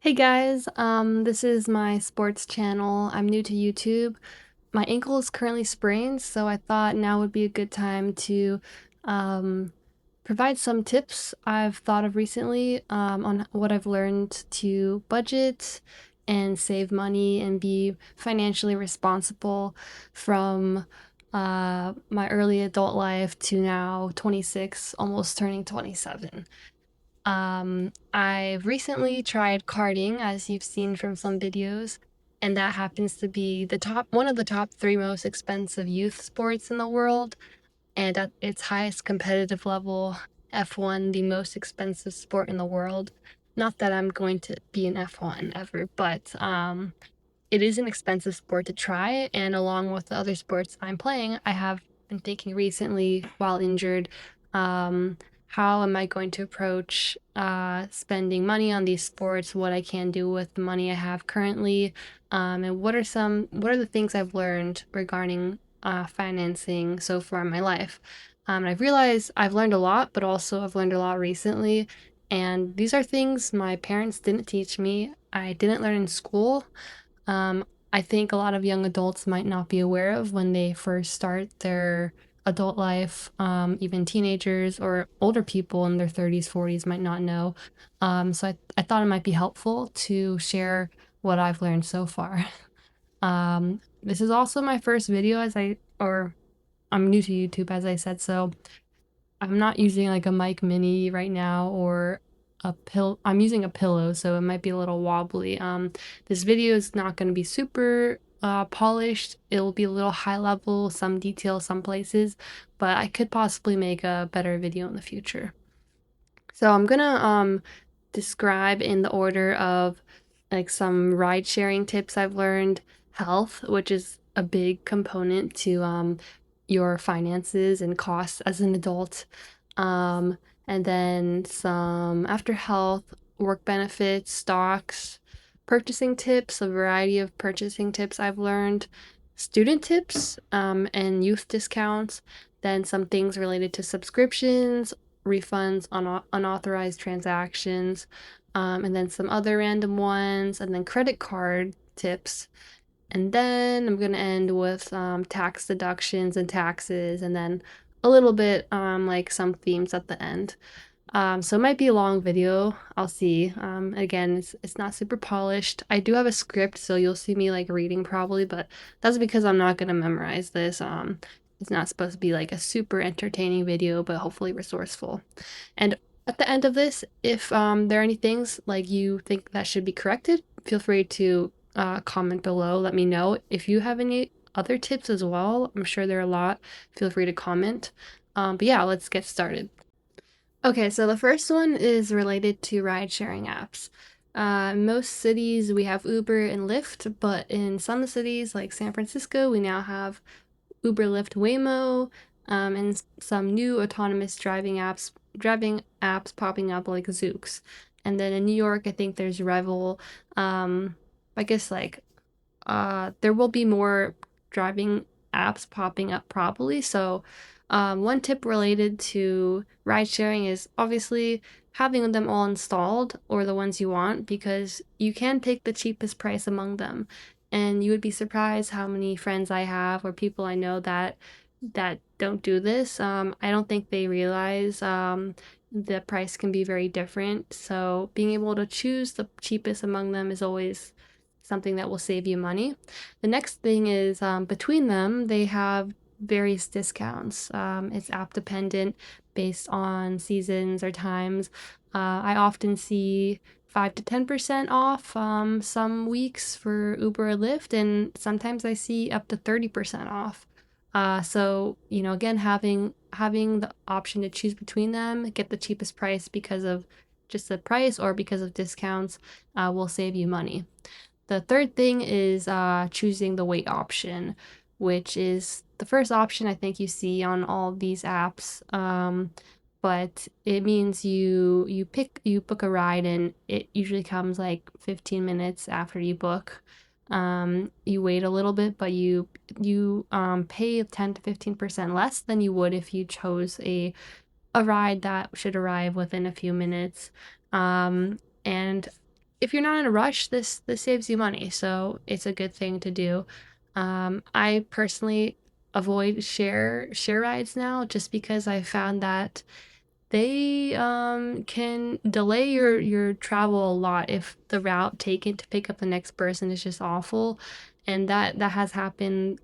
Hey guys, this is my sports channel. I'm new to YouTube. My ankle is currently sprained, so I thought now would be a good time to um, provide some tips I've thought of recently on what I've learned to budget and save money and be financially responsible from my early adult life to now 26, almost turning 27. I've recently tried karting, as you've seen from some videos, and that happens to be one of the top three most expensive youth sports in the world. And at its highest competitive level, F1, the most expensive sport in the world. Not that I'm going to be an F1 ever, but it is an expensive sport to try. And along with the other sports I'm playing, I have been thinking recently while injured, um, how am I going to approach spending money on these sports, what I can do with the money I have currently, and what are the things I've learned regarding financing so far in my life. And I've realized I've learned a lot, but also I've learned a lot recently. And these are things my parents didn't teach me. I didn't learn in school. I think a lot of young adults might not be aware of when they first start their adult life. Even teenagers or older people in their 30s, 40s might not know. So I thought it might be helpful to share what I've learned so far. This is also my first video or I'm new to YouTube, as I said, so I'm not using like a mic mini right now or I'm using a pillow, so it might be a little wobbly. This video is not going to be super polished. It will be a little high level, some detail, some places, but I could possibly make a better video in the future. So I'm gonna describe in the order of like some ride sharing tips I've learned, health, which is a big component to your finances and costs as an adult. Um, and then some after health, work benefits, stocks, purchasing tips, a variety of purchasing tips I've learned, student tips, and youth discounts, then some things related to subscriptions, refunds on unauthorized transactions, and then some other random ones, and then credit card tips. And then I'm going to end with tax deductions and taxes, and then a little bit like some themes at the end. So it might be a long video. I'll see. Again, it's not super polished. I do have a script, so you'll see me like reading probably, but that's because I'm not gonna memorize this. It's not supposed to be like a super entertaining video, but hopefully resourceful. And at the end of this, if there are any things like you think that should be corrected, feel free to comment below. Let me know. If you have any other tips as well, I'm sure there are a lot. Feel free to comment. But yeah, let's get started. Okay, so the first one is related to ride sharing apps. In most cities, we have Uber and Lyft, but in some cities like San Francisco, we now have Uber, Lyft, Waymo, and some new autonomous driving apps popping up like Zoox. And then in New York, I think there's Revel. Um, I guess there will be more driving apps popping up probably. So, one tip related to ride sharing is obviously having them all installed or the ones you want because you can pick the cheapest price among them. And you would be surprised how many friends I have or people I know that don't do this. I don't think they realize the price can be very different. So being able to choose the cheapest among them is always something that will save you money. The next thing is between them, they have various discounts. It's app dependent based on seasons or times. I often see 5 to 10% off some weeks for Uber or Lyft, and sometimes I see up to 30% off. So again, having the option to choose between them, get the cheapest price because of just the price or because of discounts, will save you money. The third thing is choosing the weight option, which is the first option I think you see on all these apps. But it means you book a ride and it usually comes like 15 minutes after you book. You wait a little bit, but you pay 10 to 15% less than you would if you chose a ride that should arrive within a few minutes. And if you're not in a rush, this saves you money, so it's a good thing to do. I personally avoid share rides now just because I found that they can delay your travel a lot if the route taken to pick up the next person is just awful, and that has happened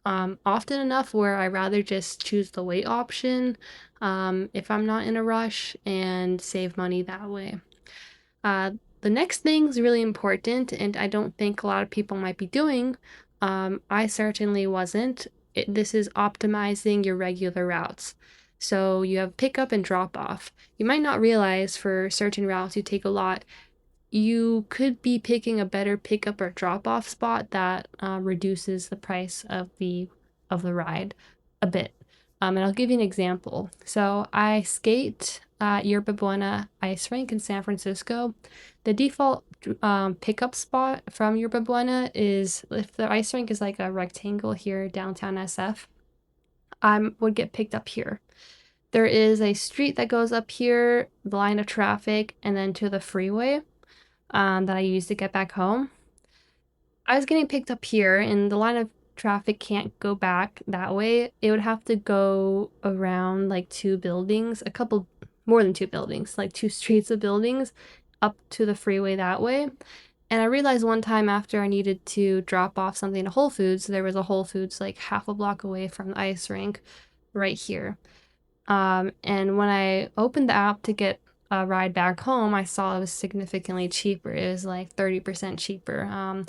often enough where I rather just choose the wait option if I'm not in a rush and save money that way. Uh, the next thing is really important, and I don't think a lot of people might be doing. I certainly wasn't. This is optimizing your regular routes. So you have pickup and drop off. You might not realize for certain routes you take a lot, you could be picking a better pickup or drop off spot that reduces the price of the ride a bit. And I'll give you an example. So I skate at Yerba Buena Ice Rink in San Francisco. The default pickup spot from Yerba Buena is, if the ice rink is like a rectangle here downtown SF, I would get picked up here. There is a street that goes up here, the line of traffic, and then to the freeway that I use to get back home. I was getting picked up here, and the line of traffic can't go back that way. It would have to go around like two buildings, a couple more than two buildings, like two streets of buildings up to the freeway that way. And I realized one time after I needed to drop off something to Whole Foods, there was a Whole Foods like half a block away from the ice rink right here. And when I opened the app to get a ride back home, I saw it was significantly cheaper. It was like 30% cheaper.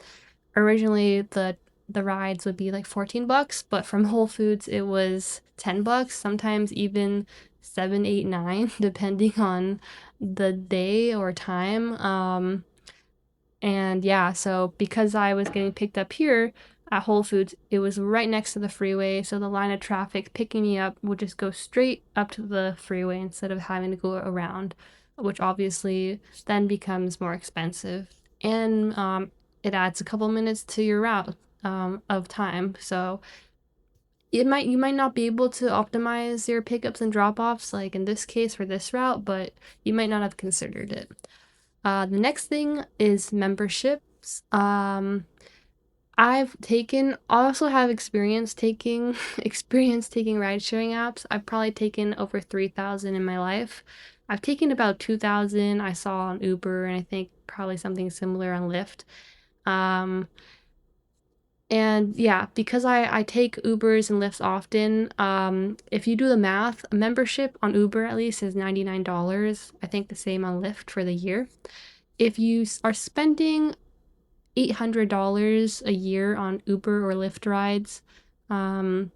Originally the rides would be like 14 bucks, but from Whole Foods it was 10 bucks, sometimes even 7, 8, 9, depending on the day or time. And yeah, so because I was getting picked up here at Whole Foods, it was right next to the freeway, so the line of traffic picking me up would just go straight up to the freeway instead of having to go around, which obviously then becomes more expensive. And it adds a couple minutes to your route of time. So you might not be able to optimize your pickups and drop-offs like in this case for this route, but you might not have considered it. The next thing is memberships. I also have experience taking experience taking ride sharing apps. I've probably taken over 3,000 in my life. I've taken about 2,000 I saw on Uber, and I think probably something similar on Lyft. Um, and yeah, because I take Ubers and Lyfts often, if you do the math, a membership on Uber at least is $99. I think the same on Lyft for the year. If you are spending $800 a year on Uber or Lyft rides, um,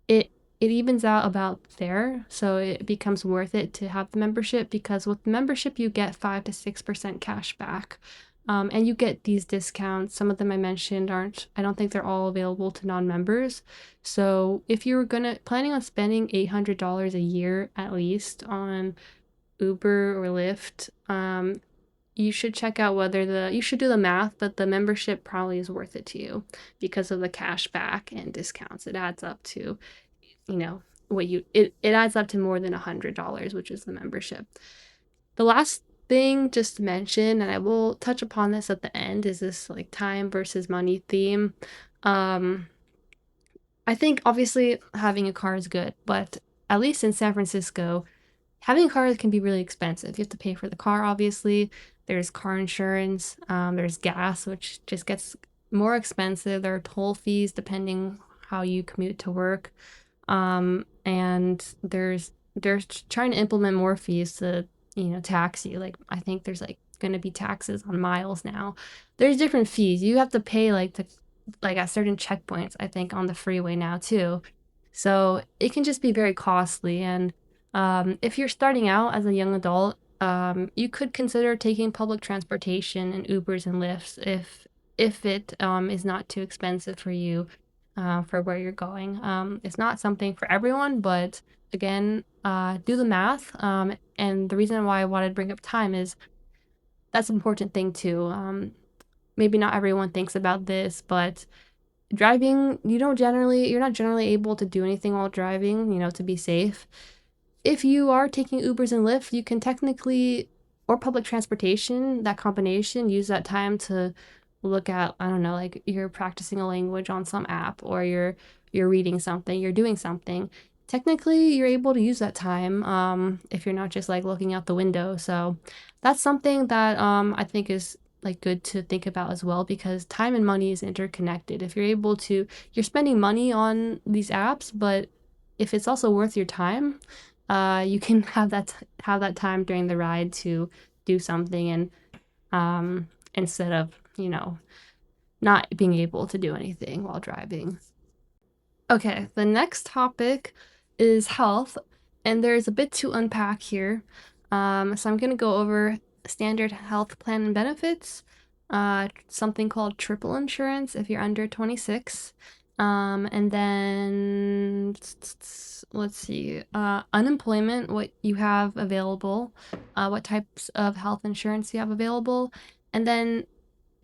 it it evens out about there, so it becomes worth it to have the membership, because with the membership you get 5 to 6% cash back. And you get these discounts. Some of them I mentioned aren't, I don't think they're all available to non-members. So if you're planning on spending $800 a year at least on Uber or Lyft, you should check out whether you should do the math, but the membership probably is worth it to you because of the cash back and discounts. It adds up to, it adds up to more than $100, which is the membership. The last thing just to mention, and I will touch upon this at the end, is this like time versus money theme. I think obviously having a car is good, but at least in San Francisco, having a car can be really expensive. You have to pay for the car, obviously. There's car insurance, there's gas, which just gets more expensive. There are toll fees depending how you commute to work. And they're trying to implement more fees to, tax you. Like, I think there's like going to be taxes on miles now. There's different fees. You have to pay like at certain checkpoints, I think, on the freeway now too. So it can just be very costly. And if you're starting out as a young adult, you could consider taking public transportation and Ubers and Lyfts if it is not too expensive for you for where you're going. It's not something for everyone, but again, do the math. And the reason why I wanted to bring up time is that's an important thing too. Maybe not everyone thinks about this, but driving, you're not generally able to do anything while driving, to be safe. If you are taking Ubers and Lyft, you can technically or public transportation, that combination, use that time to look at, I don't know, like you're practicing a language on some app, or you're reading something, you're doing something. Technically, you're able to use that time if you're not just like looking out the window. So that's something that I think is like good to think about as well, because time and money is interconnected. If you're able to, you're spending money on these apps, but if it's also worth your time, you can have that time during the ride to do something, and instead of not being able to do anything while driving. Okay, the next topic is health, and there's a bit to unpack here. So I'm going to go over standard health plan and benefits, something called triple insurance if you're under 26, and then let's see, unemployment, what you have available, what types of health insurance you have available, and then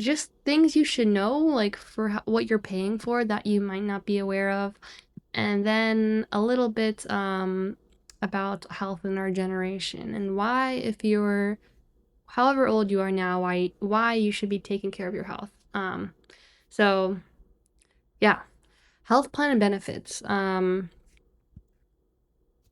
just things you should know, like for what you're paying for that you might not be aware of, and then a little bit about health in our generation, and why, if you're however old you are now, why you should be taking care of your health. So yeah, health plan and benefits.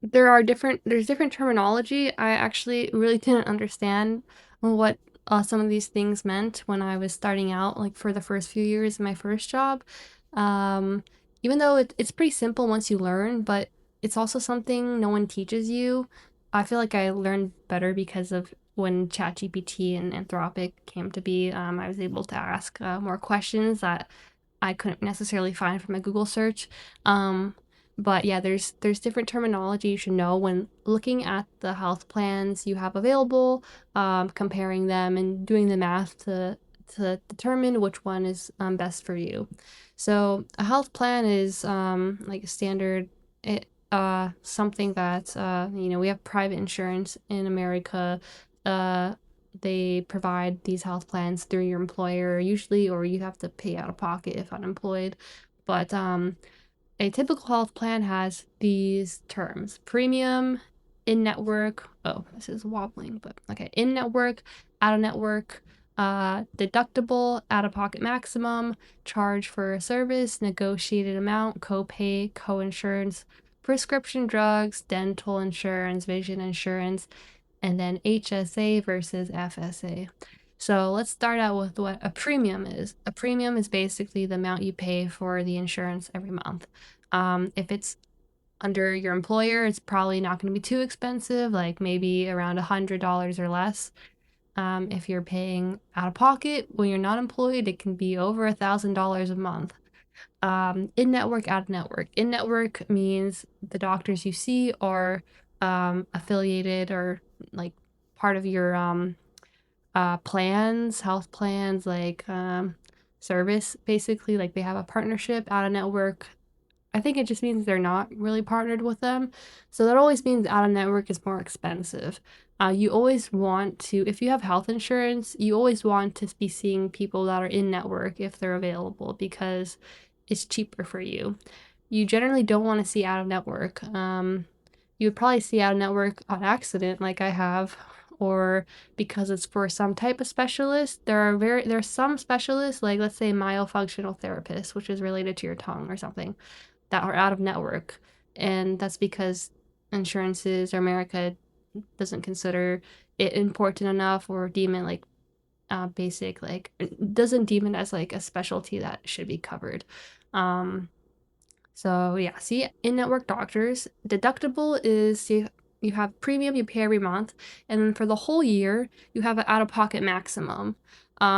There's different terminology. I actually really didn't understand what some of these things meant when I was starting out, like for the first few years of my first job. Um, Even though it's pretty simple once you learn, but it's also something no one teaches you. I feel like I learned better because of when ChatGPT and Anthropic came to be. I was able to ask more questions that I couldn't necessarily find from a Google search. Um, but yeah, there's different terminology you should know when looking at the health plans you have available, comparing them and doing the math to determine which one is best for you. So a health plan is like a standard, something that we have private insurance in America. Uh, they provide these health plans through your employer usually, or you have to pay out of pocket if unemployed. But a typical health plan has these terms: premium, in network. Oh, this is wobbling, but okay. In network, out of network, deductible, out of pocket maximum, charge for a service, negotiated amount, copay, co-insurance, prescription drugs, dental insurance, vision insurance, and then HSA versus FSA. So let's start out with what a premium is. A premium is basically the amount you pay for the insurance every month. If it's under your employer, it's probably not going to be too expensive, like maybe around $100 or less. If you're paying out of pocket when you're not employed, it can be over $1,000 a month. In network, out of network. In network means the doctors you see are affiliated or like part of your plans, health plans, like service, basically, like they have a partnership. Out of network, I think it just means they're not really partnered with them. So that always means out of network is more expensive. You always want to, if you have health insurance, you always want to be seeing people that are in network if they're available, because it's cheaper for you. You generally don't want to see out of network. You would probably see out of network on accident, like I have, or because it's for some type of specialist. There's some specialists, like let's say myofunctional therapist, which is related to your tongue or something, that are out of network, and that's because insurances or America doesn't consider it important enough, or deem it like basic, like doesn't deem it as like a specialty that should be covered. So yeah, see, in-network doctors, deductible is you have premium you pay every month, and then for the whole year you have an out-of-pocket maximum.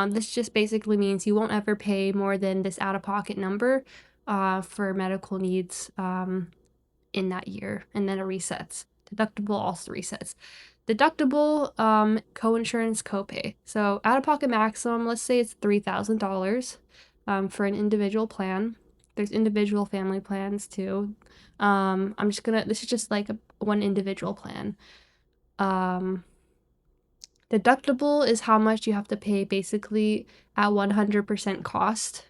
This just basically means you won't ever pay more than this out-of-pocket number for medical needs in that year, and then it resets. Deductible also resets. Deductible, co-insurance, copay. So out-of-pocket maximum, let's say it's $3,000 for an individual plan. There's individual family plans too. This is just like one individual plan. Deductible is how much you have to pay basically at 100% cost.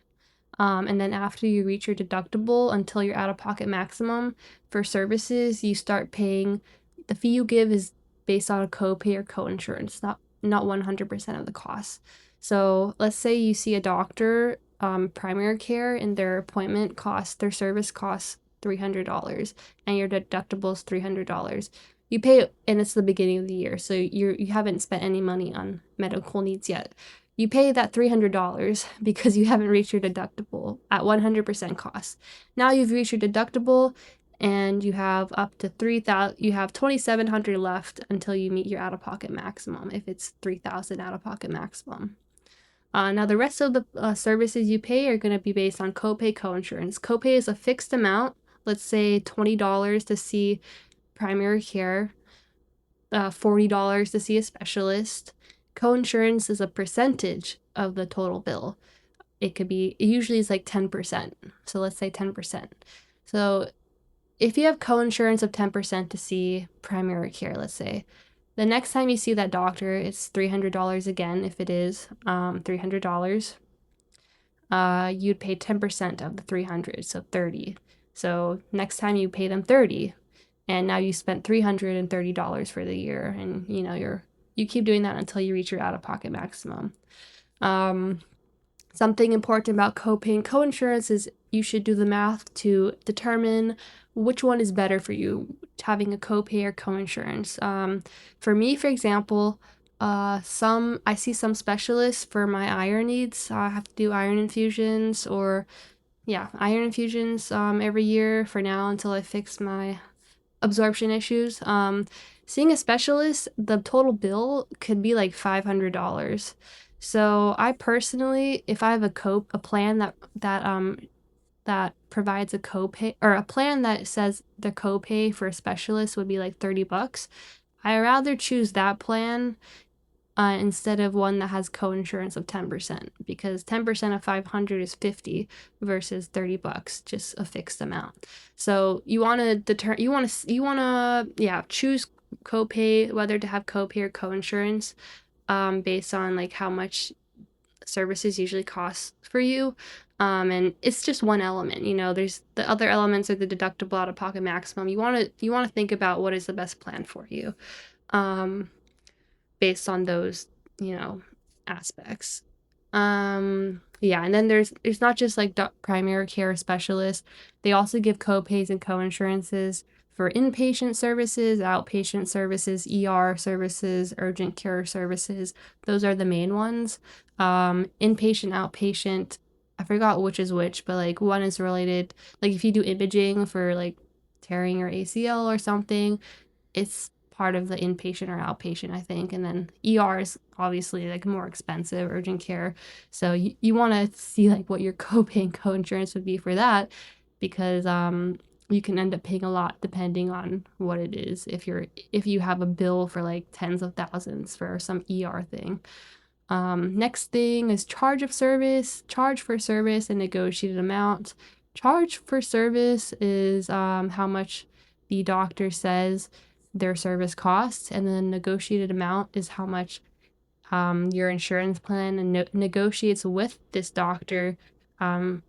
And then after you reach your deductible until your out-of-pocket maximum for services, you start paying. The fee you give is based on a copay or co-insurance, not 100% of the cost. So let's say you see a doctor, primary care, and their service costs $300, and your deductible is $300. You pay, and it's the beginning of the year, so you haven't spent any money on medical needs yet. You pay that $300 because you haven't reached your deductible at 100% cost. Now you've reached your deductible, and you have up to you have $2,700 left until you meet your out-of-pocket maximum, if it's $3,000 out-of-pocket maximum. Now the rest of the services you pay are going to be based on copay, coinsurance. Copay is a fixed amount, let's say $20 to see primary care, $40 to see a specialist. Coinsurance is a percentage of the total bill. It usually is like 10%. So let's say 10%. So if you have coinsurance of 10% to see primary care, let's say, the next time you see that doctor, it's $300 again. If it is $300, you'd pay 10% of the 300, so 30. So next time you pay them 30, and now you spent $330 for the year, and you keep doing that until you reach your out-of-pocket maximum. Something important about copay and coinsurance is you should do the math to determine which one is better for you, having a copay or coinsurance. For me, for example, I see some specialists for my iron needs. I have to do iron infusions every year for now until I fix my absorption issues. Seeing a specialist, the total bill could be like $500. So I personally, if I have a plan that provides a copay, or a plan that says the copay for a specialist would be like $30, I rather choose that plan instead of one that has coinsurance of 10%, because 10% of 500 is 50 versus $30, just a fixed amount. So you want to choose copay, whether to have copay or coinsurance, based on like how much services usually cost for you. And it's just one element. There's the other elements are the deductible, out of pocket maximum. You want to think about what is the best plan for you, based on those aspects. And then there's not just like primary care specialists. They also give copays and coinsurances for inpatient services, outpatient services, ER services, urgent care services. Those are the main ones. Inpatient, outpatient, I forgot which is which, but like one is related, like if you do imaging for like tearing your ACL or something, it's part of the inpatient or outpatient, I think. And then ER is obviously like more expensive, urgent care. So you want to see like what your copay and coinsurance would be for that, because you can end up paying a lot depending on what it is. If you have a bill for like tens of thousands for some ER thing. Next thing is charge for service and negotiated amount. Charge for service is how much the doctor says their service costs, and then negotiated amount is how much your insurance plan negotiates with this doctor to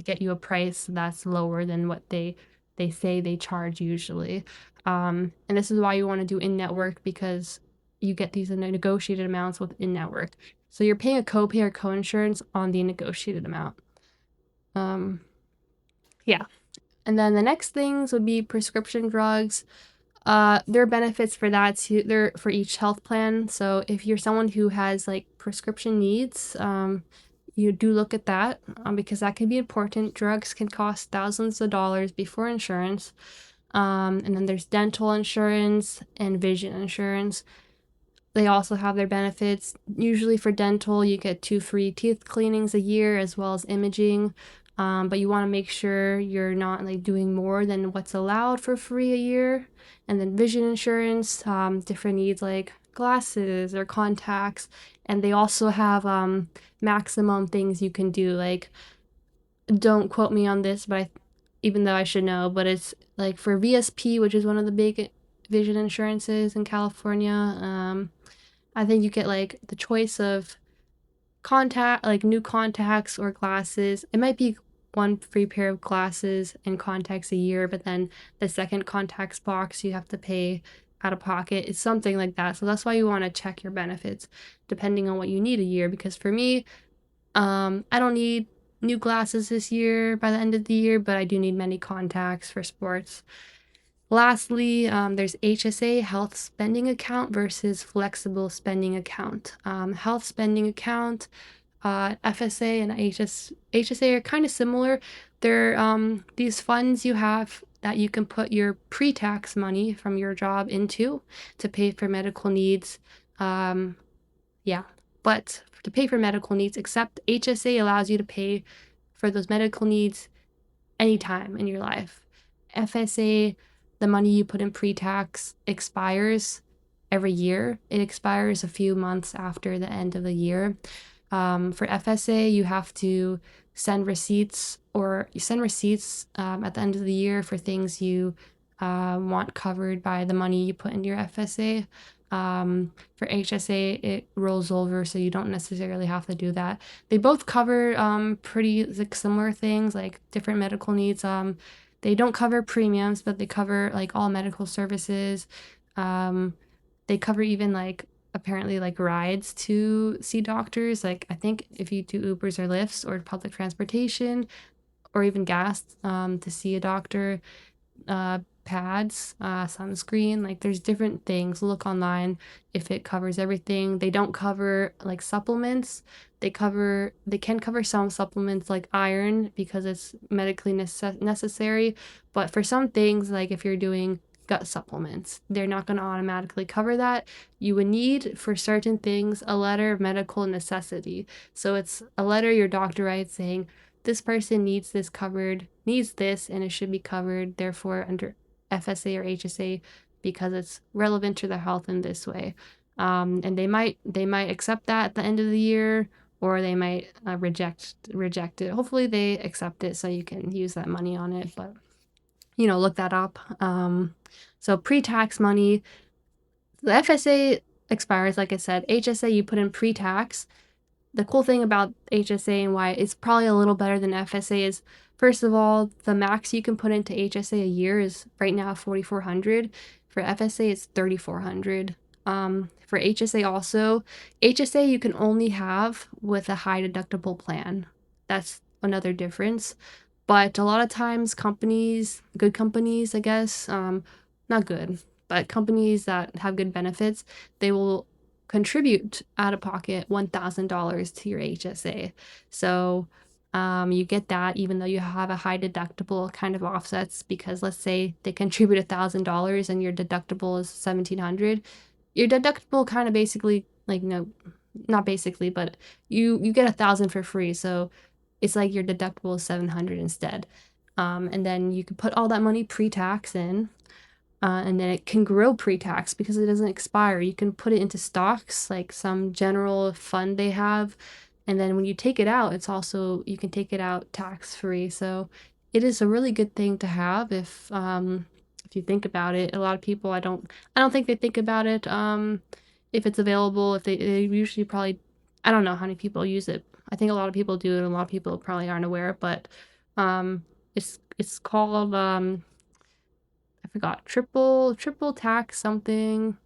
get you a price that's lower than what they say they charge usually. And this is why you want to do in-network, because you get these negotiated amounts with in-network. So you're paying a copay or coinsurance on the negotiated amount. Yeah. And then the next things would be prescription drugs. There are benefits for that too. They're for each health plan. So if you're someone who has like prescription needs, you do look at that, because that can be important. Drugs can cost thousands of dollars before insurance. And then there's dental insurance and vision insurance. They also have their benefits. Usually for dental, you get 2 free teeth cleanings a year, as well as imaging. But you want to make sure you're not like doing more than what's allowed for free a year. And then vision insurance, different needs like glasses or contacts. And they also have maximum things you can do. Like, don't quote me on this, but even though I should know, but it's like for VSP, which is one of the big vision insurances in California. I think you get like the choice of new contacts or glasses. It might be one free pair of glasses and contacts a year, but then the second contacts box you have to pay out of pocket. It's something like that. So that's why you want to check your benefits depending on what you need a year. Because for me, I don't need new glasses this year by the end of the year, but I do need many contacts for sports. Lastly, there's HSA, health spending account, versus flexible spending account. Health spending account, FSA and HSA are kind of similar. They're these funds you have that you can put your pre-tax money from your job into to pay for medical needs. Um, yeah, but to pay for medical needs, except HSA allows you to pay for those medical needs anytime in your life. FSA, the money you put in pre-tax expires every year. It expires a few months after the end of the year. For FSA, you have to send receipts, or you send receipts at the end of the year for things you want covered by the money you put into your FSA. For HSA, it rolls over, so you don't necessarily have to do that. They both cover pretty like similar things, like different medical needs. They don't cover premiums, but they cover like all medical services. Um, they cover even like apparently like rides to see doctors. Like I think if you do Ubers or Lyfts or public transportation or even gas to see a doctor, pads, sunscreen. Like there's different things. Look online if it covers everything. They don't cover like supplements. They can cover some supplements like iron because it's medically necessary. But for some things, like if you're doing gut supplements, they're not going to automatically cover that. You would need for certain things a letter of medical necessity. So it's a letter your doctor writes saying, this person needs this covered, needs this, and it should be covered, therefore, under FSA or HSA because it's relevant to their health in this way. And they might accept that at the end of the year, or they might reject it. Hopefully, they accept it so you can use that money on it. But look that up. So pre-tax money, the FSA expires, like I said. HSA you put in pre-tax. The cool thing about HSA and why it's probably a little better than FSA is, first of all, the max you can put into HSA a year is right now 4,400. For FSA, it's 3,400. For HSA also, HSA you can only have with a high deductible plan. That's another difference. But a lot of times companies, good companies, I guess, not good, but companies that have good benefits, they will contribute out of pocket $1,000 to your HSA. So you get that even though you have a high deductible, kind of offsets, because let's say they contribute $1,000 and your deductible is 1,700. Your deductible kind of basically, like, not basically, but you get 1,000 for free. So it's like your deductible is 700 instead. And then you can put all that money pre-tax in, and then it can grow pre-tax because it doesn't expire. You can put it into stocks, like some general fund they have, and then when you take it out, you can take it out tax-free. So it is a really good thing to have if you think about it. A lot of people, I don't think they think about it. If it's available, if they usually probably, I don't know how many people use it. I think a lot of people do, and a lot of people probably aren't aware. But it's called I forgot, triple tax something,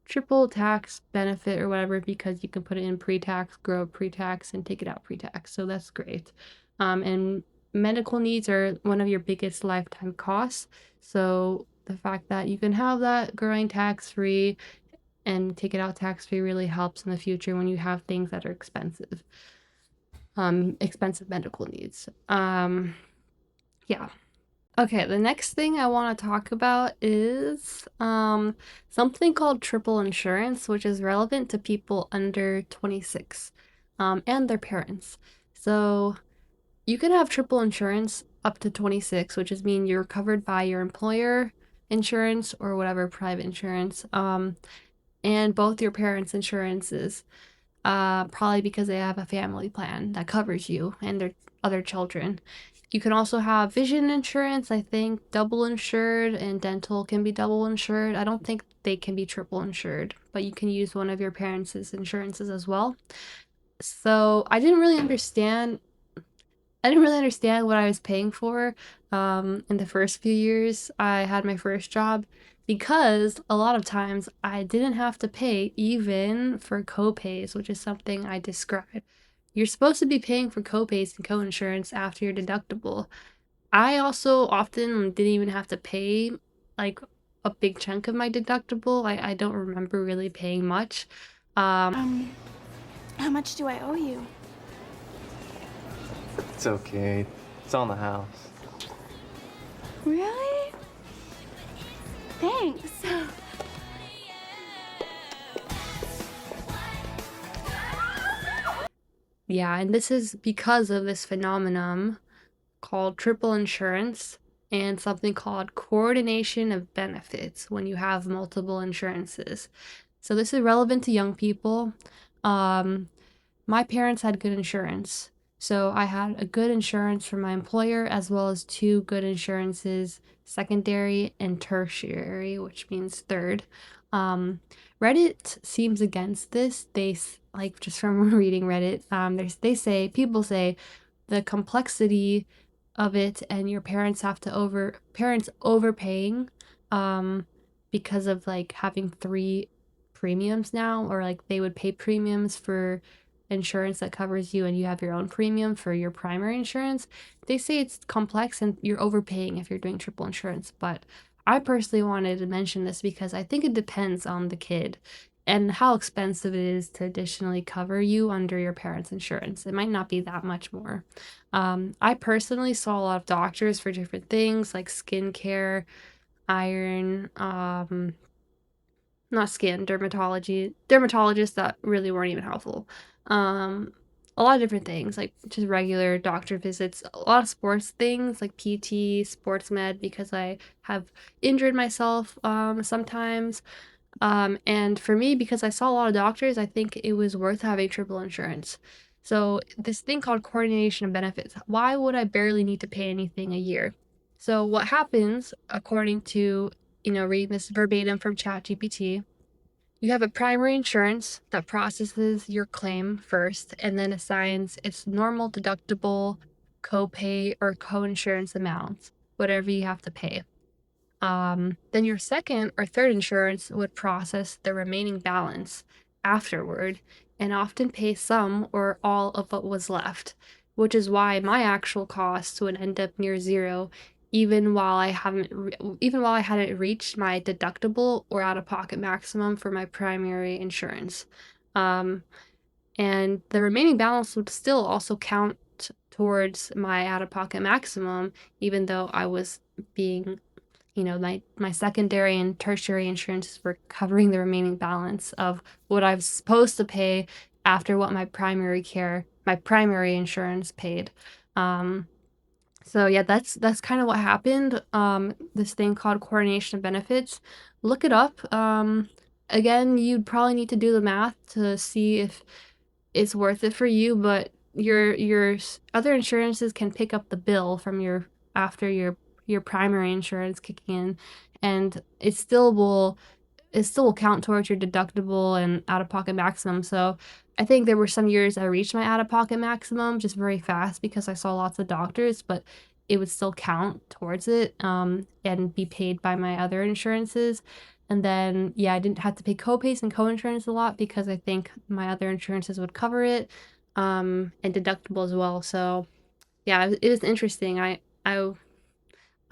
triple tax benefit or whatever, because you can put it in pre-tax, grow pre-tax, and take it out pre-tax. So that's great. And medical needs are one of your biggest lifetime costs. So the fact that you can have that growing tax-free and take it out tax-free really helps in the future when you have things that are expensive. Expensive medical needs. Yeah. Okay, the next thing I want to talk about is something called triple insurance, which is relevant to people under 26 and their parents. So you can have triple insurance up to 26, which is mean you're covered by your employer insurance or whatever private insurance, and both your parents' insurances, probably because they have a family plan that covers you and their other children. You can also have vision insurance, I think double insured, and dental can be double insured. I don't think they can be triple insured, but you can use one of your parents' insurances as well. So I didn't really understand what I was paying for in the first few years I had my first job, because a lot of times I didn't have to pay even for copays, which is something I described. You're supposed to be paying for copays and coinsurance after your deductible. I also often didn't even have to pay like a big chunk of my deductible. I don't remember really paying much. How much do I owe you? It's okay. It's on the house. Really? Thanks. Yeah, and this is because of this phenomenon called triple insurance and something called coordination of benefits when you have multiple insurances. So this is relevant to young people. My parents had good insurance. So I had a good insurance from my employer as well as two good insurances, secondary and tertiary, which means third. Reddit seems against this. They like just from reading Reddit, people say the complexity of it and your parents overpaying because of like having three premiums now, or like they would pay premiums for insurance that covers you and you have your own premium for your primary insurance. They say it's complex and you're overpaying if you're doing triple insurance, but I personally wanted to mention this because I think it depends on the kid and how expensive it is to additionally cover you under your parents' insurance. It might not be that much more. I personally saw a lot of doctors for different things like skincare, iron, not skin, dermatologists that really weren't even helpful. A lot of different things, like just regular doctor visits, a lot of sports things like PT, sports med, because I have injured myself sometimes. And for me, because I saw a lot of doctors, I think it was worth having triple insurance. So this thing called coordination of benefits, why would I barely need to pay anything a year? So what happens, according to, reading this verbatim from ChatGPT, you have a primary insurance that processes your claim first and then assigns its normal deductible, copay, or coinsurance amounts, whatever you have to pay. Then your second or third insurance would process the remaining balance afterward and often pay some or all of what was left, which is why my actual costs would end up near zero even while I hadn't reached my deductible or out-of-pocket maximum for my primary insurance. Um, and the remaining balance would still also count towards my out-of-pocket maximum, even though I was being my secondary and tertiary insurances were covering the remaining balance of what I was supposed to pay after what my primary insurance paid. So yeah, that's kind of what happened. This thing called coordination of benefits. Look it up. Again, you'd probably need to do the math to see if it's worth it for you, but your other insurances can pick up the bill from after your primary insurance kicking in, and it still will count towards your deductible and out-of-pocket maximum. So I think there were some years I reached my out-of-pocket maximum just very fast because I saw lots of doctors, but it would still count towards it, and be paid by my other insurances. And then, yeah, I didn't have to pay copays and coinsurance a lot because I think my other insurances would cover it, and deductible as well. So yeah, it was interesting.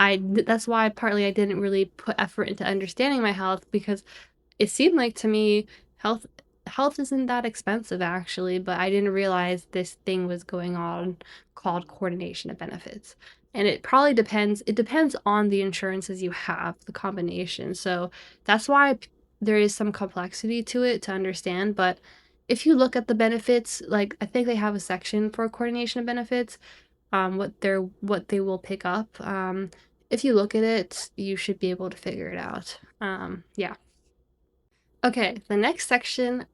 That's why partly I didn't really put effort into understanding my health, because it seemed like to me health isn't that expensive actually, but I didn't realize this thing was going on called coordination of benefits. And it depends on the insurances you have, the combination. So that's why there is some complexity to it to understand, but if you look at the benefits, like I think they have a section for coordination of benefits, what they will pick up. If you look at it, you should be able to figure it out. Yeah. Okay, the next section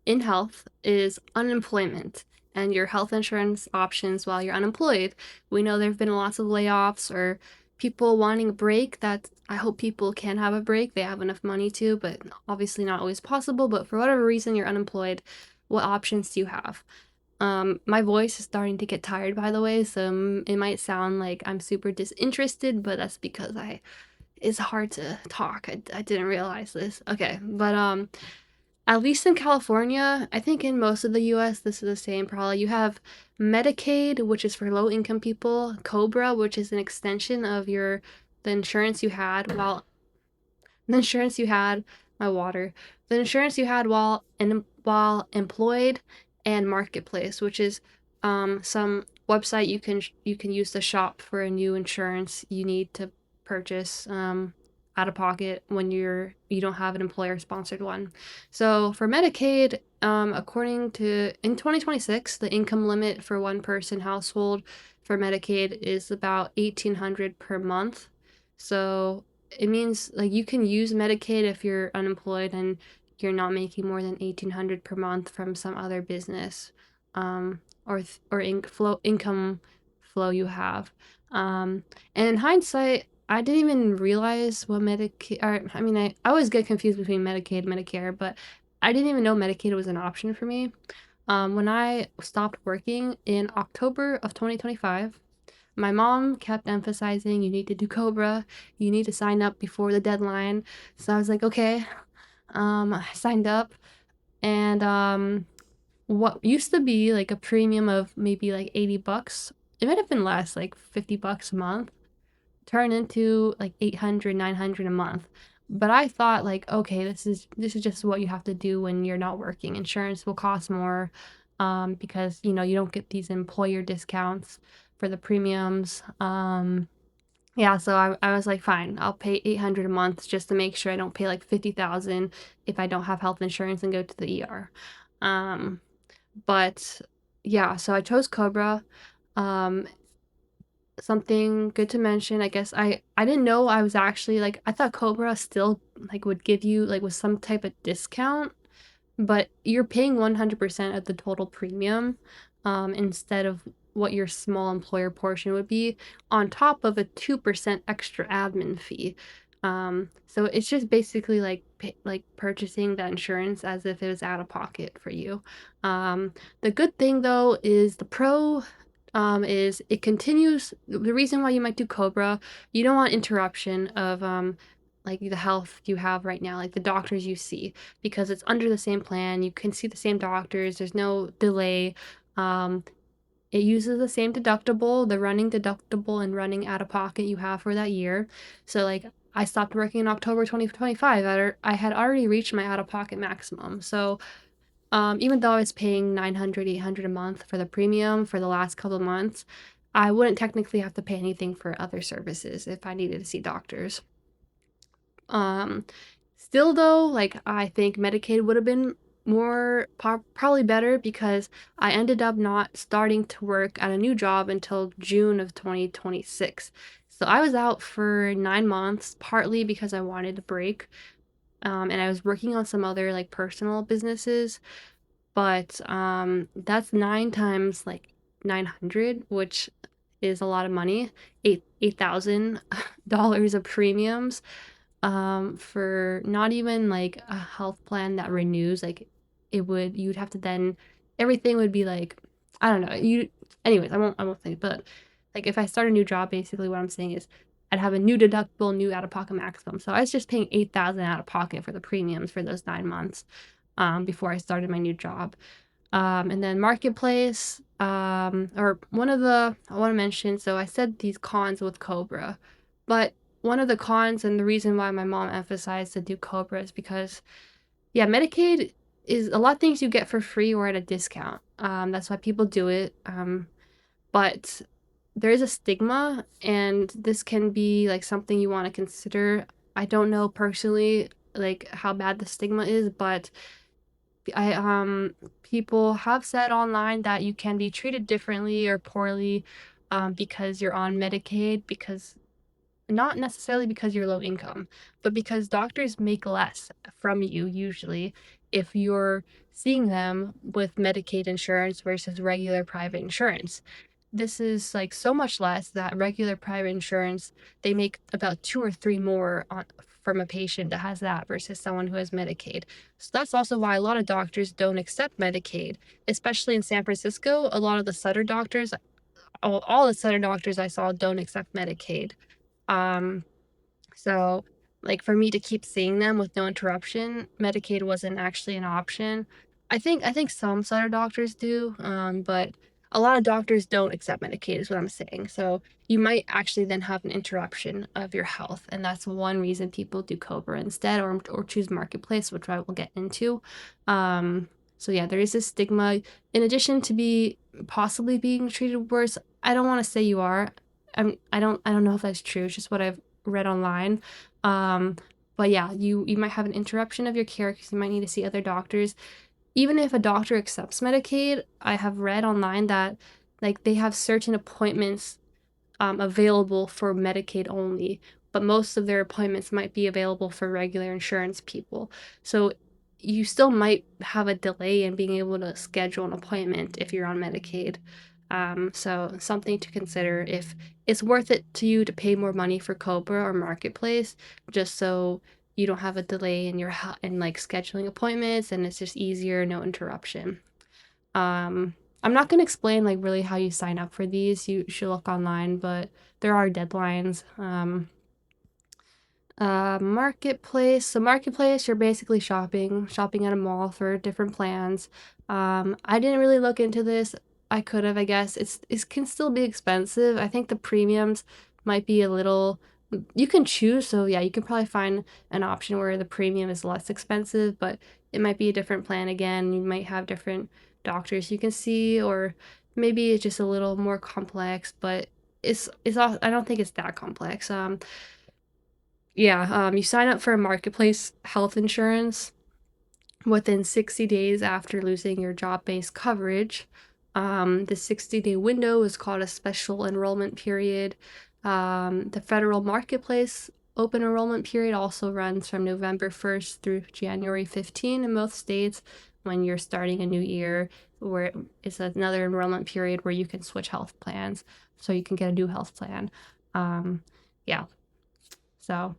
in health is unemployment and your health insurance options while you're unemployed. We know there have been lots of layoffs or people wanting a break. That I hope people can have a break. They have enough money to, but obviously not always possible. But for whatever reason you're unemployed, what options do you have? My voice is starting to get tired, by the way, so it might sound like I'm super disinterested, but that's because It's hard to talk. I didn't realize this. Okay, but at least in California, I think in most of the US this is the same probably. You have Medicaid, which is for low income people, Cobra, which is an extension of your the insurance you had while the insurance you had my water the insurance you had while employed, and marketplace, which is some website you can use to shop for a new insurance you need to purchase out of pocket when you don't have an employer sponsored one. So for Medicaid, according to in 2026, the income limit for one person household for Medicaid is about 1,800 per month. So it means like you can use Medicaid if you're unemployed and you're not making more than 1,800 per month from some other business, or income flow you have. And in hindsight, I didn't even realize what Medicaid. Or, I mean, I always get confused between Medicaid and Medicare, but I didn't even know Medicaid was an option for me. When I stopped working in October of 2025, my mom kept emphasizing, you need to do Cobra, you need to sign up before the deadline. So I was like, okay. I signed up, and what used to be like a premium of maybe like $80, it might have been less, like $50 a month, turned into like 800, 900 a month. But I thought like, okay, this is just what you have to do when you're not working. Insurance will cost more, because you don't get these employer discounts for the premiums. Yeah, so I was like, fine, I'll pay 800 a month just to make sure I don't pay like 50,000 if I don't have health insurance and go to the ER. Um, but yeah, so I chose Cobra. Um, Something good to mention, I guess I didn't know I was actually like I thought Cobra still like would give you like with some type of discount, but you're paying 100% of the total premium, instead of what your small employer portion would be, on top of a 2% extra admin fee. So it's just basically like purchasing that insurance as if it was out of pocket for you. The good thing though is the pro, is it continues. The reason why you might do Cobra, you don't want interruption of like the health you have right now, like the doctors you see, because it's under the same plan. You can see the same doctors. There's no delay. Um, it uses the same deductible, the running deductible and running out of pocket you have for that year. So like I stopped working in October 2025. I had already reached my out of pocket maximum. So even though I was paying 900, 800 a month for the premium for the last couple of months, I wouldn't technically have to pay anything for other services if I needed to see doctors. Um, Still though, like I think Medicaid would have been probably better because I ended up not starting to work at a new job until June of 2026. So I was out for 9 months, partly because I wanted a break. And I was working on some other like personal businesses, but that's nine times like 900, which is a lot of money. $8,000 of premiums, for not even like a health plan that renews. Like you'd have to then everything would be like, I don't know. Anyways, I won't think, but like if I start a new job, basically what I'm saying is I'd have a new deductible, new out of pocket maximum. So I was just paying 8,000 out of pocket for the premiums for those 9 months, before I started my new job. And then marketplace, or one of the I want to mention. So I said these cons with Cobra, but one of the cons and the reason why my mom emphasized to do Cobra is because, yeah, Medicaid is a lot of things you get for free or at a discount. That's why people do it. But there is a stigma, and this can be like something you want to consider. I don't know personally like how bad the stigma is, but I people have said online that you can be treated differently or poorly, because you're on Medicaid, because not necessarily because you're low income, but because doctors make less from you usually if you're seeing them with Medicaid insurance versus regular private insurance. This is like so much less that regular private insurance, they make about two or three more from a patient that has that versus someone who has Medicaid. So that's also why a lot of doctors don't accept Medicaid, especially in San Francisco. A lot of the Sutter doctors, all the Sutter doctors I saw don't accept Medicaid. Um, So, like, for me to keep seeing them with no interruption, Medicaid wasn't actually an option. I think some sort of doctors do, but a lot of doctors don't accept Medicaid is what I'm saying. So you might actually then have an interruption of your health, and that's one reason people do Cobra instead, or choose Marketplace, which I will get into. Um, so yeah, there is this stigma. In addition to be possibly being treated worse, I don't want to say you are. I don't know if that's true. It's just what I've read online. Um, but yeah, you might have an interruption of your care because you might need to see other doctors. Even if a doctor accepts Medicaid, I have read online that like they have certain appointments available for Medicaid only, but most of their appointments might be available for regular insurance people. So you still might have a delay in being able to schedule an appointment if you're on Medicaid. So something to consider if it's worth it to you to pay more money for Cobra or Marketplace, just so you don't have a delay in in like scheduling appointments and it's just easier, no interruption. Um, I'm not going to explain like really how you sign up for these. You should look online, but there are deadlines. Marketplace. So Marketplace, you're basically shopping at a mall for different plans. I didn't really look into this. I could have, I guess. It can still be expensive. I think the premiums might be a little. You can choose, so yeah, you can probably find an option where the premium is less expensive, but it might be a different plan again. You might have different doctors you can see, or maybe it's just a little more complex, but it's all, I don't think it's that complex. Yeah, you sign up for a marketplace health insurance within 60 days after losing your job-based coverage. The 60-day window is called a special enrollment period. The federal marketplace open enrollment period also runs from November 1st through January 15 in most states when you're starting a new year, where it's another enrollment period where you can switch health plans so you can get a new health plan. Yeah, so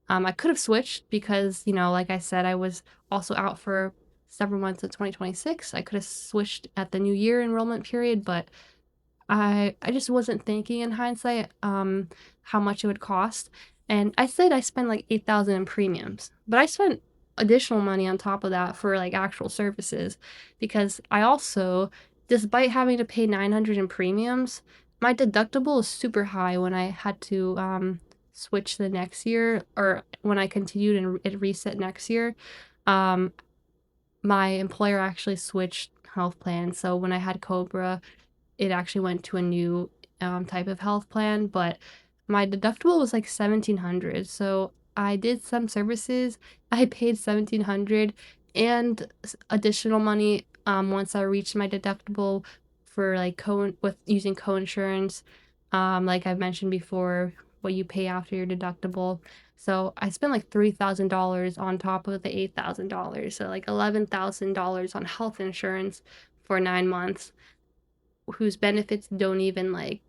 I could have switched because, like I said, I was also out for several months of 2026. I could have switched at the new year enrollment period, but I just wasn't thinking in hindsight how much it would cost. And I said I spent like 8,000 in premiums, but I spent additional money on top of that for like actual services because I also, despite having to pay 900 in premiums, my deductible is super high when I had to switch the next year, or when I continued and it reset next year. Um, my employer actually switched health plans. So when I had Cobra, it actually went to a new type of health plan, but my deductible was like 1,700. So I did some services. I paid 1,700 and additional money once I reached my deductible for like with using co-insurance. Like I've mentioned before, what you pay after your deductible. So I spent like $3,000 on top of the $8,000. So like $11,000 on health insurance for 9 months, whose benefits don't even like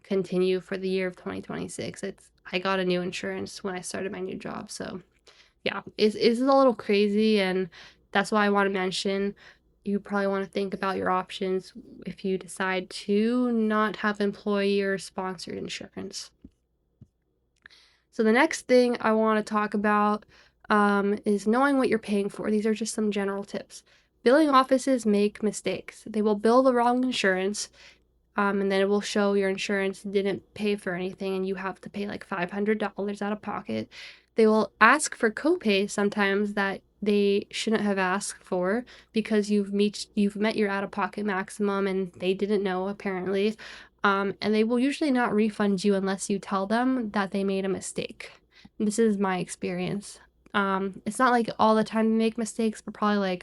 continue for the year of 2026. I got a new insurance when I started my new job. So yeah, it's a little crazy, and that's why I want to mention you probably want to think about your options if you decide to not have employee or sponsored insurance. So the next thing I want to talk about is knowing what you're paying for. These are just some general tips. Billing offices make mistakes. They will bill the wrong insurance, and then it will show your insurance didn't pay for anything and you have to pay like $500 out of pocket. They will ask for copay sometimes that they shouldn't have asked for because you've met your out-of-pocket maximum and they didn't know apparently. And they will usually not refund you unless you tell them that they made a mistake. This is my experience. It's not like all the time they make mistakes, but probably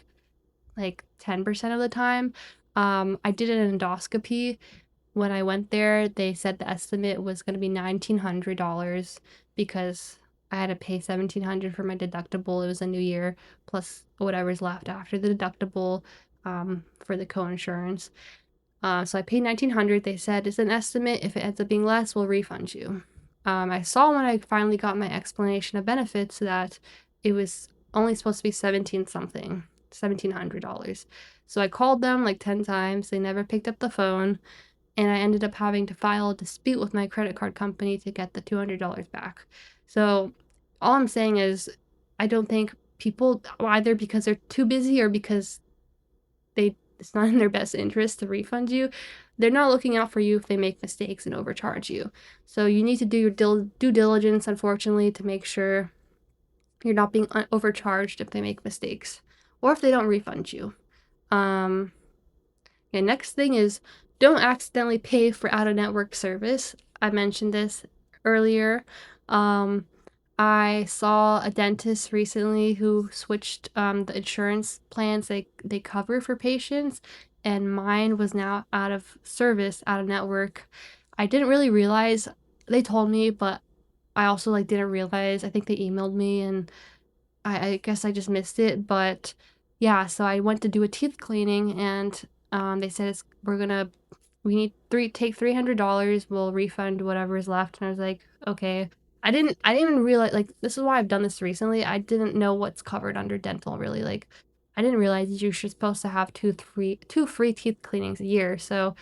like 10% of the time. I did an endoscopy. When I went there, they said the estimate was going to be $1,900 because I had to pay $1,700 for my deductible. It was a new year, plus whatever's left after the deductible for the co-insurance. So I paid $1,900. They said it's an estimate. If it ends up being less, we'll refund you. I saw when I finally got my explanation of benefits that it was only supposed to be 17 something, $1,700. So I called them like 10 times. They never picked up the phone, and I ended up having to file a dispute with my credit card company to get the $200 back. So all I'm saying is I don't think people, either because they're too busy or because it's not in their best interest to refund you, they're not looking out for you if they make mistakes and overcharge you. So you need to do your due diligence, unfortunately, to make sure you're not being overcharged if they make mistakes or if they don't refund you. Um, Okay, next thing is don't accidentally pay for out of network service. I mentioned this earlier. Um, I saw a dentist recently who switched the insurance plans they cover for patients, and mine was now out of service, out of network. I didn't really realize, they told me, but I also like didn't realize. I think they emailed me, and I guess I just missed it. But yeah, so I went to do a teeth cleaning, and they said we need take $300. We'll refund whatever is left. And I was like, okay. I didn't even realize, like, this is why I've done this recently. I didn't know what's covered under dental, really. Like, I didn't realize you're supposed to have two free teeth cleanings a year. So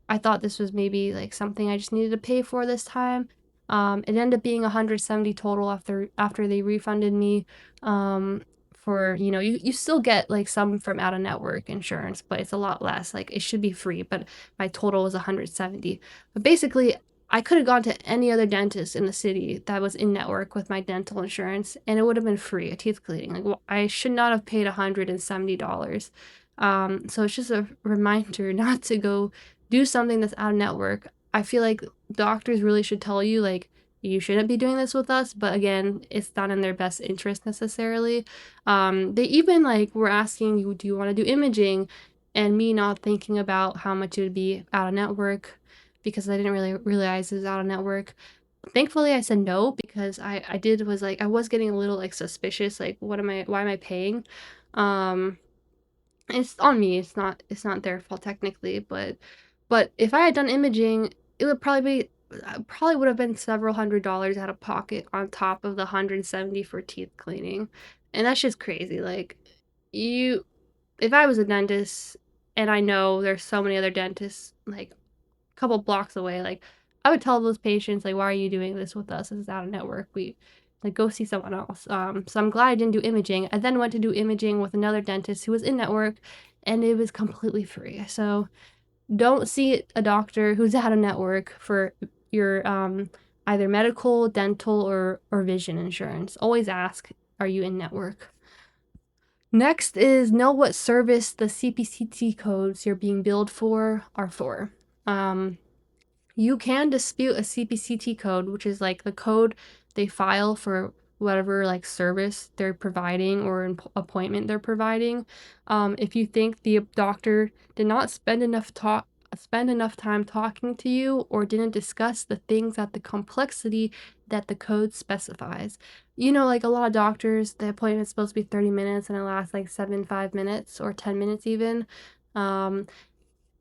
I thought this was maybe like something I just needed to pay for this time. It ended up being 170 total after they refunded me. Um, for, you still get like some from out of network insurance, but it's a lot less. Like, it should be free, but my total was 170. But basically, I could have gone to any other dentist in the city that was in network with my dental insurance, and it would have been free, a teeth cleaning. Like, well, I should not have paid $170. So it's just a reminder not to go do something that's out of network. I feel like doctors really should tell you, like, you shouldn't be doing this with us, but again, it's not in their best interest necessarily. They even like were asking you, do you want to do imaging? And me not thinking about how much it would be out of network, because I didn't really realize it was out of network. Thankfully, I said no, because I was getting a little like suspicious, like, why am I paying? Um, it's on me. It's not their fault technically, but if I had done imaging, it would probably would have been several $100s out of pocket on top of the 170 for teeth cleaning. And that's just crazy. Like, you if I was a dentist, and I know there's so many other dentists like a couple blocks away, like, I would tell those patients, like, why are you doing this with us? This is out of network. We like, go see someone else. So I'm glad I didn't do imaging. I then went to do imaging with another dentist who was in network, and it was completely free. So don't see a doctor who's out of network for your either medical, dental, or vision insurance. Always ask, are you in network? Next is know what service the CPCT codes you're being billed for are for. Um, you can dispute a CPCT code, which is like the code they file for whatever like service they're providing or appointment they're providing. If you think the doctor did not spend enough time talking to you, or didn't discuss the things at the complexity that the code specifies. Like, a lot of doctors, the appointment's supposed to be 30 minutes and it lasts like 5 minutes or 10 minutes even. Um,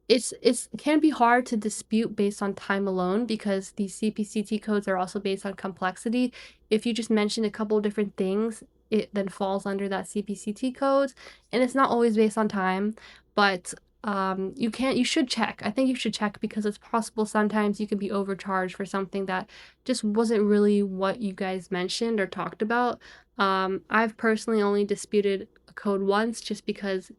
it's can be hard to dispute based on time alone, because these CPCT codes are also based on complexity. If you just mention a couple of different things, it then falls under that CPCT code, and it's not always based on time. But you should check. I think you should check, because it's possible sometimes you can be overcharged for something that just wasn't really what you guys mentioned or talked about. I've personally only disputed a code once, just because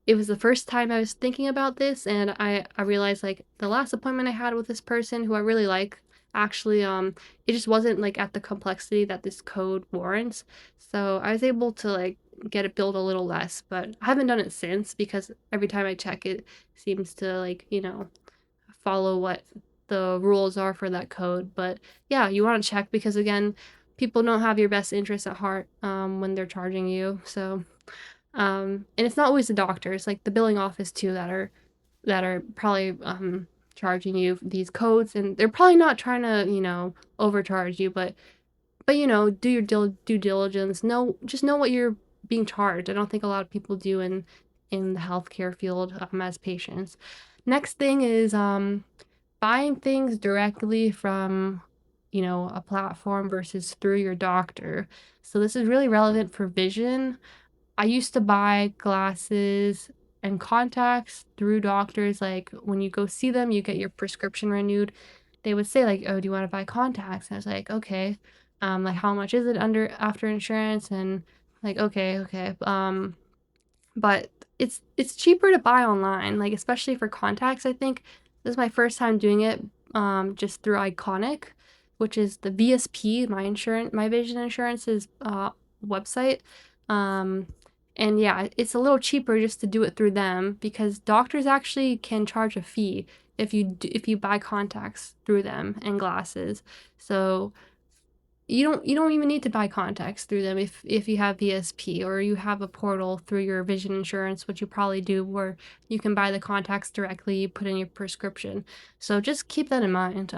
it was the first time I was thinking about this, and I realized, like, the last appointment I had with this person who I really like, actually, it just wasn't like at the complexity that this code warrants. So I was able to like get it billed a little less, but I haven't done it since, because every time I check it seems to, like, follow what the rules are for that code. But yeah, you want to check, because again, people don't have your best interests at heart when they're charging you. So and it's not always the doctors, like the billing office too, that are probably charging you these codes, and they're probably not trying to, overcharge you, but do your due diligence. Just know what you're being charged. I don't think a lot of people do in the healthcare field, as patients. Next thing is buying things directly from, a platform versus through your doctor. So this is really relevant for vision. I used to buy glasses and contacts through doctors. Like, when you go see them, you get your prescription renewed. They would say, like, oh, do you want to buy contacts? And I was like, okay. like how much is it under after insurance, and like okay. But it's cheaper to buy online, like especially for contacts. I think this is my first time doing it, just through Iconic, which is the VSP, my vision insurance's website. Um, and yeah, it's a little cheaper just to do it through them because doctors actually can charge a fee if you buy contacts through them and glasses. So you don't even need to buy contacts through them if you have VSP or you have a portal through your vision insurance, which you probably do, where you can buy the contacts directly, put in your prescription. So just keep that in mind.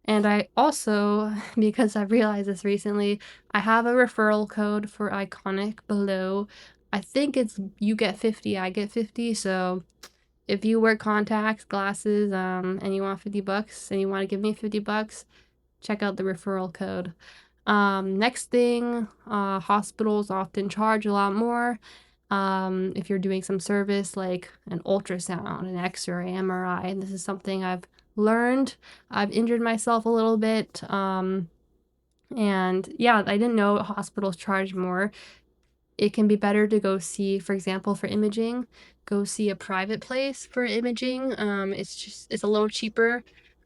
And I also, because I've realized this recently, I have a referral code for Iconic below. I think it's you get 50, I get 50. So if you wear contacts, glasses, and you want $50 and you want to give me $50, check out the referral code. Next thing, hospitals often charge a lot more. If you're doing some service like an ultrasound, an X-ray, MRI, and this is something I've learned. I've injured myself a little bit. And yeah, I didn't know hospitals charge more. It can be better to go see, for example, for imaging, go see a private place for imaging. It's a little cheaper.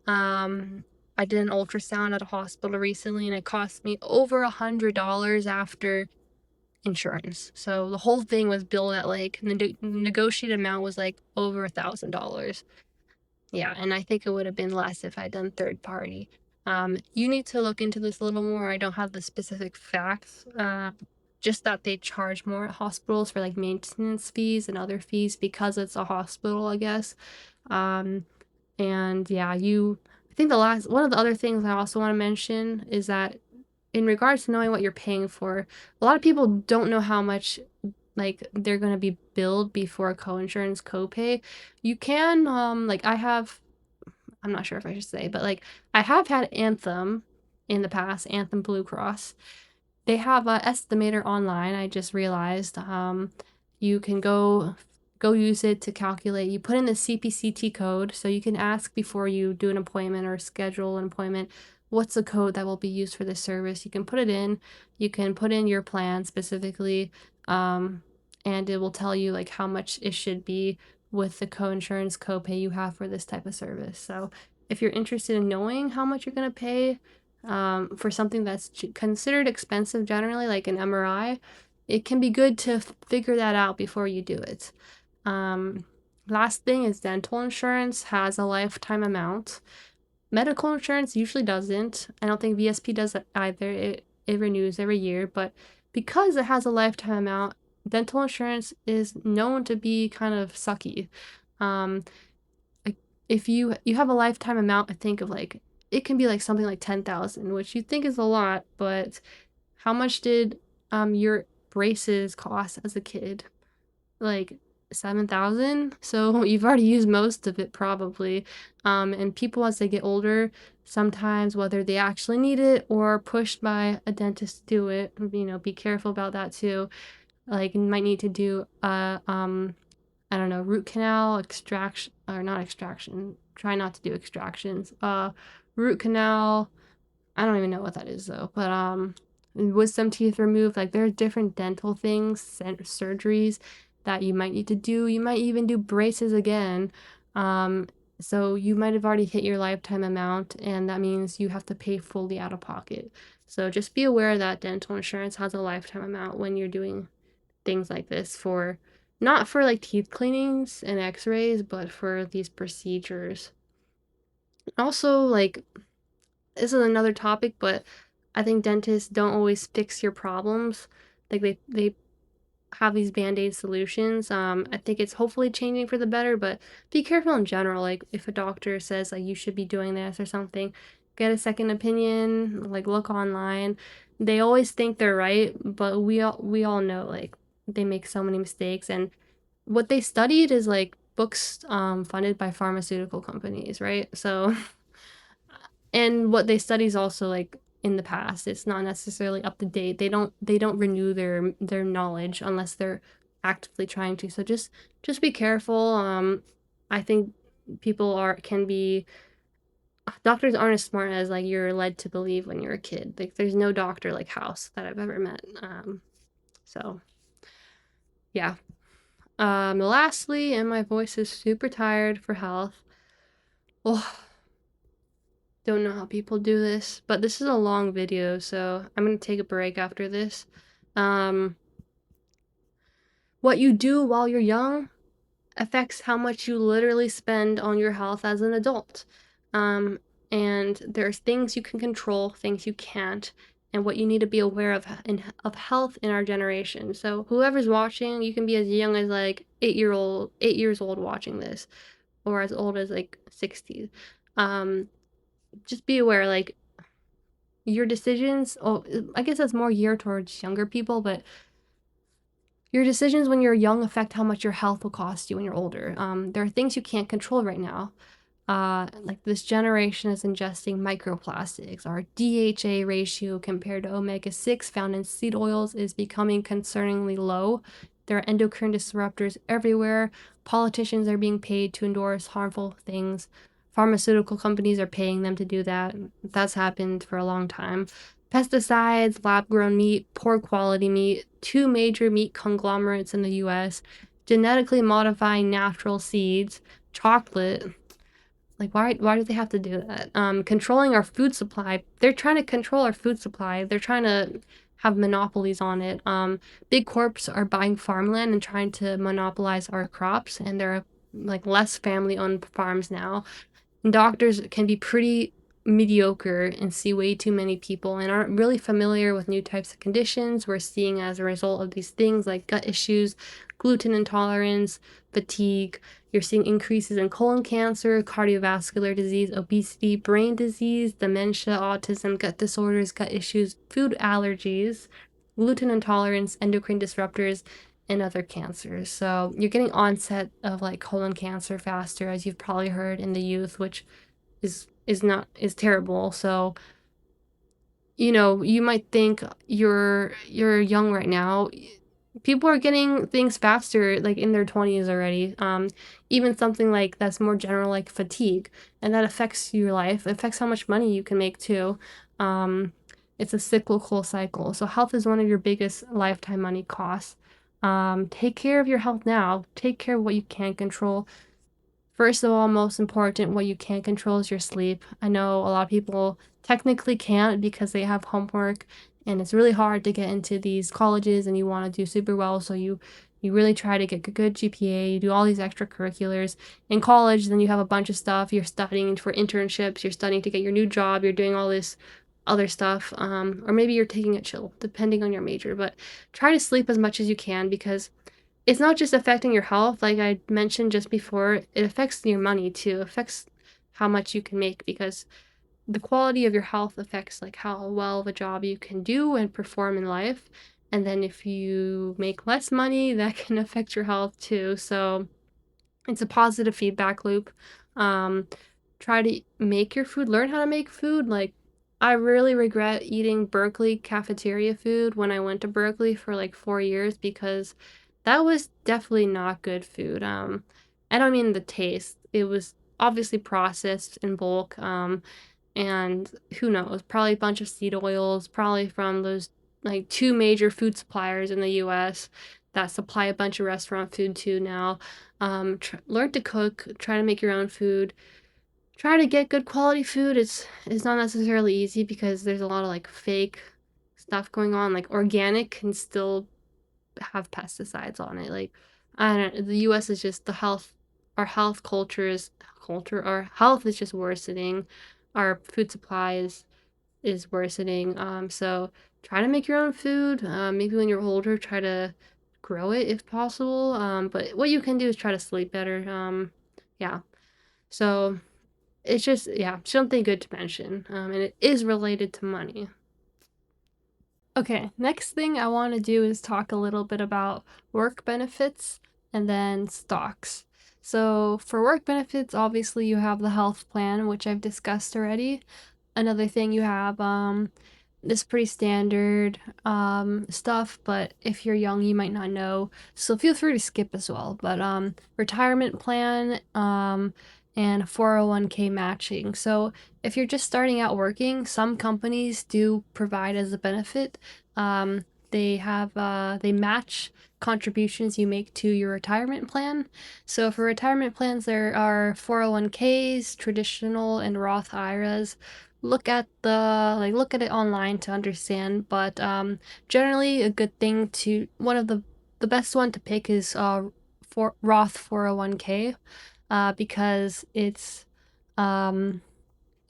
I did an ultrasound at a hospital recently, and it cost me over $100 after insurance. So the whole thing was billed at like the negotiated amount was like over $1,000. Yeah, and I think it would have been less if I'd done third party. You need to look into this a little more. I don't have the specific facts. Just that they charge more at hospitals for like maintenance fees and other fees because it's a hospital, I guess. Um, and yeah, I think one of the other things I also want to mention is that in regards to knowing what you're paying for, a lot of people don't know how much like they're going to be billed before co-insurance copay. You can like I'm not sure if I should say, but like I have had Anthem in the past, Anthem Blue Cross. They have a estimator online. I just realized you can go use it to calculate. You put in the CPCT code, so you can ask before you do an appointment or schedule an appointment, what's the code that will be used for this service? You can put it in. You can put in your plan specifically, and it will tell you like how much it should be with the co-insurance copay you have for this type of service. So if you're interested in knowing how much you're gonna pay for something that's considered expensive generally, like an MRI, it can be good to figure that out before you do it. Um, Last thing is dental insurance has a lifetime amount. Medical insurance usually doesn't. I don't think VSP does it either. It renews every year, but because it has a lifetime amount, dental insurance is known to be kind of sucky. Um, like if you have a lifetime amount, I think of like it can be like something like 10,000, which you think is a lot, but how much did your braces cost as a kid? Like 7,000. So you've already used most of it probably. And people as they get older, sometimes whether they actually need it or pushed by a dentist to do it, be careful about that too. Like you might need to do a I don't know, root canal extraction or not extraction. Try not to do extractions. Root canal, I don't even know what that is though. But wisdom teeth removed, like there are different dental things, surgeries that you might need to do. You might even do braces again. Um, so you might have already hit your lifetime amount, and that means you have to pay fully out of pocket. So just be aware that dental insurance has a lifetime amount when you're doing things like this for not for like teeth cleanings and x-rays, but for these procedures. Also, like this is another topic, but I think dentists don't always fix your problems. Like they have these band-aid solutions. I think it's hopefully changing for the better, but be careful in general. Like if a doctor says like you should be doing this or something, get a second opinion, like look online. They always think they're right, but we all know like they make so many mistakes, and what they studied is like books funded by pharmaceutical companies, right? So and what they study is also like in the past, it's not necessarily up to date. They don't renew their knowledge unless they're actively trying to. So just be careful. I think people are can be doctors aren't as smart as like you're led to believe when you're a kid. Like there's no doctor like House that I've ever met. So yeah. Lastly, and my voice is super tired for health. Oh, don't know how people do this, but this is a long video, so I'm gonna take a break after this. Um, what you do while you're young affects how much you literally spend on your health as an adult. Um, and there's things you can control, things you can't, and what you need to be aware of health in our generation. So whoever's watching, you can be as young as like 8 years old watching this, or as old as like 60. Just be aware, like your decisions. Oh, I guess that's more geared towards younger people, but your decisions when you're young affect how much your health will cost you when you're older. There are things you can't control right now. Like this generation is ingesting microplastics. Our DHA ratio compared to omega-6 found in seed oils is becoming concerningly low. There are endocrine disruptors everywhere. Politicians are being paid to endorse harmful things. Pharmaceutical companies are paying them to do that. That's happened for a long time. Pesticides, lab-grown meat, poor quality meat, two major meat conglomerates in the US, genetically modifying natural seeds, chocolate. Like, why do they have to do that? Controlling our food supply. They're trying to control our food supply. They're trying to have monopolies on it. Big corps are buying farmland and trying to monopolize our crops, and there are like less family-owned farms now. And doctors can be pretty mediocre and see way too many people and aren't really familiar with new types of conditions we're seeing as a result of these things like gut issues, gluten intolerance, fatigue. You're seeing increases in colon cancer, cardiovascular disease, obesity, brain disease, dementia, autism, gut disorders, gut issues, food allergies, gluten intolerance, endocrine disruptors, and other cancers. So you're getting onset of like colon cancer faster, as you've probably heard in the youth, which is terrible. So you might think you're young right now. People are getting things faster like in their 20s already. Even something like that's more general like fatigue, and that affects your life. It affects how much money you can make too. um, it's a cyclical cycle, so health is one of your biggest lifetime money costs. Take care of your health now. Take care of what you can control. First of all, most important, what you can't control is your sleep. I know a lot of people technically can't because they have homework, and it's really hard to get into these colleges and you want to do super well, so you really try to get a good GPA, you do all these extracurriculars. In college, then you have a bunch of stuff. You're studying for internships, you're studying to get your new job, you're doing all this other stuff. Or maybe you're taking it chill, depending on your major. But try to sleep as much as you can, because it's not just affecting your health, like I mentioned just before, it affects your money too. It affects how much you can make, because the quality of your health affects like how well of a job you can do and perform in life. And then if you make less money, that can affect your health too. So it's a positive feedback loop. Um, Try to make your food, learn how to make food. Like, I really regret eating Berkeley cafeteria food when I went to Berkeley for like 4 years, because that was definitely not good food. I don't mean the taste. It was obviously processed in bulk. And who knows, probably a bunch of seed oils, probably from those like two major food suppliers in the US that supply a bunch of restaurant food too now. Learn to cook, try to make your own food, try to get good quality food. It's not necessarily easy because there's a lot of like fake stuff going on. Like organic can still have pesticides on it. Like, I don't, the US is just our health our health is just worsening. Our food supply is worsening. So try to make your own food. Maybe when you're older, try to grow it if possible. But what you can do is try to sleep better. Yeah. So it's just, yeah, something good to mention. And it is related to money. Okay, next thing I want to do is talk a little bit about work benefits and then stocks. So, for work benefits, obviously you have the health plan, which I've discussed already. Another thing you have this pretty standard stuff, but if you're young, you might not know. So feel free to skip as well. But retirement plan, and 401k matching. So if you're just starting out working, some companies do provide as a benefit. They match contributions you make to your retirement plan. So for retirement plans, there are 401ks, traditional and Roth IRAs. Look at it online to understand, but generally a good thing to one of the best one to pick is for Roth 401k, because it's um,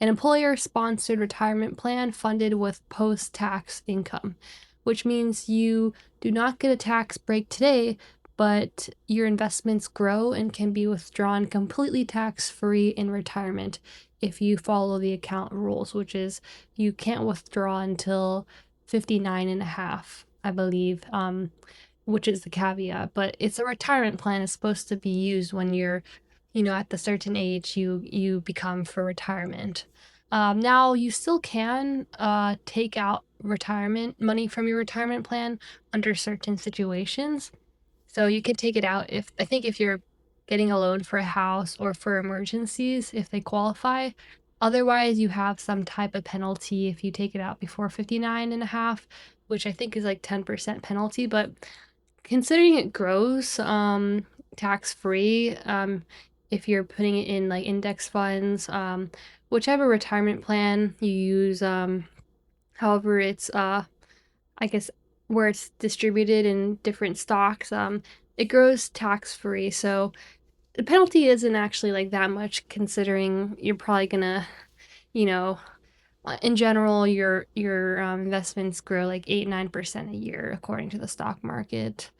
an employer sponsored retirement plan funded with post tax income, which means you do not get a tax break today, but your investments grow and can be withdrawn completely tax free in retirement if you follow the account rules, which is you can't withdraw until 59 and a half, I believe. Which is the caveat, but it's a retirement plan. It's supposed to be used when you're, at the certain age you become for retirement. Now you still can take out retirement money from your retirement plan under certain situations. So you can take it out if you're getting a loan for a house or for emergencies if they qualify. Otherwise, you have some type of penalty if you take it out before 59 and a half, which I think is like 10% penalty, but considering it grows tax free, if you're putting it in like index funds, whichever retirement plan you use, however it's I guess where it's distributed in different stocks, it grows tax free. So the penalty isn't actually like that much, considering you're probably gonna, you know, in general, your investments grow like 8-9% a year according to the stock market.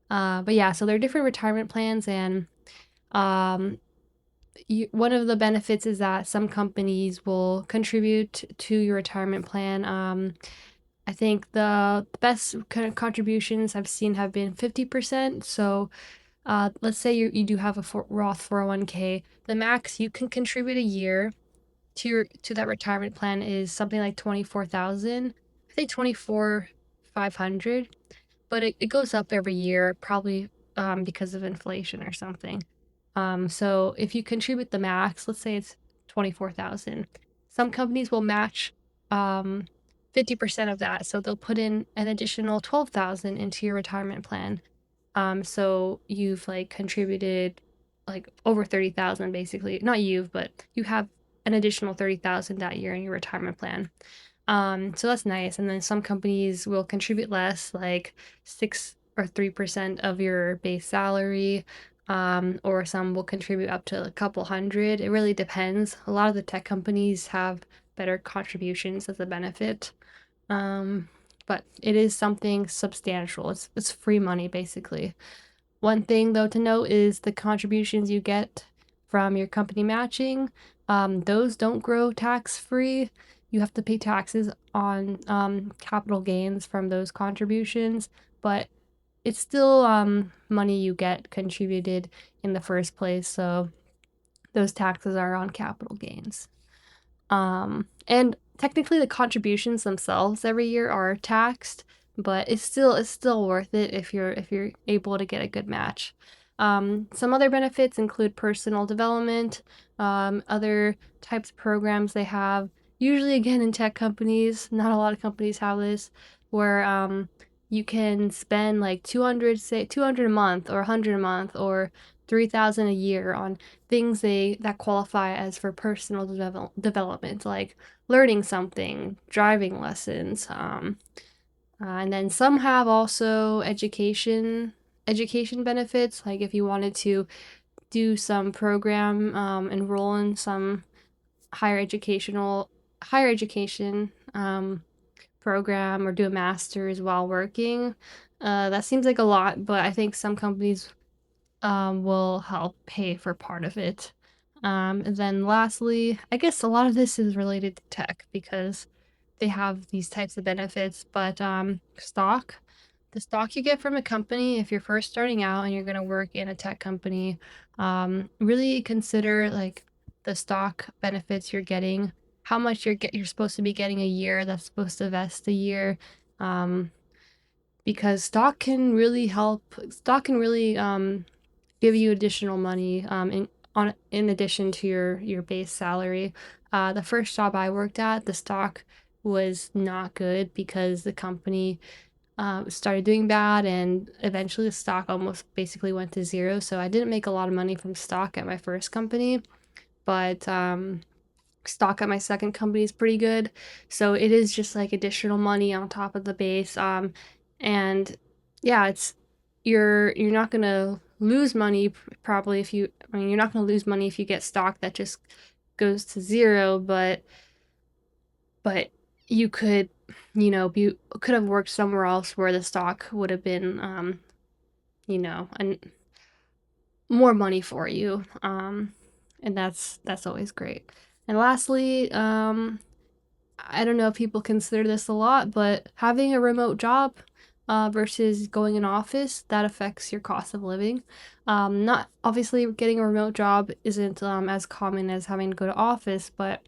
But yeah, so there are different retirement plans, and um, one of the benefits is that some companies will contribute to your retirement plan. I think the best kind of contributions I've seen have been 50%. So let's say you do have a Roth 401k. The max you can contribute a year to that retirement plan is something like 24,000. I think 24,500, but it goes up every year, probably because of inflation or something. So if you contribute the max, let's say it's 24,000, some companies will match 50% of that. So they'll put in an additional 12,000 into your retirement plan. So you've like contributed like over 30,000 basically. Not you've, but you have an additional 30,000 that year in your retirement plan. So that's nice. And then some companies will contribute less, like 6 or 3% of your base salary. Or some will contribute up to a couple hundred. It really depends. A lot of the tech companies have better contributions as a benefit. But it is something substantial. It's free money basically. One thing though to note is the contributions you get from your company matching. Those don't grow tax free. You have to pay taxes on capital gains from those contributions, but it's still money you get contributed in the first place. So those taxes are on capital gains. And technically the contributions themselves every year are taxed, but it's still worth it if you're able to get a good match. Some other benefits include personal development, other types of programs they have. Usually, again, in tech companies, not a lot of companies have this, where you can spend like 200 a month or 100 a month or 3,000 a year on things that qualify as for personal development, like learning something, driving lessons, and then some have also education benefits, like if you wanted to do some program, enroll in some higher education program, or do a master's while working. That seems like a lot, but I think some companies will help pay for part of it. And then lastly, I guess a lot of this is related to tech because they have these types of benefits, but the stock you get from a company, if you're first starting out and you're going to work in a tech company, really consider like the stock benefits you're getting, how much you're supposed to be getting a year, that's supposed to vest a year. Because stock can really give you additional money in addition to your base salary. The first job I worked at, the stock was not good because the company started doing bad, and eventually the stock almost basically went to zero. So I didn't make a lot of money from stock at my first company, but stock at my second company is pretty good. So it is just like additional money on top of the base. And yeah, you're not gonna lose money probably if you. I mean, you're not gonna lose money if you get stock that just goes to zero, but you could, you could have worked somewhere else where the stock would have been, and more money for you. And that's always great. And lastly, I don't know if people consider this a lot, but having a remote job versus going in office, that affects your cost of living. Not obviously getting a remote job isn't as common as having to go to office, but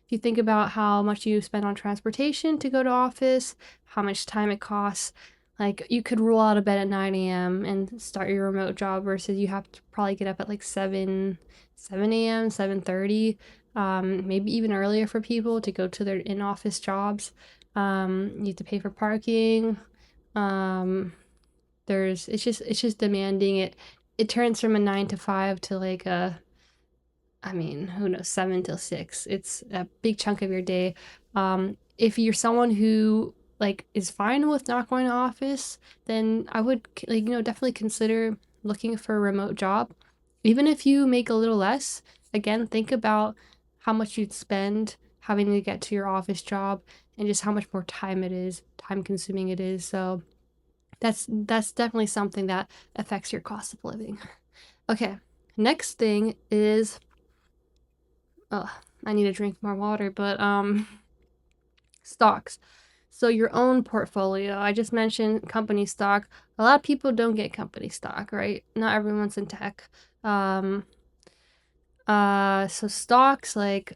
if you think about how much you spend on transportation to go to office, how much time it costs, like you could roll out of bed at 9 a.m. and start your remote job versus you have to probably get up at like 7 a.m., 7:30, maybe even earlier for people to go to their in-office jobs. You have to pay for parking. It's just demanding it. It turns from a 9 to 5 to like I mean, who knows, 7 till 6. It's a big chunk of your day. If you're someone who like is fine with not going to office, then I would definitely consider looking for a remote job. Even if you make a little less, again, think about how much you'd spend having to get to your office job and just how much more time consuming it is. So that's definitely something that affects your cost of living. Okay, next thing is I need to drink more water, but stocks. So your own portfolio. I just mentioned company stock. A lot of people don't get company stock, right? Not everyone's in tech. So stocks, like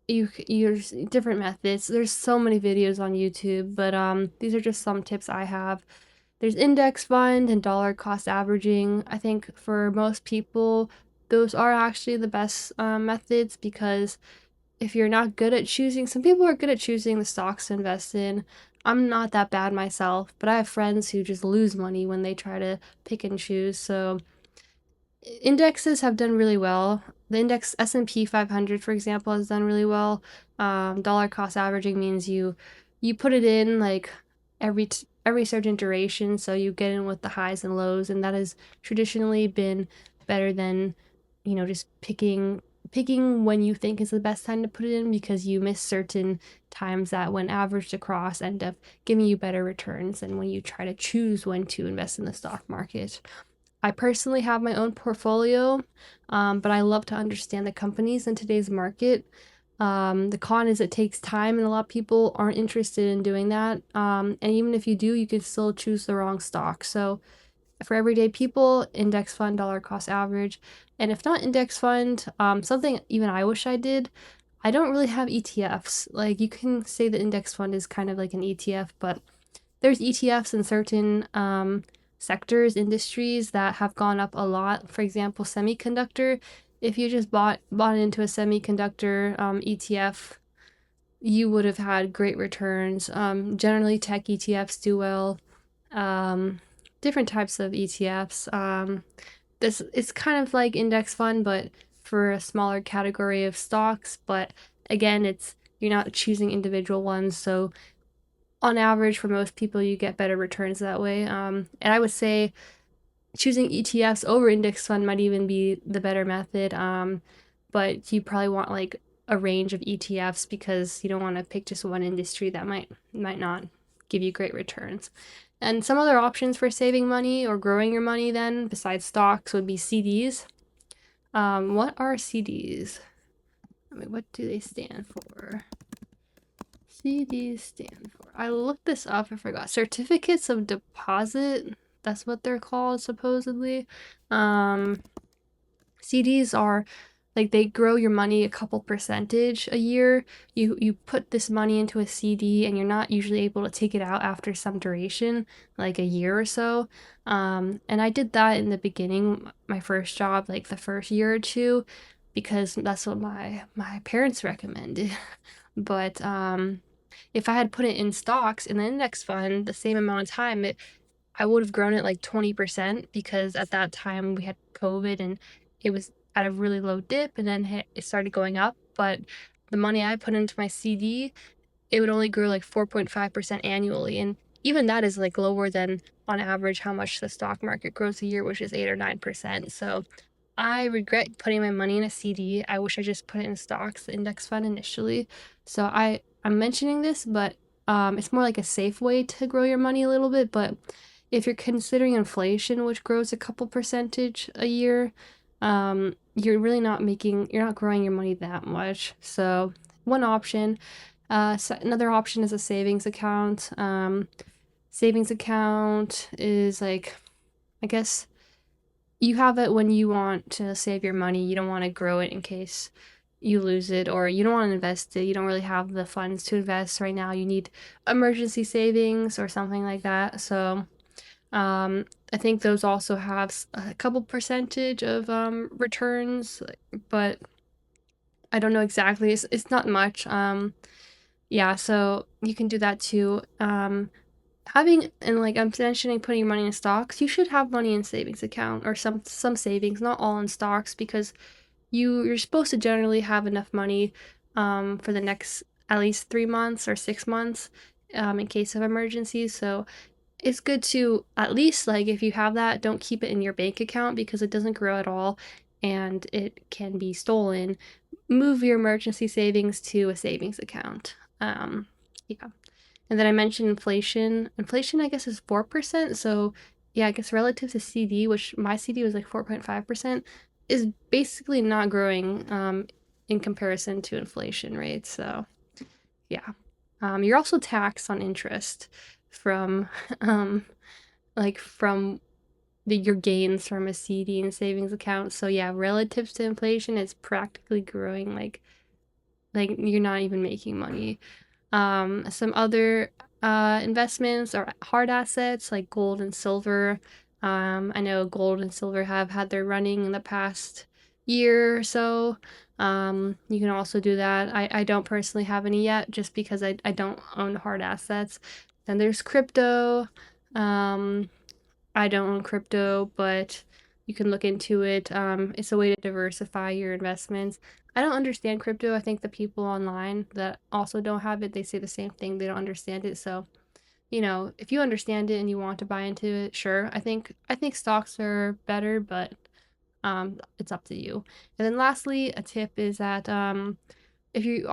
there's different methods. There's so many videos on YouTube, but these are just some tips I have. There's index fund and dollar cost averaging. I think for most people, those are actually the best methods, because if you're not good at choosing, some people are good at choosing the stocks to invest in. I'm not that bad myself, but I have friends who just lose money when they try to pick and choose. So indexes have done really well. The index S&P 500, for example, has done really well. Dollar cost averaging means you put it in like every certain duration, so you get in with the highs and lows, and that has traditionally been better than just picking when you think is the best time to put it in, because you miss certain times that when averaged across end up giving you better returns than when you try to choose when to invest in the stock market. I personally have my own portfolio, but I love to understand the companies in today's market. The con is it takes time, and a lot of people aren't interested in doing that. And even if you do, you can still choose the wrong stock. So for everyday people, index fund, dollar cost average. And if not index fund, something even I wish I did, I don't really have ETFs. Like, you can say the index fund is kind of like an ETF, but there's ETFs in certain sectors, industries that have gone up a lot. For example, semiconductor. If you just bought into a semiconductor ETF, you would have had great returns. Generally, tech ETFs do well. Different types of ETFs. This it's kind of like index fund, but for a smaller category of stocks. But again, you're not choosing individual ones, so on average, for most people, you get better returns that way. And I would say choosing ETFs over index fund might even be the better method. But you probably want like a range of ETFs, because you don't want to pick just one industry that might not give you great returns. And some other options for saving money or growing your money then, besides stocks, would be CDs. What are CDs? I mean, what do they stand for? CDs stand for. I looked this up, I forgot. Certificates of deposit. That's what they're called, supposedly. CDs are like they grow your money a couple percentage a year. You put this money into a CD and you're not usually able to take it out after some duration, like a year or so. And I did that in the beginning, my first job, like the first year or two, because that's what my parents recommended. But if I had put it in stocks in the index fund the same amount of time, I would have grown it like 20% because at that time we had COVID and it was at a really low dip and then it started going up. But the money I put into my CD, it would only grow like 4.5% annually. And even that is like lower than on average how much the stock market grows a year, which is 8 or 9%. So I regret putting my money in a CD. I wish I just put it in stocks, the index fund initially. So I'm mentioning this, but it's more like a safe way to grow your money a little bit. But if you're considering inflation, which grows a couple percentage a year, you're really you're not growing your money that much. So one option. Another option is a savings account. Savings account is like, I guess you have it when you want to save your money. You don't want to grow it in case you lose it, or you don't want to invest it. You don't really have the funds to invest right now. You need emergency savings or something like that. So I think those also have a couple percentage of returns, but I don't know exactly. It's not much. Yeah, so you can do that too. Having and like I'm mentioning putting your money in stocks, you should have money in savings account or some savings, not all in stocks, because you're supposed to generally have enough money for the next at least 3 months or 6 months in case of emergencies. So it's good to at least, like, if you have that, don't keep it in your bank account because it doesn't grow at all and it can be stolen. Move your emergency savings to a savings account. Yeah. And then I mentioned inflation. Inflation, I guess, is 4%. So, yeah, I guess relative to CD, which my CD was like 4.5%, is basically not growing in comparison to inflation rates. So, yeah. You're also taxed on interest from, um, from your gains from a CD and savings account. So, yeah, relative to inflation, it's practically growing like you're not even making money. Some other investments are hard assets like gold and silver. I know gold and silver have had their running in the past year or so. You can also do that. I don't personally have any yet just because I don't own hard assets. Then there's crypto. Um, I don't own crypto, but you can look into it. It's a way to diversify your investments. I don't understand crypto. I think the people online that also don't have it, they say the same thing. They don't understand it. So, if you understand it and you want to buy into it, sure. I think stocks are better, but it's up to you. And then lastly, a tip is that if you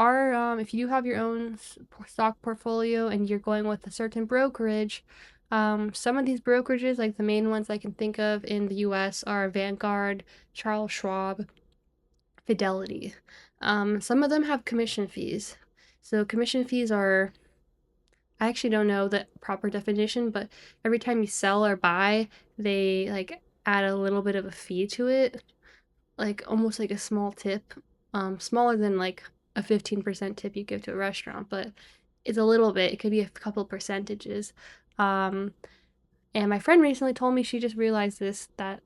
do have your own stock portfolio and you're going with a certain brokerage, some of these brokerages, like the main ones I can think of in the US, are Vanguard, Charles Schwab, Fidelity. Some of them have commission fees. So commission fees are, I actually don't know the proper definition, but every time you sell or buy, they like add a little bit of a fee to it, like almost like a small tip, smaller than like a 15% tip you give to a restaurant, but it's a little bit. It could be a couple percentages. Um, and my friend recently told me she just realized this, that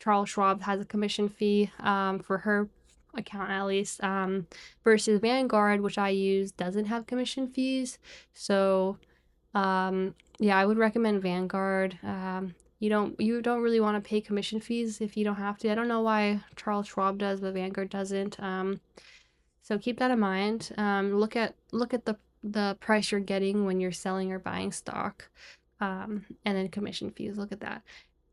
Charles Schwab has a commission fee for her account at least, versus Vanguard, which I use, doesn't have commission fees. So yeah, I would recommend Vanguard. You don't really want to pay commission fees if you don't have to. I don't know why Charles Schwab does, but Vanguard doesn't. So keep that in mind. Look at the price you're getting when you're selling or buying stock, and then commission fees. Look at that.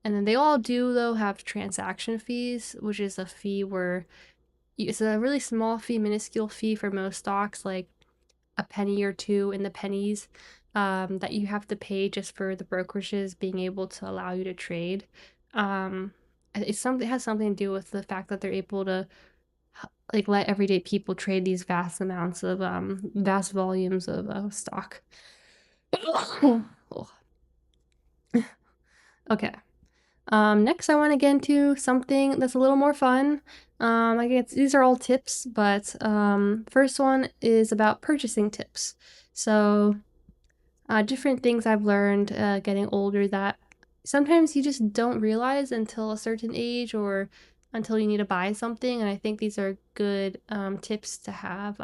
And then they all do though have transaction fees, which is a fee where it's a really small fee, minuscule fee for most stocks, like a penny or two in the pennies, that you have to pay just for the brokerages being able to allow you to trade. It has something to do with the fact that they're able to like let everyday people trade these vast volumes of stock. Okay. Next, I want to get into something that's a little more fun. I guess these are all tips, but first one is about purchasing tips. So, different things I've learned getting older that sometimes you just don't realize until a certain age or until you need to buy something. And I think these are good tips to have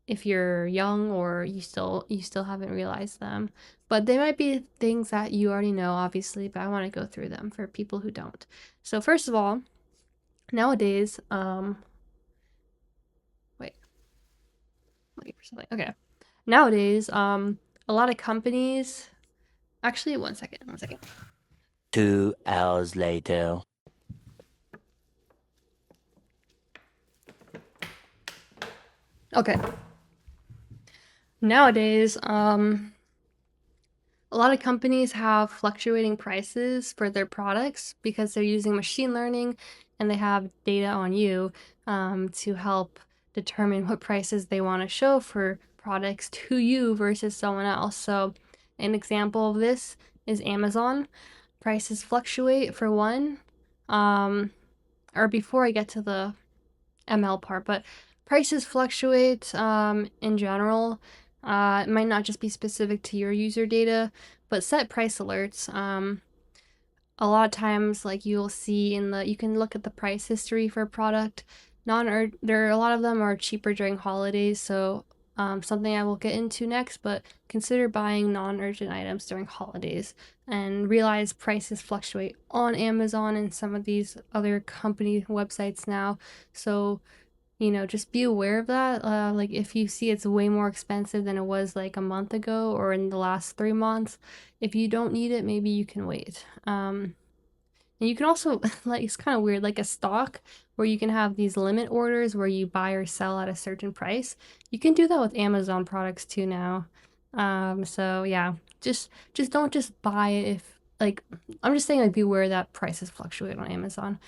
if you're young or you still haven't realized them. But they might be things that you already know, obviously, but I want to go through them for people who don't. So first of all, nowadays, wait, wait for something. Okay. Nowadays, a lot of companies actually 1 second. 2 hours later. Okay. Nowadays, a lot of companies have fluctuating prices for their products because they're using machine learning and they have data on you to help determine what prices they want to show for products to you versus someone else. So, an example of this is Amazon. Prices fluctuate for one. Or before I get to the ML part, but prices fluctuate in general. It might not just be specific to your user data, but set price alerts. A lot of times, like you'll see you can look at the price history for a product. There are a lot of them are cheaper during holidays, so something I will get into next. But consider buying non-urgent items during holidays, and realize prices fluctuate on Amazon and some of these other company websites now. So just be aware of that. Like if you see it's way more expensive than it was like a month ago or in the last 3 months, if you don't need it, maybe you can wait. And you can also, like, it's kind of weird, like a stock where you can have these limit orders where you buy or sell at a certain price. You can do that with Amazon products too now. So yeah, just don't just buy it if like I'm just saying like be aware that prices fluctuate on Amazon.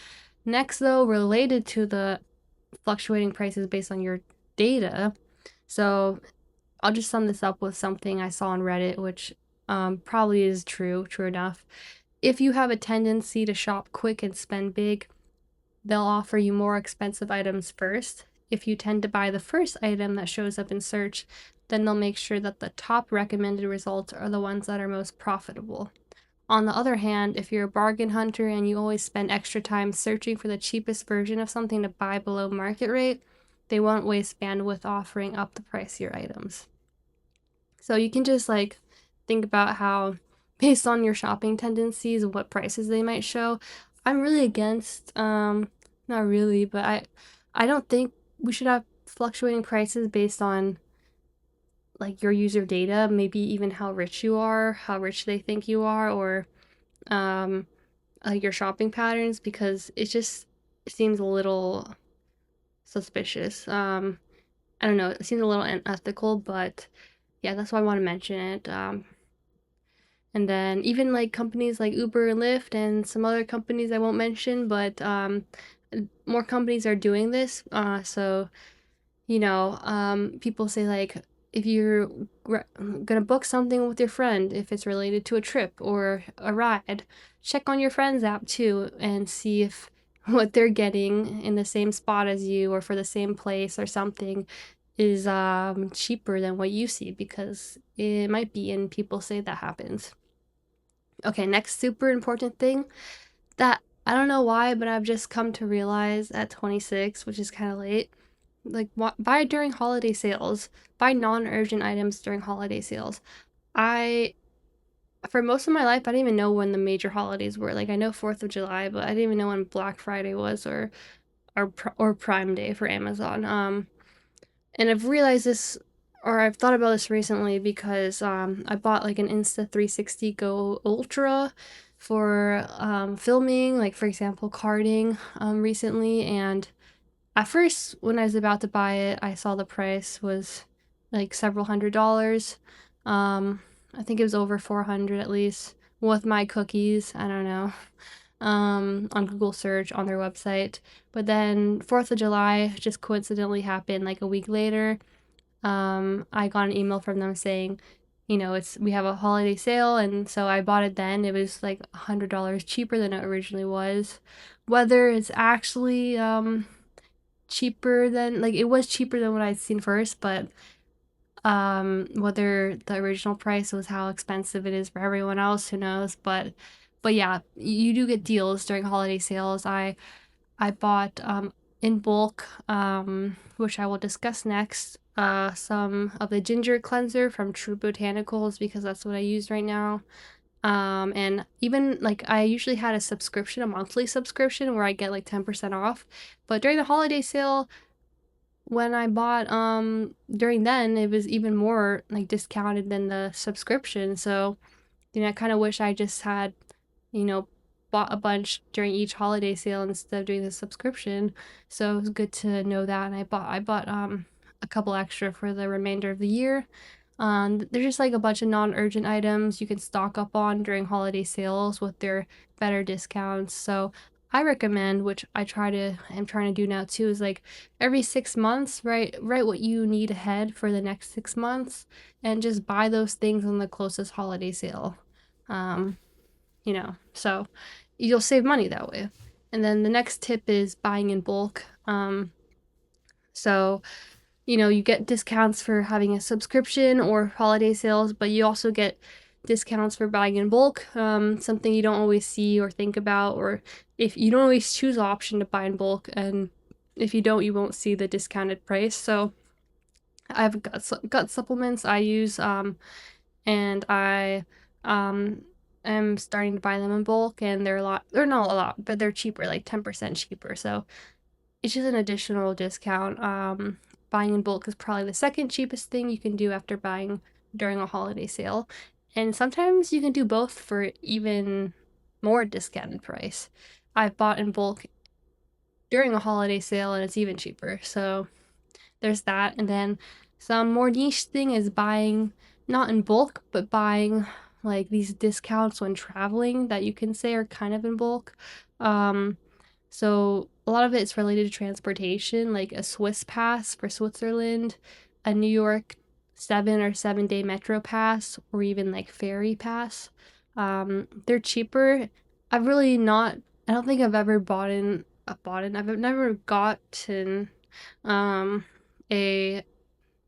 Next though, related to the fluctuating prices based on your data. So I'll just sum this up with something I saw on Reddit, which probably is true enough. If you have a tendency to shop quick and spend big, they'll offer you more expensive items first. If you tend to buy the first item that shows up in search, then they'll make sure that the top recommended results are the ones that are most profitable. On the other hand, if you're a bargain hunter and you always spend extra time searching for the cheapest version of something to buy below market rate, they won't waste bandwidth offering up the pricier items. So you can just like think about how, based on your shopping tendencies, what prices they might show. I'm really against, not really, but I don't think we should have fluctuating prices based on like your user data, maybe even how rich you are, how rich they think you are, or um your shopping patterns because it seems a little suspicious. I don't know, it seems a little unethical, but yeah, that's why I want to mention it. And then even like companies like Uber and Lyft and some other companies I won't mention, but more companies are doing this. So people say like if you're gonna book something with your friend, if it's related to a trip or a ride, check on your friend's app too and see if what they're getting in the same spot as you or for the same place or something is cheaper than what you see because it might be and people say that happens. Okay, next super important thing that I don't know why, but I've just come to realize at 26, which is kind of late, like buy during holiday sales, buy non-urgent items during holiday sales. I For most of my life I didn't even know when the major holidays were. Like I know 4th of July, but I didn't even know when Black Friday was or Prime Day for Amazon. And I've realized this or I've thought about this recently because I bought like an Insta360 Go Ultra for filming, like for example karting recently, and at first, when I was about to buy it, I saw the price was like several $100s. I think it was over 400 at least with my cookies. I don't know. On Google search on their website. But then 4th of July just coincidentally happened like a week later. I got an email from them saying, we have a holiday sale, and so I bought it then. It was like $100 cheaper than it originally was. Whether it's actually cheaper than, like, it was cheaper than what I'd seen first, but whether the original price was how expensive it is for everyone else, who knows. But yeah, you do get deals during holiday sales. I bought in bulk, which I will discuss next, some of the ginger cleanser from True Botanicals, because that's what I use right now. And even like I usually had a subscription, a monthly subscription where I get like 10% off. But during the holiday sale, when I bought during then, it was even more like discounted than the subscription. So I kind of wish I just had, you know, bought a bunch during each holiday sale instead of doing the subscription. So it was good to know that, and I bought a couple extra for the remainder of the year. There's just like a bunch of non-urgent items you can stock up on during holiday sales with their better discounts. So I recommend, which I'm trying to do now too, is like every 6 months, write what you need ahead for the next 6 months, and just buy those things on the closest holiday sale. Um, so you'll save money that way. And then the next tip is buying in bulk. So you get discounts for having a subscription or holiday sales, but you also get discounts for buying in bulk, something you don't always see or think about, or if you don't always choose the option to buy in bulk, and if you don't, you won't see the discounted price. So I've gut supplements I use, and I am starting to buy them in bulk, and they're not a lot, but they're cheaper, like 10% cheaper. So it's just an additional discount. Buying in bulk is probably the second cheapest thing you can do after buying during a holiday sale. And sometimes you can do both for even more discounted price. I've bought in bulk during a holiday sale and it's even cheaper. So there's that. And then some more niche thing is buying not in bulk, but buying like these discounts when traveling that you can say are kind of in bulk. So a lot of it's related to transportation, like a Swiss pass for Switzerland, a New York 7 day metro pass, or even like ferry pass. They're cheaper. I've really not. I don't think I've ever I've never gotten a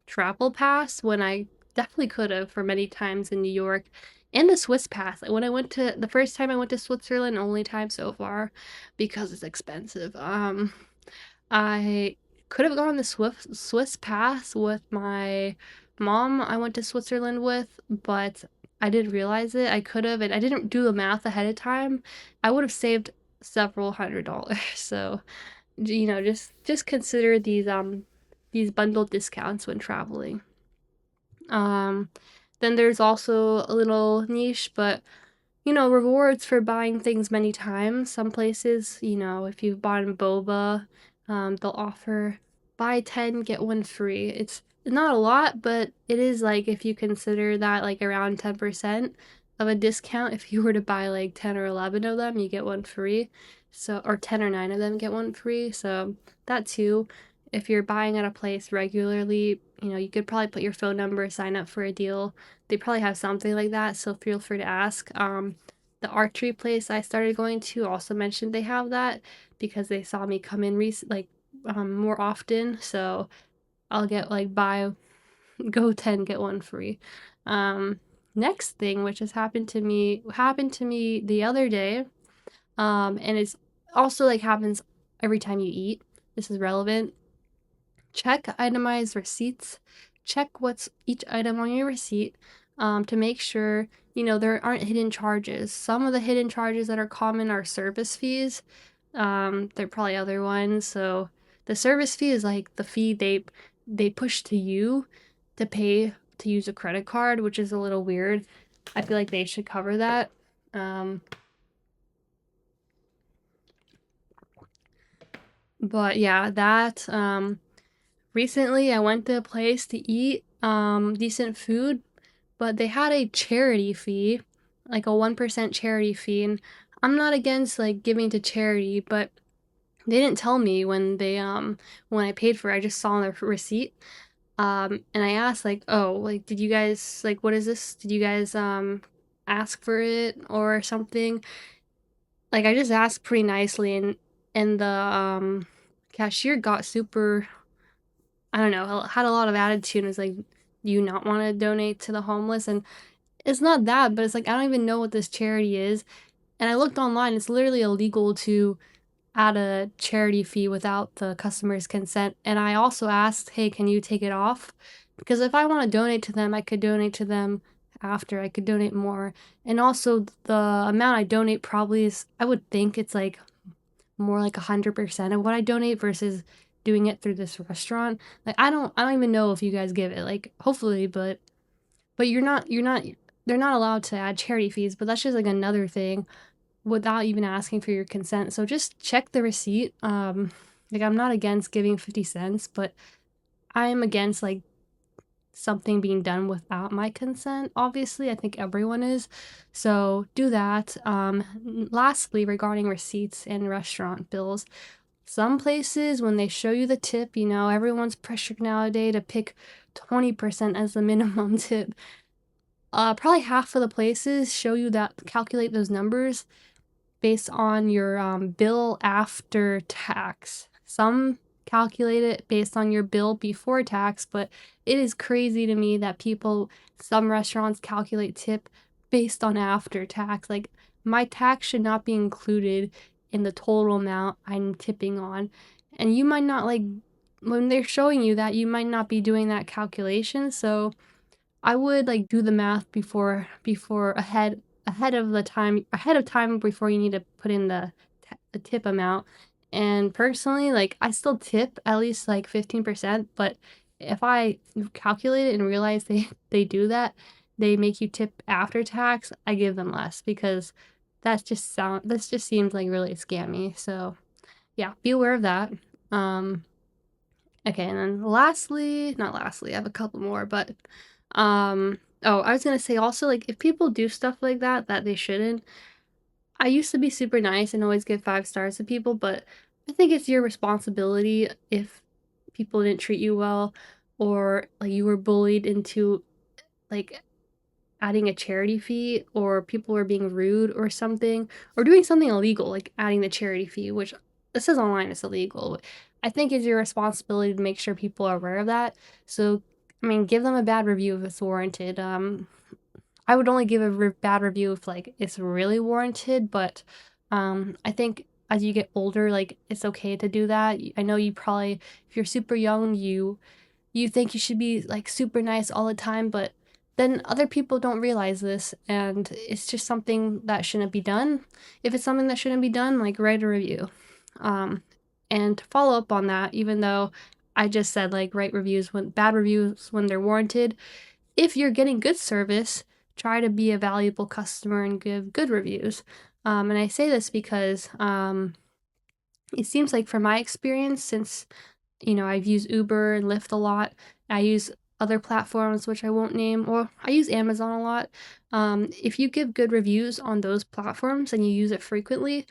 travel pass when I definitely could have for many times in New York. And the Swiss pass. Like when I went to the first time I went to Switzerland, only time so far, because it's expensive. I could have gone the Swiss pass with my mom I went to Switzerland with, but I didn't realize it. I could have, and I didn't do the math ahead of time. I would have saved several $100s. So, just consider these bundle discounts when traveling. Um, then there's also a little niche, but rewards for buying things many times. Some places, if you've bought in boba, they'll offer buy 10, get one free. It's not a lot, but it is like if you consider that like around 10% of a discount. If you were to buy like 10 or 11 of them, you get one free. So, or 10 or 9 of them get one free. So that too, if you're buying at a place regularly, you could probably put your phone number, sign up for a deal. They probably have something like that, so feel free to ask. The archery place I started going to also mentioned they have that because they saw me come in more often. So I'll get like go 10 get one free. Next thing, which happened to me the other day, and it's also like happens every time you eat. This is relevant. Check itemized receipts. Check what's each item on your receipt, to make sure there aren't hidden charges. Some of the hidden charges that are common are service fees. There are probably other ones. So the service fee is like the fee they push to you to pay to use a credit card, which is a little weird. I feel like they should cover that. But yeah, that recently I went to a place to eat decent food, but they had a charity fee, like a 1% charity fee, and I'm not against like giving to charity, but they didn't tell me when I paid for it. I just saw on the receipt. And I asked like, "Oh, like, did you guys like, what is this? Did you guys ask for it or something?" Like, I just asked pretty nicely, and the cashier got super, I don't know, had a lot of attitude and was like, "Do you not want to donate to the homeless?" And it's not that, but it's like I don't even know what this charity is. And I looked online, it's literally illegal to add a charity fee without the customer's consent. And I also asked, "Hey, can you take it off?" Because if I want to donate to them, I could donate to them after. I could donate more. And also the amount I donate probably is, I would think it's like more like 100% of what I donate versus doing it through this restaurant. Like I don't even know if you guys give it. Like hopefully, but you're not they're not allowed to add charity fees, but that's just like another thing without even asking for your consent. So just check the receipt. Like I'm not against giving 50 cents, but I'm against like something being done without my consent. Obviously, I think everyone is. So do that. Lastly, regarding receipts and restaurant bills, some places when they show you the tip, everyone's pressured nowadays to pick 20% as the minimum tip. Probably half of the places show you that, calculate those numbers based on your bill after tax. Some calculate it based on your bill before tax, but it is crazy to me that some restaurants calculate tip based on after tax. Like, my tax should not be included in the total amount I'm tipping on. And you might not, like, when they're showing you that, you might not be doing that calculation. So I would, like, do the math before ahead of time before you need to put in the tip amount. And personally, like, I still tip at least like 15%, but if I calculate it and realize they do that, they make you tip after tax, I give them less because this just seems like really scammy. So yeah, be aware of that. Um Okay, and then not lastly, I have a couple more, but oh, I was gonna say also, like, if people do stuff like that they shouldn't. I used to be super nice and always give 5 stars to people, but I think it's your responsibility if people didn't treat you well, or like you were bullied into like adding a charity fee, or people were being rude or something, or doing something illegal like adding the charity fee, which it says online is illegal. I think it's your responsibility to make sure people are aware of that. So, I mean, give them a bad review if it's warranted. I would only give a bad review if like it's really warranted, but I think as you get older, like it's okay to do that. I know you probably, if you're super young, you think you should be like super nice all the time, but then other people don't realize this, and it's just something that shouldn't be done. If it's something that shouldn't be done, like, write a review. And to follow up on that, even though I just said like write bad reviews when they're warranted, if you're getting good service, try to be a valuable customer and give good reviews. And I say this because it seems like from my experience, since I've used Uber and Lyft a lot. I use other platforms, which I won't name, or I use Amazon a lot. If you give good reviews on those platforms and you use it frequently,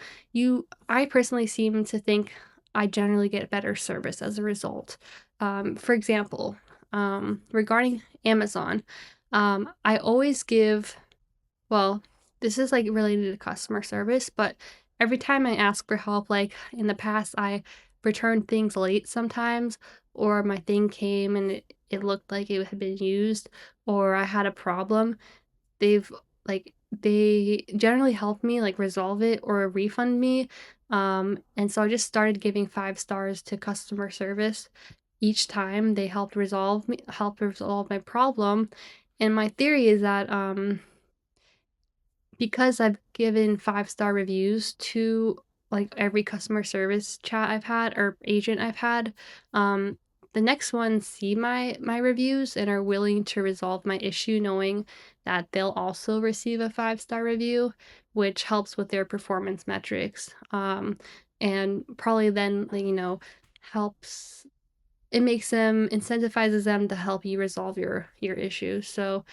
I personally seem to think I generally get better service as a result. For example, regarding Amazon, I always give, well, this is like related to customer service, but every time I ask for help, like in the past, I returned things late sometimes, or my thing came and it looked like it had been used, or I had a problem. They've they generally help me like resolve it or refund me. And so I just started giving 5 stars to customer service each time they helped resolve my problem. And my theory is that because I've given 5-star reviews to, like, every customer service chat I've had or agent I've had, um, the next ones see my reviews and are willing to resolve my issue knowing that they'll also receive a 5-star review, which helps with their performance metrics, and probably then, like, helps it makes them incentivizes them to help you resolve your issue. So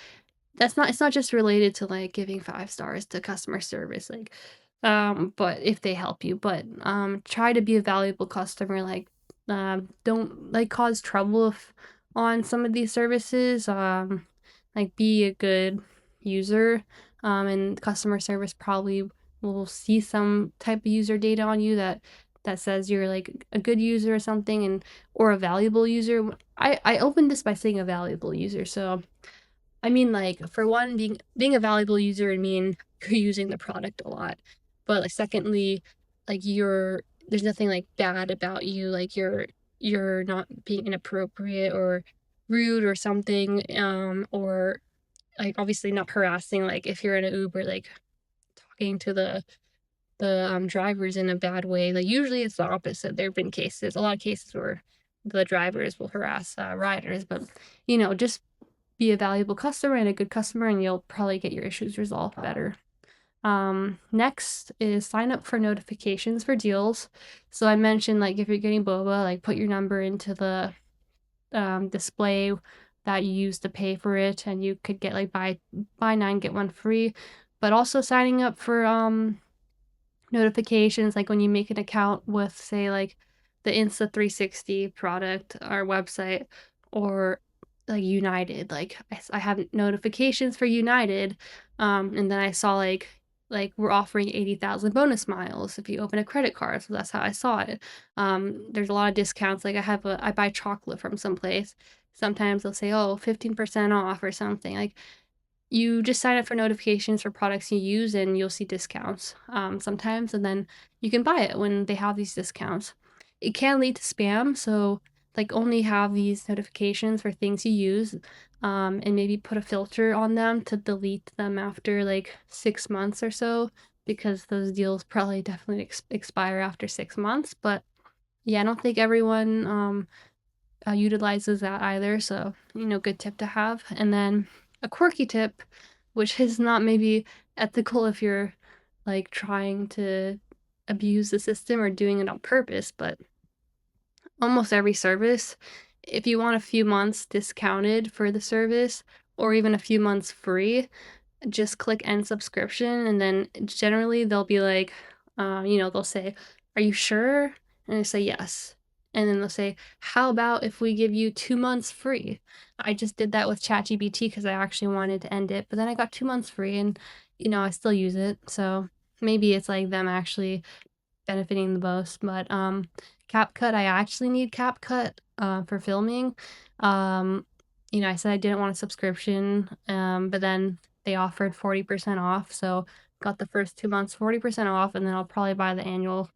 it's not just related to, like, giving 5 stars to customer service, like, but if they help you, but, try to be a valuable customer, like, don't, like, cause trouble if on some of these services. Like be a good user, and customer service probably will see some type of user data on you that says you're like a good user or something, and or a valuable user. I opened this by saying a valuable user, so I mean, like, for one, being a valuable user, I mean you're using the product a lot. But like secondly, like there's nothing like bad about you, like you're not being inappropriate or rude or something, or like obviously not harassing, like if you're in an Uber, like talking to the drivers in a bad way. Like usually it's the opposite. There have been cases, a lot of cases where the drivers will harass riders, but just be a valuable customer and a good customer, and you'll probably get your issues resolved better. Next is sign up for notifications for deals. So I mentioned, like, if you're getting boba, like put your number into the display that you use to pay for it, and you could get like buy 9 get 1 free. But also signing up for notifications, like when you make an account with, say, like the Insta360 product or website, or like United. Like I have notifications for United, and then I saw like we're offering 80,000 bonus miles if you open a credit card. So that's how I saw it. There's a lot of discounts. Like I buy chocolate from someplace. Sometimes they'll say, oh, 15% off or something. Like you just sign up for notifications for products you use, and you'll see discounts sometimes, and then you can buy it when they have these discounts. It can lead to spam, so like only have these notifications for things you use, and maybe put a filter on them to delete them after like 6 months or so, because those deals probably definitely expire after 6 months. But yeah, I don't think everyone utilizes that either. So, good tip to have. And then a quirky tip, which is not maybe ethical if you're like trying to abuse the system or doing it on purpose, but almost every service, if you want a few months discounted for the service or even a few months free, just click end subscription, and then generally they'll be like, they'll say, "Are you sure?" And I say yes. And then they'll say, "How about if we give you 2 months free?" I just did that with ChatGPT because I actually wanted to end it, but then I got 2 months free, and I still use it. So maybe it's like them actually benefiting the most. But CapCut, I actually need CapCut for filming. Um, I said I didn't want a subscription, but then they offered 40% off, so got the first 2 months 40% off, and then I'll probably buy the annual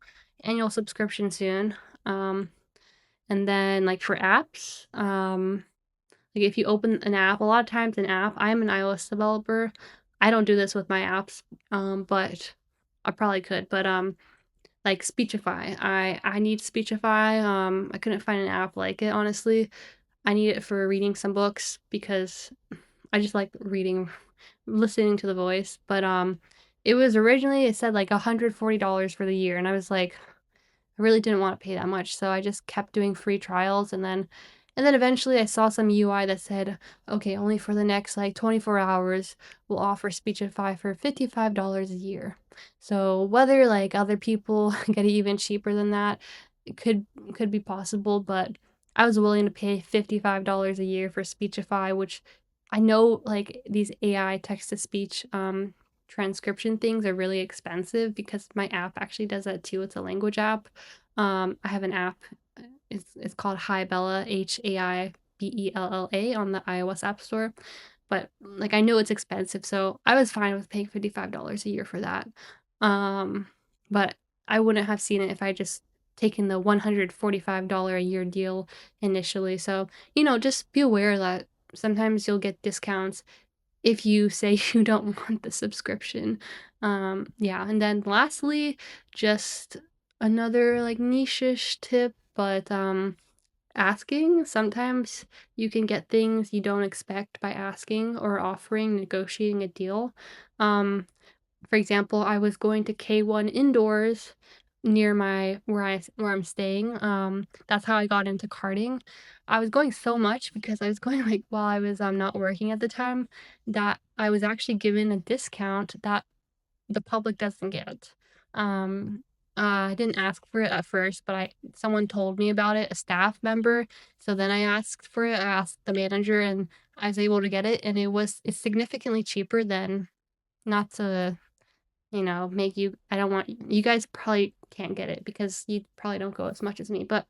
subscription soon. And then like for apps, like if you open an app, a lot of times an app, I'm an iOS developer. I don't do this with my apps, but I probably could. But like Speechify. I need Speechify. I couldn't find an app like it, honestly. I need it for reading some books because I just like reading, listening to the voice. But it was originally, it said like $140 for the year, and I was like, I really didn't want to pay that much, so I just kept doing free trials, and then eventually I saw some UI that said, okay, only for the next like 24 hours we'll offer Speechify for $55 a year. So whether like other people get it even cheaper than that, it could be possible, but I was willing to pay $55 a year for Speechify, which I know like these AI text to speech transcription things are really expensive, because my app actually does that too. It's a language app. I have an app. It's called Haibella, Haibella, on the iOS App Store. But like I know it's expensive, so I was fine with paying $55 a year for that. But I wouldn't have seen it if I just taken the $145 a year deal initially. So, just be aware that sometimes you'll get discounts if you say you don't want the subscription. Yeah, and then lastly, just another like niche-ish tip, but asking. Sometimes you can get things you don't expect by asking or offering, negotiating a deal. For example, I was going to K1 indoors near my where I'm staying. That's how I got into karting. I was going so much because I was going like while I was not working at the time, that I was actually given a discount that the public doesn't get. Um I didn't ask for it at first, but someone told me about it, a staff member. So then I asked for it. I asked the manager, and I was able to get it, and it's significantly cheaper than, not to, make you, I don't want you guys probably can't get it because you probably don't go as much as me, but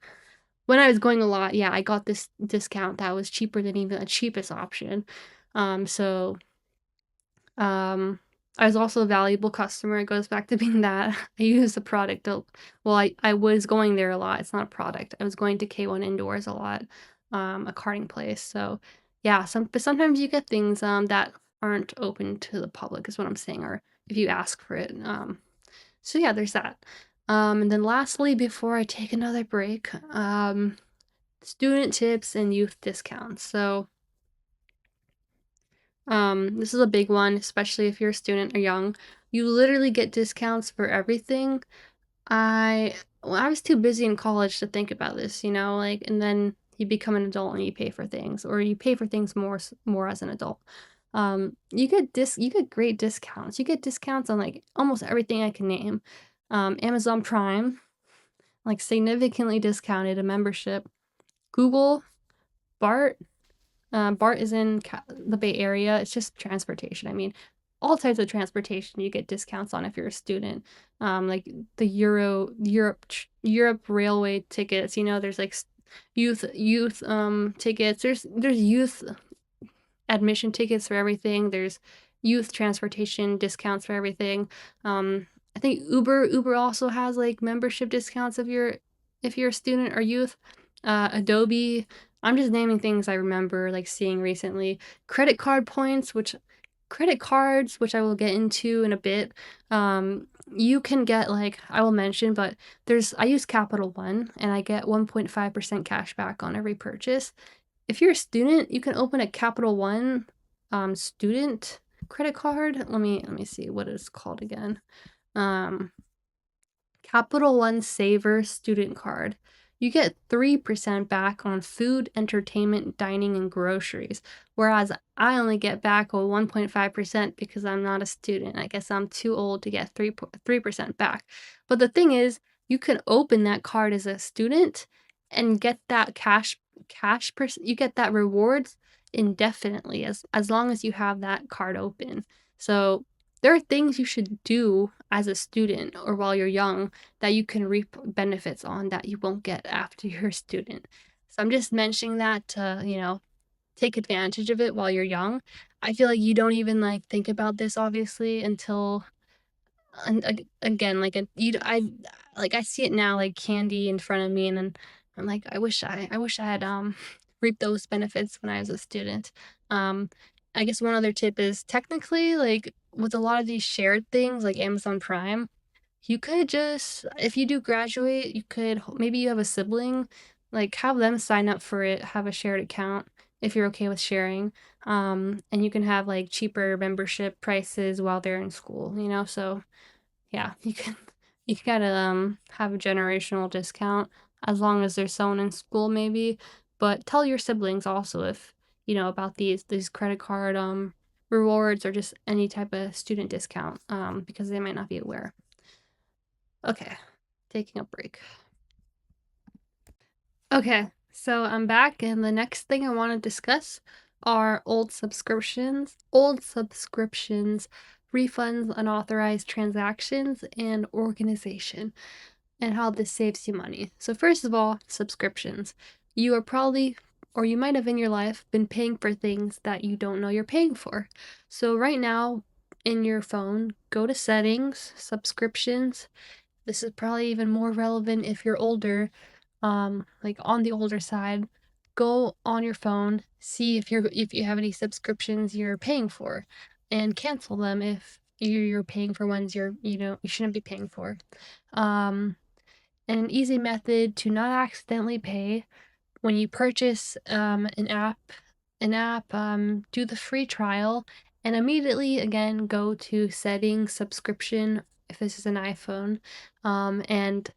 when I was going a lot, yeah, I got this discount that was cheaper than even the cheapest option. So um, I was also a valuable customer. It goes back to being that I use the product. Well, I was going there a lot. It's not a product. I was going to K1 Indoors a lot, a karting place. So yeah, but sometimes you get things that aren't open to the public, is what I'm saying, or if you ask for it. So yeah, there's that. And then lastly, before I take another break, student tips and youth discounts. So this is a big one, especially if you're a student or young. You literally get discounts for everything. I was too busy in college to think about this, like, and then you become an adult and you pay for things, or you pay for things more as an adult. You get great discounts. You get discounts on like almost everything I can name. Amazon Prime, like significantly discounted a membership. Google, BART, BART is in the Bay Area. It's just transportation. I mean, all types of transportation you get discounts on if you're a student. Like the Europe railway tickets. There's like youth tickets. There's youth admission tickets for everything. There's youth transportation discounts for everything. I think Uber also has like membership discounts if you're a student or youth. Adobe. I'm just naming things I remember like seeing recently. Credit cards, which I will get into in a bit. You can get, like, I will mention, but I use Capital One and I get 1.5% cash back on every purchase. If you're a student, you can open a Capital One student credit card. Let me see what it's called again. Um Capital One Saver student card. You get 3% back on food, entertainment, dining, and groceries, whereas I only get back a 1.5% because I'm not a student. I guess I'm too old to get 3% back. But the thing is, you can open that card as a student and get that you get that rewards indefinitely as long as you have that card open. So there are things you should do as a student or while you're young that you can reap benefits on that you won't get after you're a student. So I'm just mentioning that to, take advantage of it while you're young. I feel like you don't even like think about this obviously until, and again, like I see it now, like candy in front of me, and then I'm like, I wish I had reaped those benefits when I was a student. Um, I guess one other tip is, technically, like with a lot of these shared things like Amazon Prime, you could just, if you do graduate, you could, maybe you have a sibling, like have them sign up for it, have a shared account if you're okay with sharing. And you can have like cheaper membership prices while they're in school, so yeah, you can kinda, have a generational discount as long as there's someone in school maybe, but tell your siblings also if, about these credit card, rewards or just any type of student discount, because they might not be aware. Okay, taking a break. Okay, so I'm back, and the next thing I wanna discuss are old subscriptions, refunds, unauthorized transactions, and organization, and how this saves you money. So first of all, subscriptions. You are probably, or you might have in your life been paying for things that you don't know you're paying for. So right now in your phone, go to settings, subscriptions. This is probably even more relevant if you're older, like on the older side. Go on your phone, see if you have any subscriptions you're paying for, and cancel them if you're paying for ones you shouldn't be paying for. Um, and an easy method to not accidentally pay: when you purchase do the free trial and immediately again go to settings, subscription, if this is an iPhone, and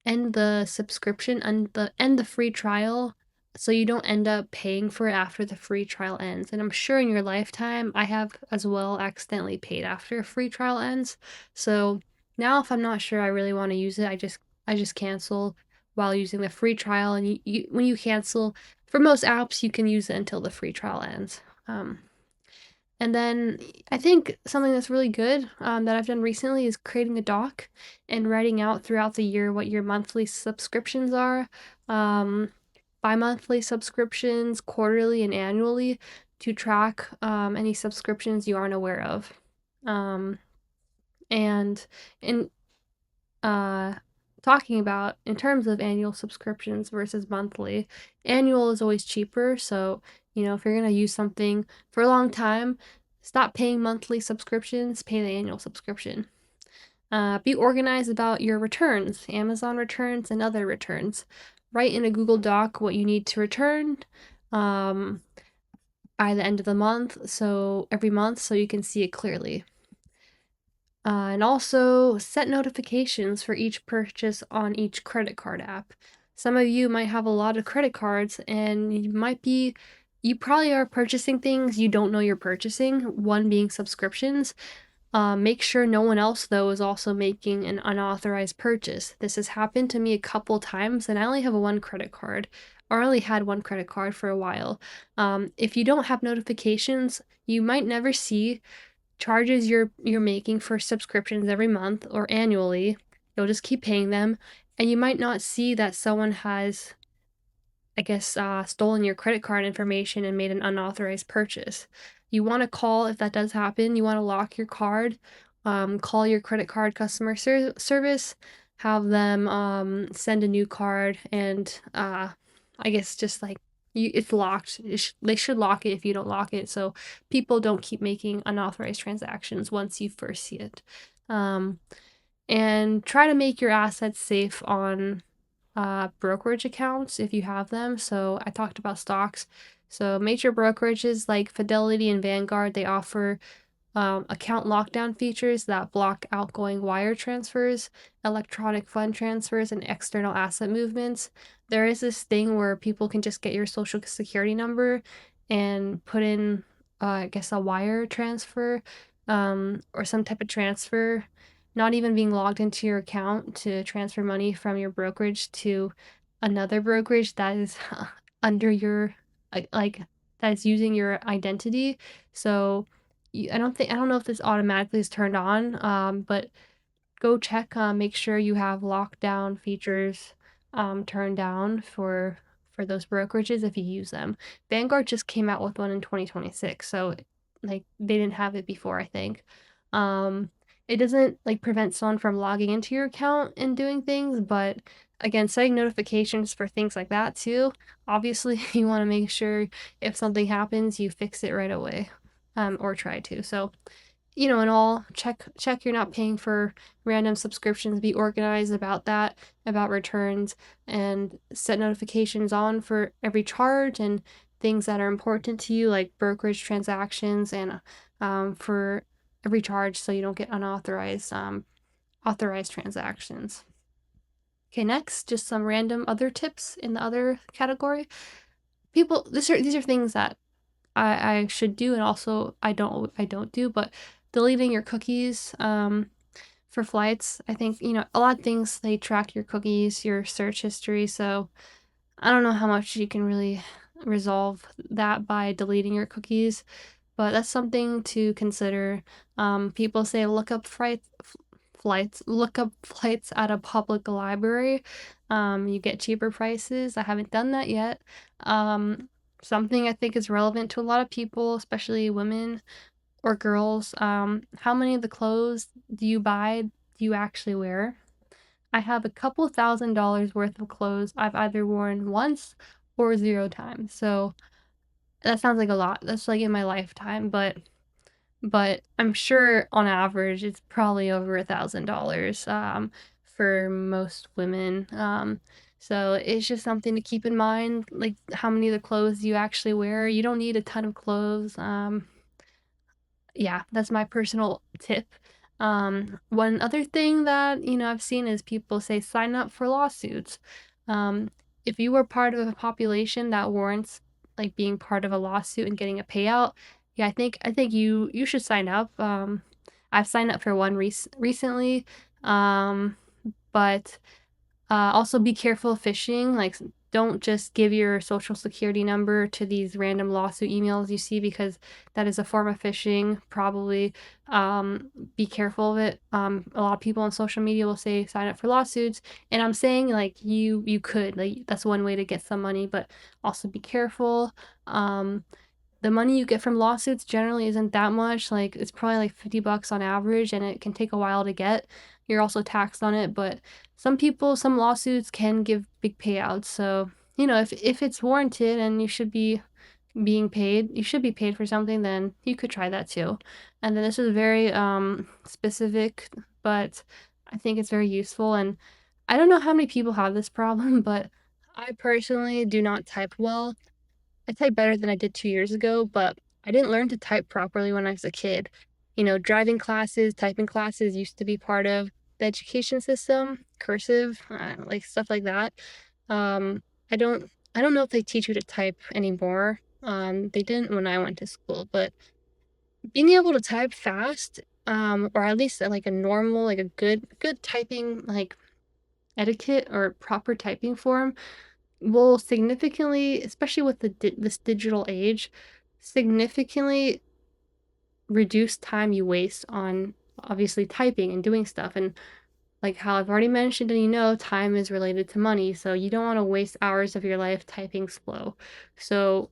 end the subscription and end the free trial, so you don't end up paying for it after the free trial ends. And I'm sure in your lifetime I have as well accidentally paid after a free trial ends. So Now, if I'm not sure I really want to use it, I just cancel while using the free trial. And when you cancel, for most apps, you can use it until the free trial ends. And then I think something that's really good that I've done recently is creating a doc and writing out throughout the year what your monthly subscriptions are, bi-monthly subscriptions, quarterly and annually, to track any subscriptions you aren't aware of. And in uh, talking about in terms of annual subscriptions versus monthly, annual is always cheaper. So, if you're going to use something for a long time, stop paying monthly subscriptions, pay the annual subscription. Be organized about your returns, Amazon returns, and other returns. Write in a Google Doc what you need to return by the end of the month, so every month, so you can see it clearly. And also set notifications for each purchase on each credit card app. Some of you might have a lot of credit cards and you probably are purchasing things you don't know you're purchasing, one being subscriptions. Make sure no one else, though, is also making an unauthorized purchase. This has happened to me a couple times, and I only have one credit card, or only had one credit card for a while. If you don't have notifications, you might never see charges you're making for subscriptions every month or annually. You'll just keep paying them, and you might not see that someone has, I guess, stolen your credit card information and made an unauthorized purchase. You want to call if that does happen. You want to lock your card. Call your credit card customer service, have them send a new card, and I guess just like it's locked. They should lock it if you don't lock it, so people don't keep making unauthorized transactions once you first see it. And try to make your assets safe on brokerage accounts if you have them. So I talked about stocks. So major brokerages like Fidelity and Vanguard, they offer account lockdown features that block outgoing wire transfers, electronic fund transfers, and external asset movements. There is this thing where people can just get your social security number and put in, I guess, a wire transfer or some type of transfer, not even being logged into your account, to transfer money from your brokerage to another brokerage that is under your, like, that is using your identity. So I don't know if this automatically is turned on, but go check, make sure you have lockdown features turned down for those brokerages if you use them. Vanguard just came out with one in 2026, so like they didn't have it before, I think. It doesn't like prevent someone from logging into your account and doing things, but again, setting notifications for things like that too. Obviously, you want to make sure if something happens, you fix it right away, or try to. So, in all, check you're not paying for random subscriptions. Be organized about that, about returns, and set notifications on for every charge and things that are important to you, like brokerage transactions, and for every charge, so you don't get unauthorized authorized transactions. Okay, next, just some random other tips in the other category. These are things that I should do, and also I don't do, but deleting your cookies for flights. I think, a lot of things, they track your cookies, your search history, so I don't know how much you can really resolve that by deleting your cookies, but that's something to consider. People say look up flights at a public library. You get cheaper prices. I haven't done that yet. Something I think is relevant to a lot of people, especially women or girls. How many of the clothes do you actually wear? I have a couple $1,000s worth of clothes I've either worn once or 0 times. So that sounds like a lot. That's like in my lifetime, but I'm sure on average it's probably over $1,000 for most women. So it's just something to keep in mind, like how many of the clothes you actually wear. You don't need a ton of clothes. Yeah, that's my personal tip. One other thing that, I've seen is people say sign up for lawsuits. Um, if you were part of a population that warrants like being part of a lawsuit and getting a payout, yeah, I think you should sign up. I've signed up for one recently. But also be careful of phishing. Like, don't just give your social security number to these random lawsuit emails you see, because that is a form of phishing. Probably be careful of it. A lot of people on social media will say sign up for lawsuits, and I'm saying like you could, like, that's one way to get some money, but also be careful. The money you get from lawsuits generally isn't that much. Like, it's probably like $50 on average, and it can take a while to get. You're also taxed on it, but some lawsuits can give big payouts. So, if it's warranted and you should be paid for something, then you could try that too. And then this is very specific, but I think it's very useful. And I don't know how many people have this problem, but I personally do not type well. I type better than I did 2 years ago, but I didn't learn to type properly when I was a kid. Driving classes, typing classes used to be part of the education system, cursive, like stuff like that. Um, I don't, I don't know if they teach you to type anymore. They didn't when I went to school, but being able to type fast, or at least at like a normal, like a good typing like etiquette or proper typing form will significantly, especially with this digital age, significantly reduce time you waste on obviously typing and doing stuff. And like how I've already mentioned, and time is related to money, so you don't want to waste hours of your life typing slow. So,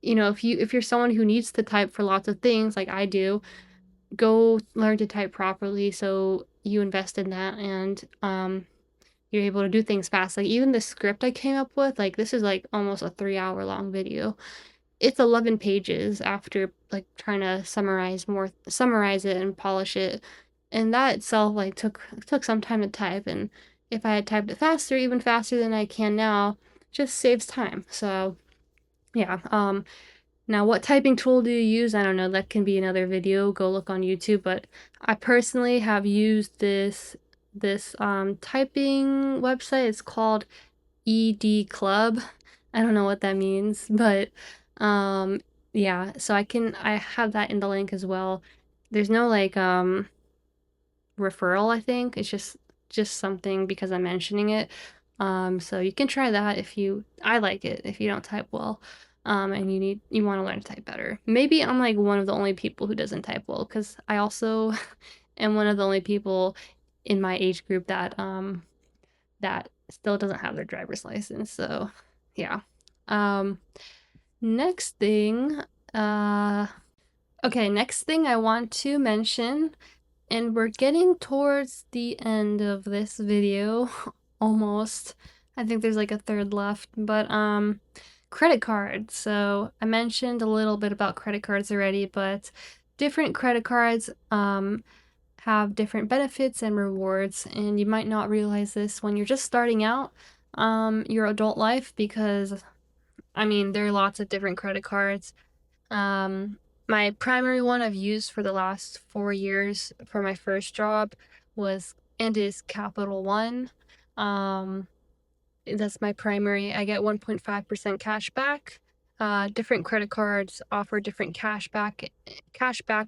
if you're someone who needs to type for lots of things like I do, go learn to type properly so you invest in that, and you're able to do things fast. Like, even the script I came up with, like, this is like almost a 3 hour long video. It's 11 pages after like trying to summarize it and polish it. And that itself like took some time to type, and if I had typed it faster, even faster than I can now, just saves time. So, yeah. Now, what typing tool do you use? I don't know. That can be another video. Go look on YouTube. But I personally have used this typing website. It's called ED Club. I don't know what that means, but um, yeah. So I have that in the link as well. There's no like referral. I think it's just something because I'm mentioning it. So you can try that if you. I like it if you don't type well. And you want to learn to type better. Maybe I'm like one of the only people who doesn't type well, because I also am one of the only people in my age group that still doesn't have their driver's license. So, yeah. Um, next thing, uh, next thing I want to mention, and we're getting towards the end of this video, almost. I think there's like a third left, but credit cards. So I mentioned a little bit about credit cards already, but different credit cards have different benefits and rewards, and you might not realize this when you're just starting out your adult life, because I mean there are lots of different credit cards. um my primary one I've used for the last 4 years for my first job was and is Capital One. um that's my primary. I get 1.5% cash back. Different credit cards offer different cash back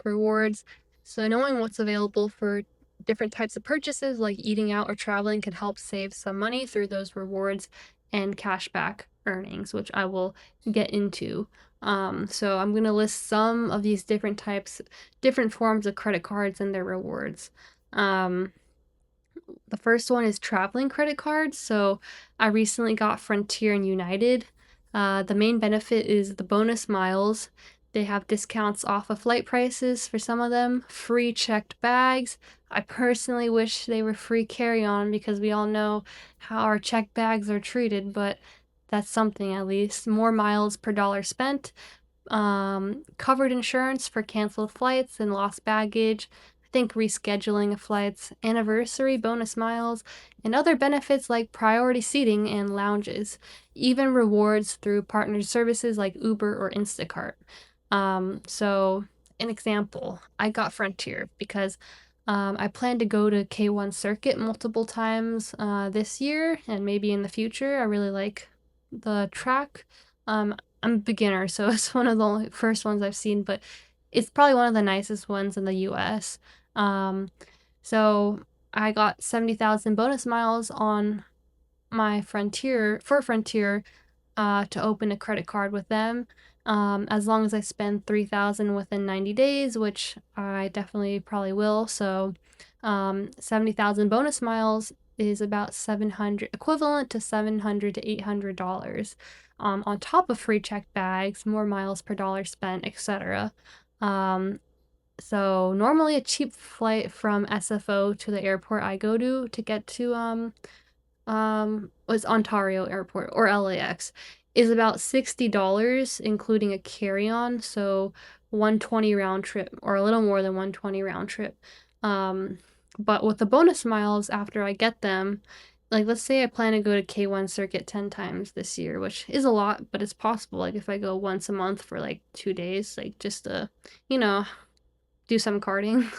rewards. So knowing what's available for different types of purchases like eating out or traveling can help save some money through those rewards and cashback earnings, which I will get into. So I'm going to list some of these different forms of credit cards and their rewards. The first one is traveling credit cards. So I recently got Frontier and United. The main benefit is the bonus miles. They have discounts off of flight prices for some of them, free checked bags. I personally wish they were free carry-on, because we all know how our checked bags are treated, but that's something at least. More miles per dollar spent. Covered insurance for canceled flights and lost baggage. I think rescheduling of flights, anniversary bonus miles, and other benefits like priority seating and lounges. Even rewards through partner services like Uber or Instacart. So an example, I got Frontier because I plan to go to K1 Circuit multiple times this year and maybe in the future. I really like the track. I'm a beginner, so it's one of the only first ones I've seen, but it's probably one of the nicest ones in the US. Um, so I got 70,000 bonus miles on my Frontier to open a credit card with them. As long as I spend 3,000 within 90 days, which I definitely probably will. So, 70,000 bonus miles is about 700, equivalent to 700 to $800. On top of free check bags, more miles per dollar spent, etc. So normally a cheap flight from SFO to the airport I go to get to was Ontario Airport or LAX is about $60 including a carry-on, so 120 round trip or a little more than 120 round trip. But with the bonus miles after I get them, like let's say I plan to go to K1 circuit 10 times this year, which is a lot, but it's possible. Like if I go once a month for like 2 days, like just to, you know, do some karting.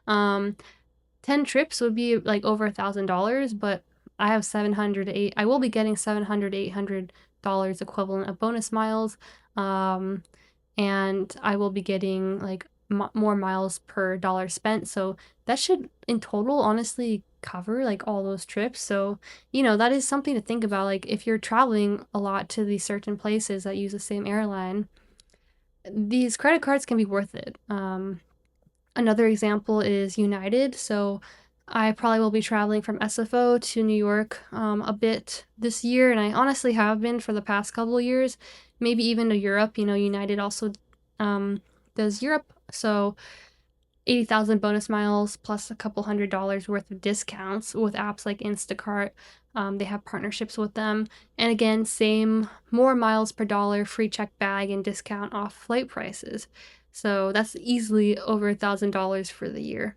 10 trips would be like over $1,000, but I have 700 to 8 I will be getting 700 to $800 equivalent of bonus miles. And I will be getting like more miles per dollar spent. So that should in total honestly cover like all those trips. So, that is something to think about. Like if you're traveling a lot to these certain places that use the same airline, these credit cards can be worth it. Another example is United. So I probably will be traveling from SFO to New York a bit this year, and I honestly have been for the past couple of years, maybe even to Europe. United also does Europe, so 80,000 bonus miles plus a couple $100 worth of discounts with apps like Instacart. They have partnerships with them. And again, same, more miles per dollar, free check bag, and discount off flight prices. So that's easily over $1,000 for the year.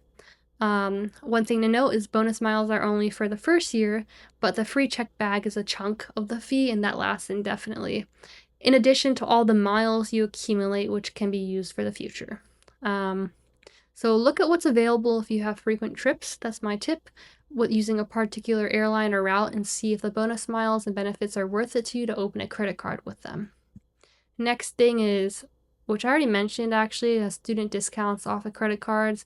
One thing to note is bonus miles are only for the first year, but the free check bag is a chunk of the fee and that lasts indefinitely, in addition to all the miles you accumulate, which can be used for the future. So look at what's available if you have frequent trips. That's my tip. Using a particular airline or route and see if the bonus miles and benefits are worth it to you to open a credit card with them. Next thing is, which I already mentioned actually, student discounts off of credit cards.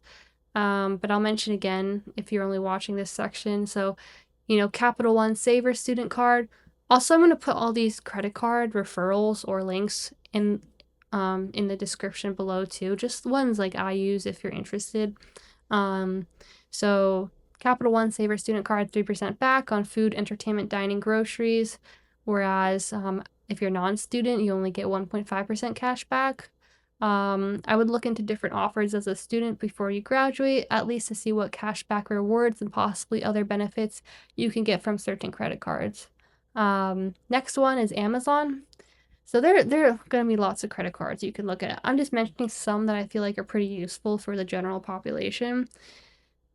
But I'll mention again if you're only watching this section. So, Capital One Saver student card. Also, I'm going to put all these credit card referrals or links in the description below too. Just ones like I use if you're interested. So Capital One Saver student card, 3% back on food, entertainment, dining, groceries. Whereas if you're non-student, you only get 1.5% cash back. I would look into different offers as a student before you graduate, at least to see what cashback rewards and possibly other benefits you can get from certain credit cards. Next one is Amazon. So there are going to be lots of credit cards you can look at. I'm just mentioning some that I feel like are pretty useful for the general population.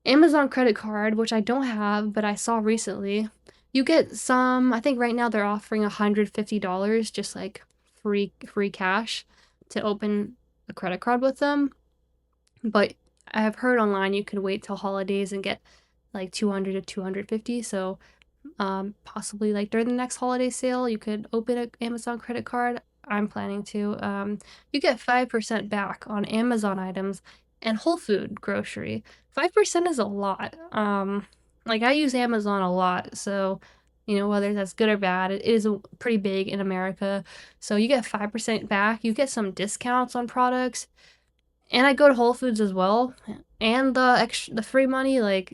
Amazon credit card, which I don't have, but I saw recently, you get some, I think right now they're offering $150 just like free cash to open a credit card with them. But I have heard online you can wait till holidays and get like 200 to 250. So possibly like during the next holiday sale, you could open an Amazon credit card. I'm planning to. You get 5% back on Amazon items and Whole Food grocery. 5% is a lot. Like I use Amazon a lot, so whether that's good or bad, it is pretty big in America. So you get 5% back. You get some discounts on products, and I go to Whole Foods as well, and the free money. Like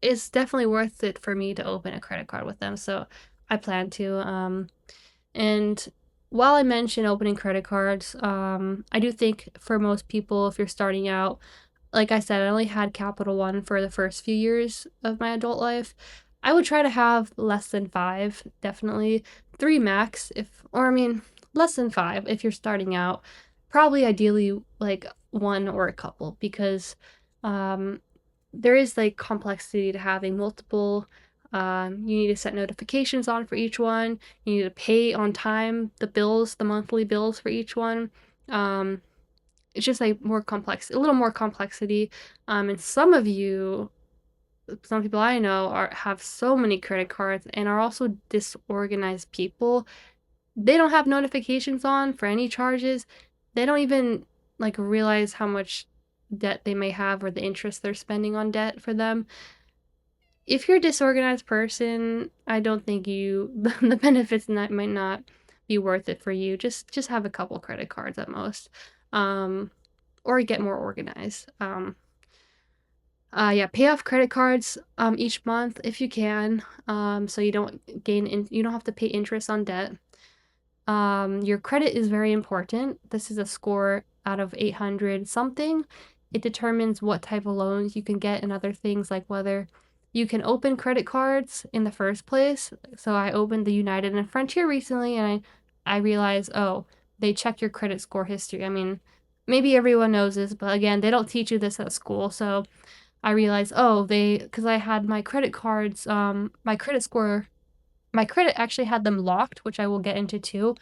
it's definitely worth it for me to open a credit card with them. So I plan to. And while I mention opening credit cards, I do think for most people, if you're starting out, like I said, I only had Capital One for the first few years of my adult life. I would try to have less than 5, definitely 3 max, less than 5 if you're starting out. Probably ideally like 1 or a couple, because there is like complexity to having multiple. You need to set notifications on for each one. You need to pay on time the monthly bills for each one. It's just like more complex, a little more complexity. And some people I know have so many credit cards and are also disorganized people. They don't have notifications on for any charges. They don't even like realize how much debt they may have or the interest they're spending on debt for them. if you're a disorganized person, I don't think the benefits might not be worth it for you. Just have a couple credit cards at most, or get more organized. Yeah, pay off credit cards each month if you can, so you don't you don't have to pay interest on debt. Your credit is very important. This is a score out of 800 something. It determines what type of loans you can get and other things like whether you can open credit cards in the first place. So I opened the United and Frontier recently, and I realized, oh, they check your credit score history. I mean, maybe everyone knows this, but again, they don't teach you this at school. So I realized, oh, because I had my credit cards, my credit score, my credit actually had them locked, which I will get into too.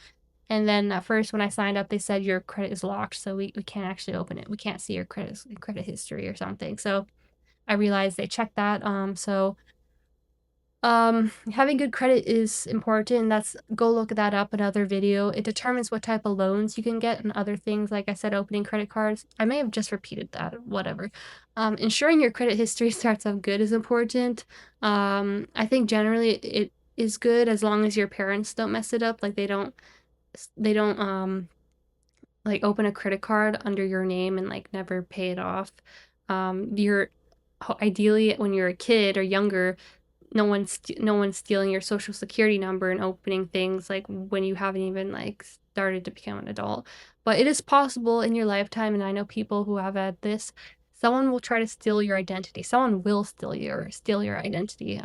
And then at first, when I signed up, they said your credit is locked, so we can't actually open it. We can't see your credit history or something. So I realized they checked that. Having good credit is important. Go look that up, another video. It determines what type of loans you can get and other things. Like I said, opening credit cards. I may have just repeated that, whatever. Ensuring your credit history starts off good is important. I think generally it is good as long as your parents don't mess it up. Like they don't like open a credit card under your name and like never pay it off. You're ideally when you're a kid or younger, no one's stealing your social security number and opening things like when you haven't even like started to become an adult. But it is possible in your lifetime, and I know people who have had this. Someone will try to steal your identity. Someone will steal your identity.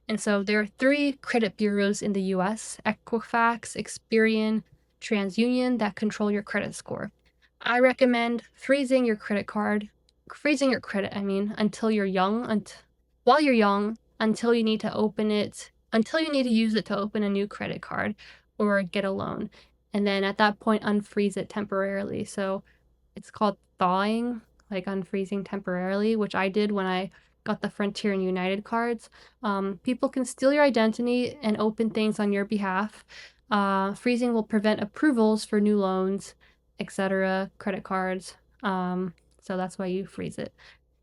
And so there are 3 credit bureaus in the U.S: Equifax, Experian, TransUnion, that control your credit score. I recommend freezing your credit, I mean, until you're young, while you're young, until you need to use it to open a new credit card or get a loan. And then at that point, unfreeze it temporarily. So it's called thawing, like unfreezing temporarily, which I did when I got the Frontier and United cards. People can steal your identity and open things on your behalf. Freezing will prevent approvals for new loans, etc., credit cards. So that's why you freeze it.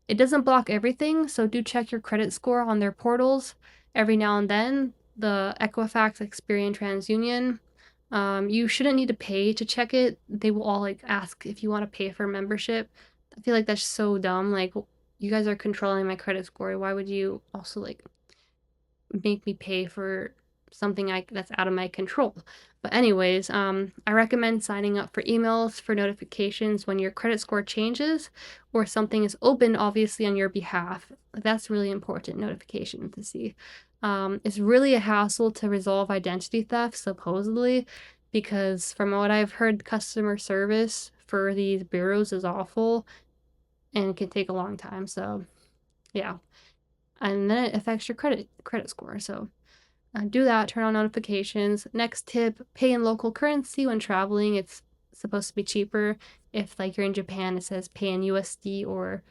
It doesn't block everything, so do check your credit score on their portals every now and then. The Equifax, Experian, TransUnion. You shouldn't need to pay to check it. They will all like ask if you want to pay for membership. I feel like that's so dumb. Like, you guys are controlling my credit score. Why would you also like make me pay for something that's out of my control? But anyways, I recommend signing up for emails for notifications when your credit score changes or something is opened, obviously on your behalf. That's really important notification to see. It's really a hassle to resolve identity theft, supposedly, because from what I've heard, customer service for these bureaus is awful and it can take a long time. So yeah, and then it affects your credit score. So do that, turn on notifications. Next tip, pay in local currency when traveling. It's supposed to be cheaper. If like you're in Japan, it says pay in USD or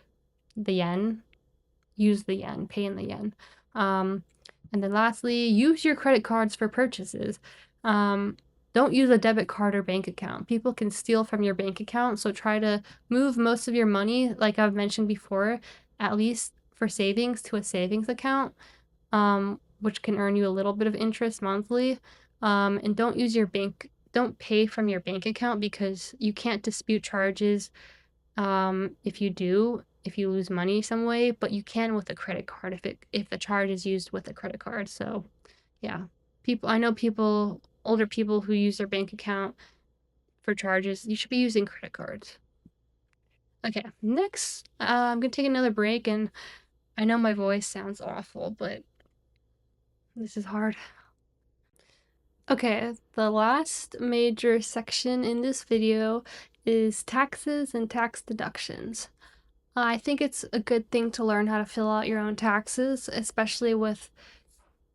the yen. Use the yen, pay in the yen. And then lastly, use your credit cards for purchases. Don't use a debit card or bank account. People can steal from your bank account, so try to move most of your money, like I've mentioned before, at least for savings, to a savings account, which can earn you a little bit of interest monthly. And don't pay from your bank account because you can't dispute charges if you lose money some way, but you can with a credit card if the charge is used with a credit card. So yeah, I know older people who use their bank account for charges. You should be using credit cards. Okay, next, I'm gonna take another break, and I know my voice sounds awful, but this is hard. Okay, the last major section in this video is taxes and tax deductions. I think it's a good thing to learn how to fill out your own taxes, especially with,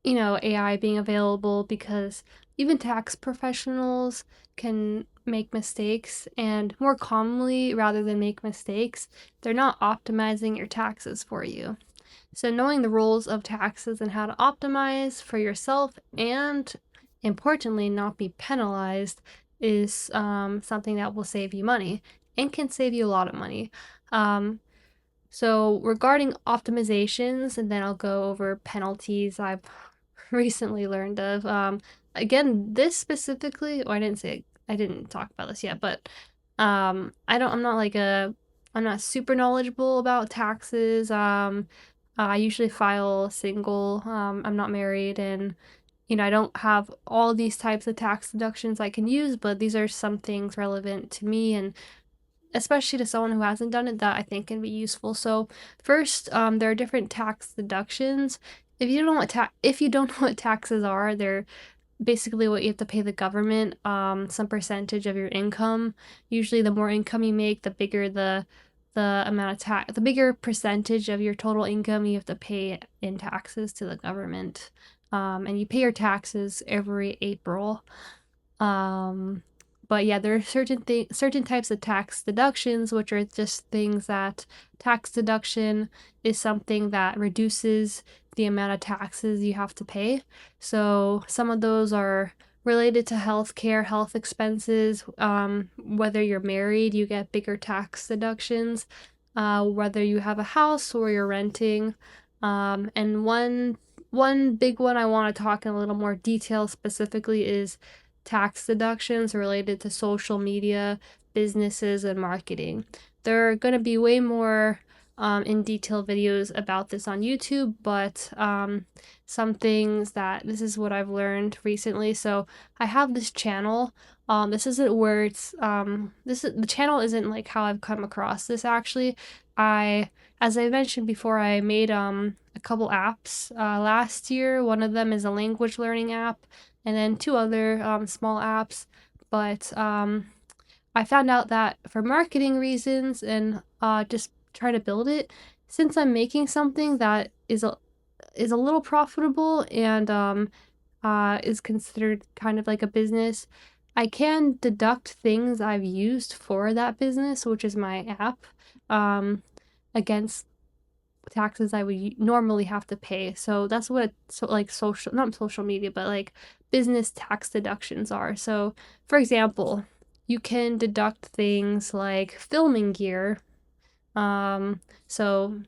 AI being available, because even tax professionals can make mistakes, and more commonly, rather than make mistakes, they're not optimizing your taxes for you. So knowing the rules of taxes and how to optimize for yourself and, importantly, not be penalized is something that will save you money and can save you a lot of money. So regarding optimizations, and then I'll go over penalties I've recently learned of. Again, this specifically, I didn't talk about this yet, but I'm not super knowledgeable about taxes. I usually file single. I'm not married, and I don't have all these types of tax deductions I can use, but these are some things relevant to me and especially to someone who hasn't done it that I think can be useful. So first, there are different tax deductions. If you don't know what taxes are, they're basically what you have to pay the government, some percentage of your income. Usually, the more income you make, the bigger the amount of tax, the bigger percentage of your total income you have to pay in taxes to the government. And you pay your taxes every April. Um, but yeah, there are certain types of tax deductions, which are just things that tax deduction is something that reduces the amount of taxes you have to pay. So some of those are related to healthcare, health expenses. Whether you're married, you get bigger tax deductions. Whether you have a house or you're renting. And one big one I want to talk in a little more detail specifically is tax deductions related to social media, businesses, and marketing. There are going to be way more in detail videos about this on YouTube, but some things that this is what I've learned recently. So I have this channel. This isn't where it's the channel isn't like how I've come across this actually. As I mentioned before, I made a couple apps last year. One of them is a language learning app, and then two other small apps. But I found out that for marketing reasons and just trying to build it, since I'm making something that is a little profitable and is considered kind of like a business, I can deduct things I've used for that business, which is my app, against taxes I would normally have to pay. So that's what like social, not social media, but like business tax deductions are. So, for example, you can deduct things like filming gear. So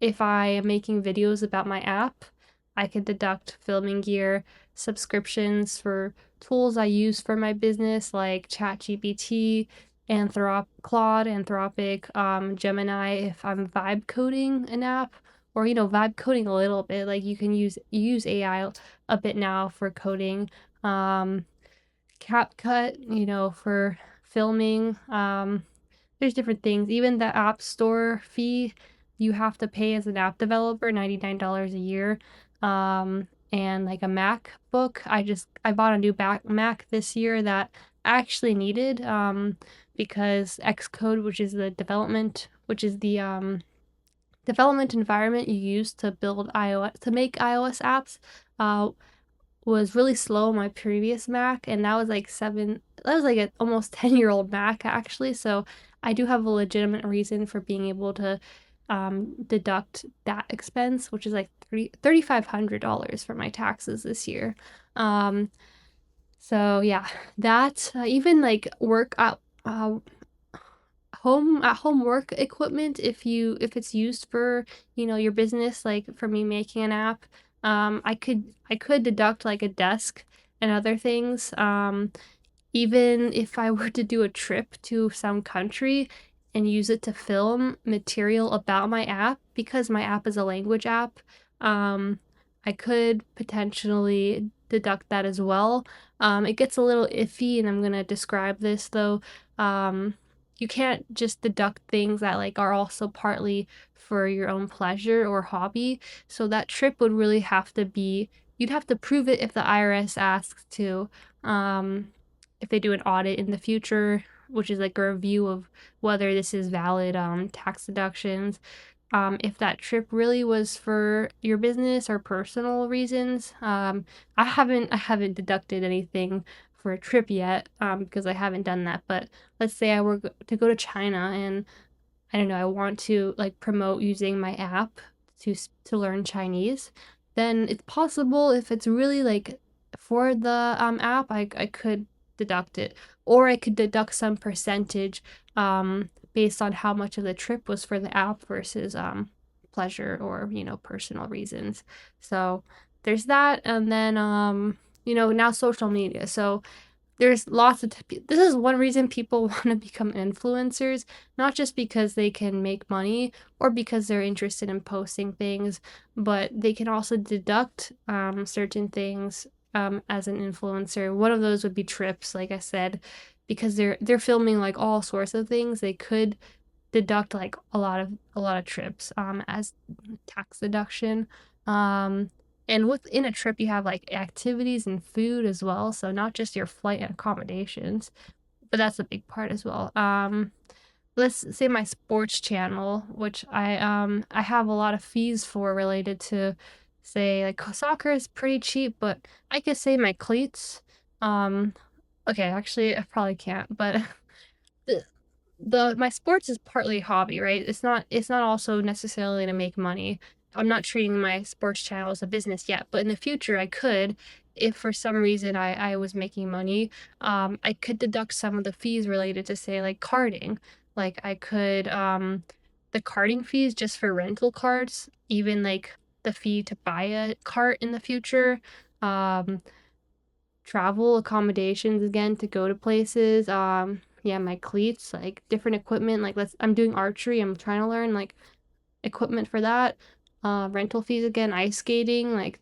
if I am making videos about my app, I could deduct filming gear, subscriptions for tools I use for my business like ChatGPT, Claude, Anthropic, Gemini if I'm vibe coding an app, or vibe coding a little bit. Like you use AI a bit now for coding. CapCut, for filming. There's different things. Even the App Store fee you have to pay as an app developer, $99 a year. And like a MacBook, I bought a new Mac this year that I actually needed because Xcode, which is the development environment you use to make iOS apps, was really slow on my previous Mac, and that was like an almost 10-year-old Mac actually. So I do have a legitimate reason for being able to deduct that expense, which is like $3,500 for my taxes this year. Um, so yeah, that even like work at home work equipment, if it's used for your business, like for me making an app, I could deduct like a desk and other things. Even if I were to do a trip to some country and use it to film material about my app, because my app is a language app, um, I could potentially deduct that as well. It gets a little iffy, and I'm gonna describe this though. You can't just deduct things that like are also partly for your own pleasure or hobby. So that trip would really have to be, you'd have to prove it if the IRS asks to. If they do an audit in the future, which is like a review of whether this is valid tax deductions. If that trip really was for your business or personal reasons, I haven't deducted anything for a trip yet because I haven't done that. But let's say I were to go to China and I don't know, I want to like promote using my app to learn Chinese, then it's possible if it's really like for the app, I could deduct it, or I could deduct some percentage based on how much of the trip was for the app versus pleasure or personal reasons. So there's that. And then now social media. So there's lots of this is one reason people want to become influencers, not just because they can make money or because they're interested in posting things, but they can also deduct certain things as an influencer. One of those would be trips, like I said, because they're filming like all sorts of things. They could deduct like a lot of trips as tax deduction. And within a trip you have like activities and food as well, so not just your flight and accommodations, but that's a big part as well. Let's say my sports channel, which I have a lot of fees for related to, say, like soccer is pretty cheap, but I could say my cleats. Okay, actually I probably can't, but the my sports is partly hobby, right? It's not also necessarily to make money. I'm not treating my sports channel as a business yet, but in the future I could, if for some reason I was making money. I could deduct some of the fees related to, say, like karting. Like I could the karting fees just for rental carts, even like the fee to buy a cart in the future. Um Travel accommodations again to go to places. Yeah, my cleats, like different equipment, like I'm doing archery, I'm trying to learn like equipment for that. Rental fees again, ice skating, like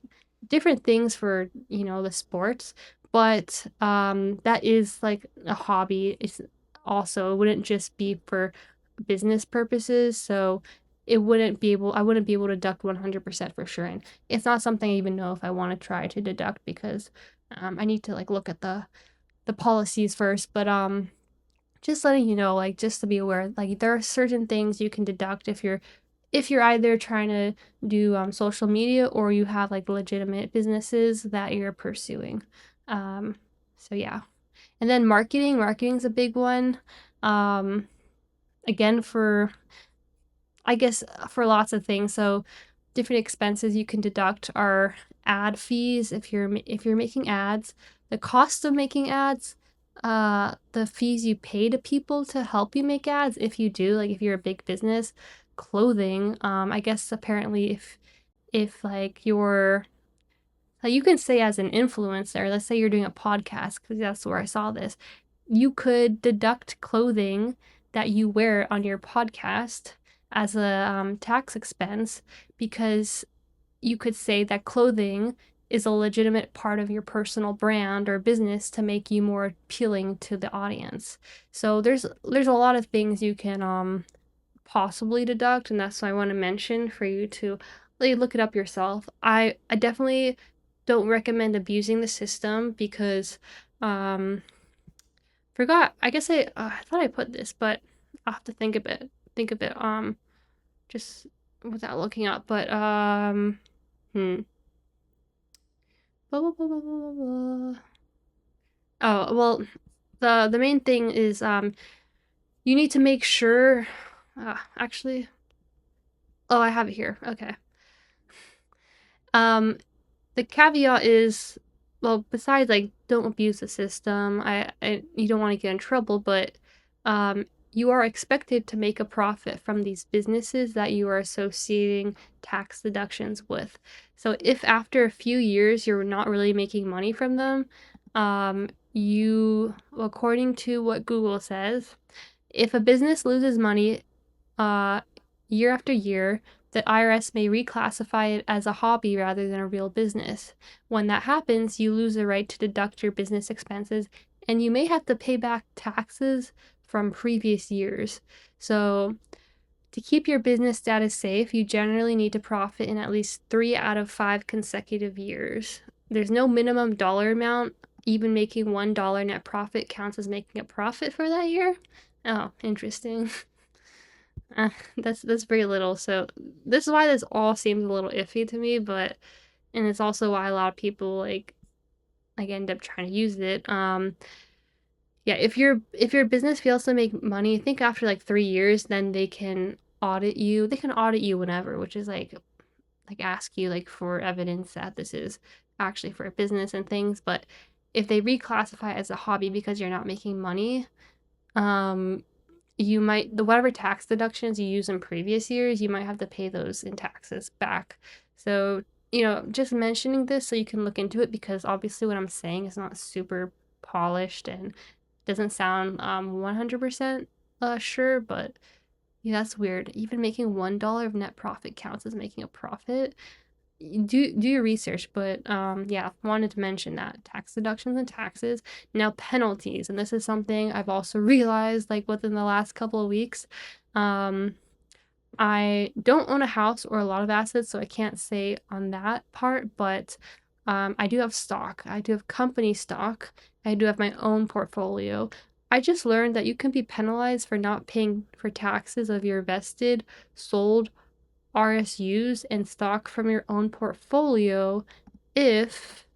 different things for the sports. But that is like a hobby. It's also, it wouldn't just be for business purposes, so I wouldn't be able to deduct 100% for sure. And it's not something I even know if I want to try to deduct, because I need to like look at the policies first. But just letting you know, like, just to be aware, like there are certain things you can deduct if you're either trying to do social media or you have like legitimate businesses that you're pursuing. So yeah. And then marketing's a big one. Again, for, I guess, for lots of things. So different expenses you can deduct are ad fees if you're making ads, the cost of making ads, the fees you pay to people to help you make ads if you do, like if you're a big business, clothing. I guess apparently if like you're, like, you can say as an influencer, let's say you're doing a podcast, because that's where I saw this, you could deduct clothing that you wear on your podcast as a tax expense, because you could say that clothing is a legitimate part of your personal brand or business to make you more appealing to the audience. So there's a lot of things you can possibly deduct, and that's what I want to mention for you to like look it up yourself. I definitely don't recommend abusing the system, because forgot, I guess I thought I put this, but I'll have to think of it just without looking up. But hmm blah, blah, blah, blah, blah, blah. Oh, well, the main thing is you need to make sure, actually, oh, I have it here. Okay. um the caveat is, well, besides like don't abuse the system, you don't want to get in trouble, but you are expected to make a profit from these businesses that you are associating tax deductions with. So if after a few years you're not really making money from them, according to what Google says, if a business loses money uh, year after year, the IRS may reclassify it as a hobby rather than a real business. When that happens, you lose the right to deduct your business expenses, and you may have to pay back taxes from previous years. So, to keep your business status safe, you generally need to profit in at least 3 out of 5 consecutive years. There's no minimum dollar amount. Even making $1 net profit counts as making a profit for that year. Oh, interesting. That's very little. So this is why this all seems a little iffy to me, but and it's also why a lot of people like end up trying to use it. Yeah, if your business fails to make money, I think after like 3 years, then they can audit you. They can audit you whenever, which is like ask you like for evidence that this is actually for a business and things. But if they reclassify it as a hobby because you're not making money, you might, the whatever tax deductions you use in previous years, you might have to pay those in taxes back. So, just mentioning this so you can look into it, because obviously what I'm saying is not super polished and doesn't sound 100% sure, but yeah, that's weird. Even making $1 of net profit counts as making a profit. Do your research, but yeah, wanted to mention that tax deductions and taxes. Now penalties, and this is something I've also realized like within the last couple of weeks. I don't own a house or a lot of assets, so I can't say on that part, but I do have stock. I do have company stock. I do have my own portfolio. I just learned that you can be penalized for not paying for taxes of your vested, sold, RSUs and stock from your own portfolio if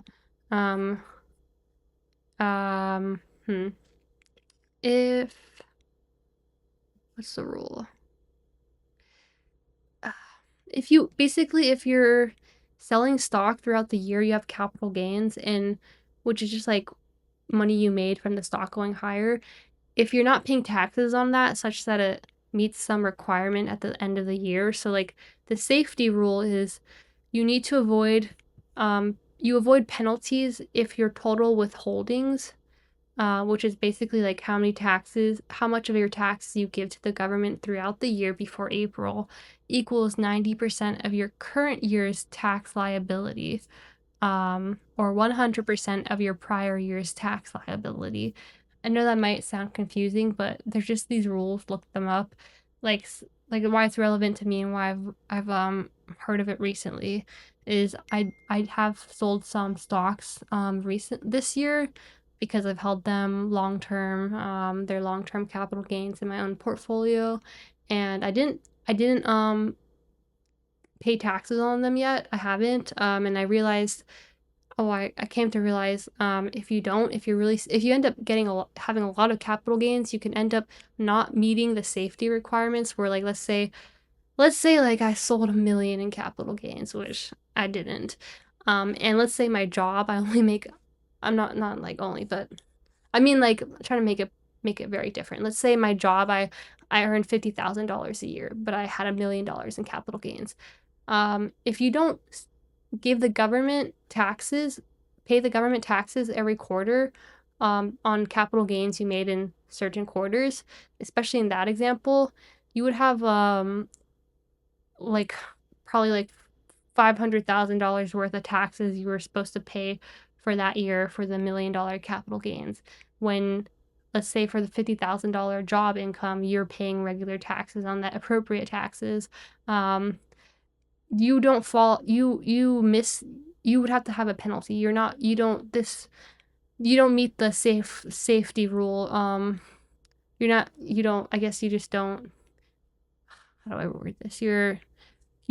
um um hmm, if what's the rule? If you basically, if you're selling stock throughout the year, you have capital gains, and which is just like money you made from the stock going higher. If you're not paying taxes on that such that it meets some requirement at the end of the year, so like the safety rule is you need to avoid you avoid penalties if your total withholdings, which is basically like how much of your taxes you give to the government throughout the year before April, equals 90% of your current year's tax liability, or 100% of your prior year's tax liability. I know that might sound confusing, but there's just these rules. Look them up, like why it's relevant to me and why I've heard of it recently. Is I have sold some stocks recent this year because I've held them long term. They're long term capital gains in my own portfolio, and I didn't pay taxes on them yet. I haven't, and I realized, I came to realize, if you end up having a lot of capital gains, you can end up not meeting the safety requirements. Where like let's say like I sold 1 million in capital gains, which I didn't, and let's say my job I only make, I'm not like only, but I mean like trying to make it very different. Let's say my job I earned $50,000 a year, but I had $1 million in capital gains. If you don't give the government taxes, pay the government taxes every quarter on capital gains you made in certain quarters, especially in that example, you would have like probably like $500,000 worth of taxes you were supposed to pay for that year for the $1 million capital gains. When, let's say, for the $50,000 job income, you're paying regular taxes on that, appropriate taxes. You don't fall, you miss, you would have to have a penalty. You don't meet the safety rule. You don't, I guess you just don't, how do I word this? You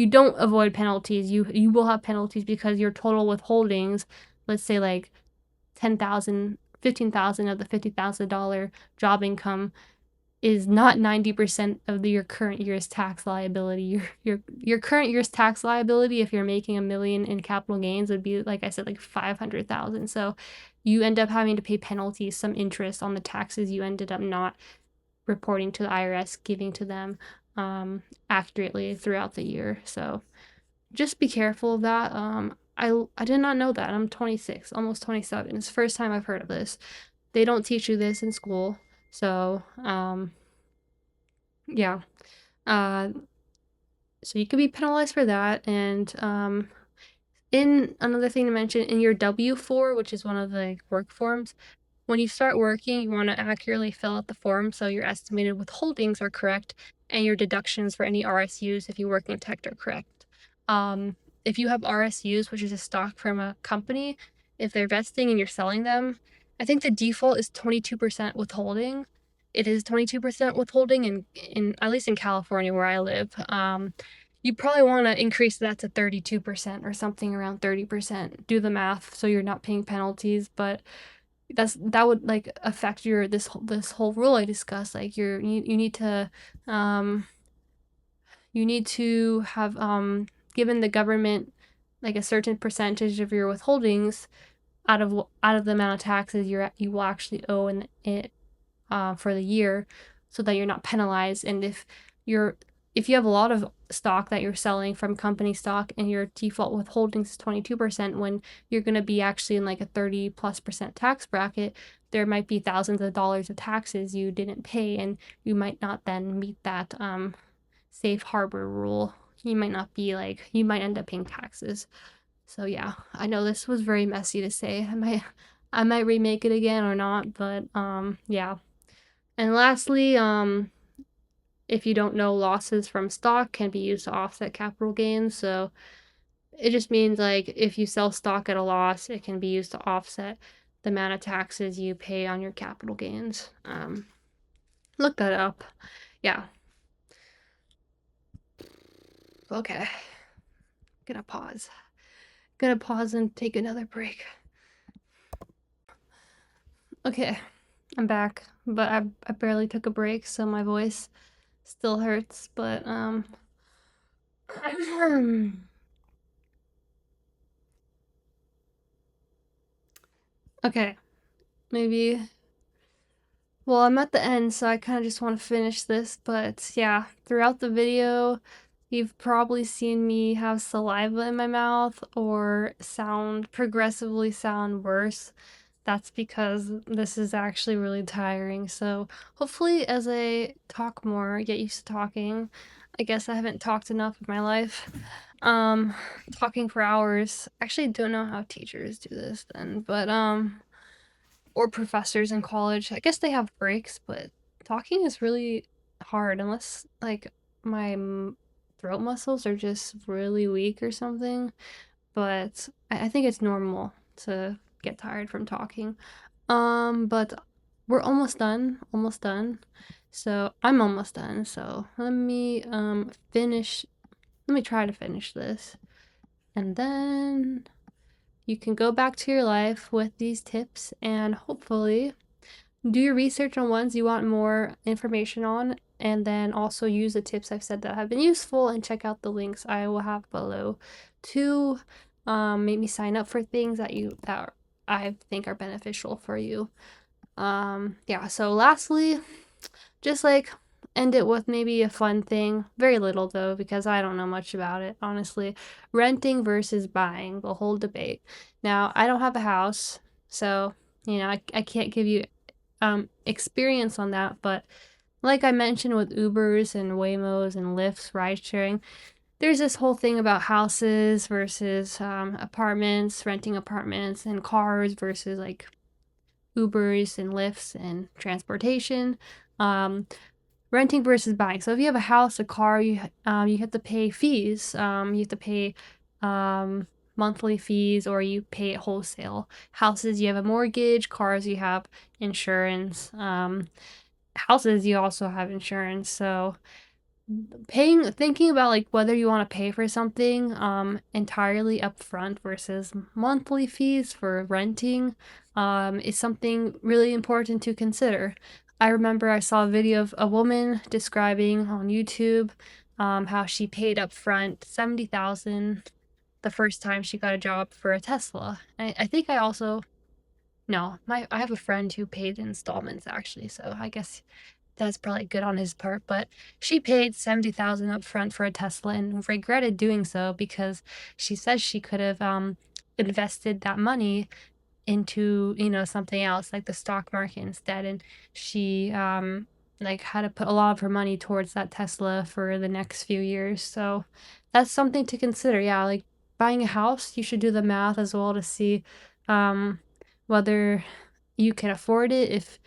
don't avoid penalties. You will have penalties because your total withholdings, let's say like 10,000, 15,000 of the $50,000 job income, is not 90% of your current year's tax liability. Your current year's tax liability, if you're making 1 million in capital gains, would be, like I said, like 500,000. So you end up having to pay penalties, some interest on the taxes you ended up not reporting to the IRS, giving to them accurately throughout the year. So just be careful of that. I did not know that. I'm 26, almost 27. It's the first time I've heard of this. They don't teach you this in school. So, yeah. Uh, so you could be penalized for that. And in another thing to mention, in your W-4, which is one of the work forms, when you start working, you want to accurately fill out the form so your estimated withholdings are correct and your deductions for any RSUs if you work in tech are correct. If you have RSUs, which is a stock from a company, if they're vesting and you're selling them, I think the default is 22% withholding. It is 22% withholding in at least in California where I live. You probably want to increase that to 32% or something around 30%. Do the math so you're not paying penalties, but that would like affect your this whole rule I discussed. Like you need to have given the government like a certain percentage of your withholdings out of the amount of taxes you will actually owe in it for the year, so that you're not penalized. And if you have a lot of stock that you're selling from company stock and your default withholdings is 22%, when you're going to be actually in like a 30+% tax bracket, there might be thousands of dollars of taxes you didn't pay, and you might not then meet that safe harbor rule. You might end up paying taxes. So yeah, I know this was very messy to say. I might remake it again or not, but yeah. And lastly, if you don't know, losses from stock can be used to offset capital gains. So it just means like if you sell stock at a loss, it can be used to offset the amount of taxes you pay on your capital gains. Look that up. Yeah. Okay. Gonna pause. Gonna pause and take another break. Okay, I'm back, but I barely took a break, so my voice still hurts, but okay, maybe. Well, I'm at the end, so I kind of just want to finish this, but yeah, throughout the video, you've probably seen me have saliva in my mouth or progressively sound worse. That's because this is actually really tiring. So hopefully as I talk more, get used to talking. I guess I haven't talked enough in my life. Talking for hours. Actually don't know how teachers do this then, but or professors in college. I guess they have breaks, but talking is really hard unless like my throat muscles are just really weak or something. But I think it's normal to get tired from talking. But we're almost done, almost done. So I'm almost done. So let me try to finish this. And then you can go back to your life with these tips and hopefully do your research on ones you want more information on, and then also use the tips I've said that have been useful and check out the links I will have below to make me sign up for things that I think are beneficial for you. Yeah, so lastly, just like end it with maybe a fun thing. Very little though, because I don't know much about it, honestly. Renting versus buying, the whole debate. Now, I don't have a house, so I can't give you experience on that, but like I mentioned with Ubers and Waymos and Lyfts, ride sharing, there's this whole thing about houses versus apartments, renting apartments, and cars versus like Ubers and Lyfts and transportation. Renting versus buying. So if you have a house, a car, you have to pay fees. You have to pay monthly fees, or you pay it wholesale. Houses, you have a mortgage. Cars, you have insurance. Houses, you also have insurance. So thinking about like whether you want to pay for something entirely upfront versus monthly fees for renting is something really important to consider. I remember I saw a video of a woman describing on YouTube how she paid upfront 70,000 the first time she got a job for a Tesla. I think I also no, I have a friend who paid installments actually, so I guess that's probably good on his part, but she paid 70,000 up front for a Tesla and regretted doing so because she says she could have invested that money into something else like the stock market instead, and she like had to put a lot of her money towards that Tesla for the next few years. So that's something to consider. Yeah, like buying a house, you should do the math as well to see whether you can afford it,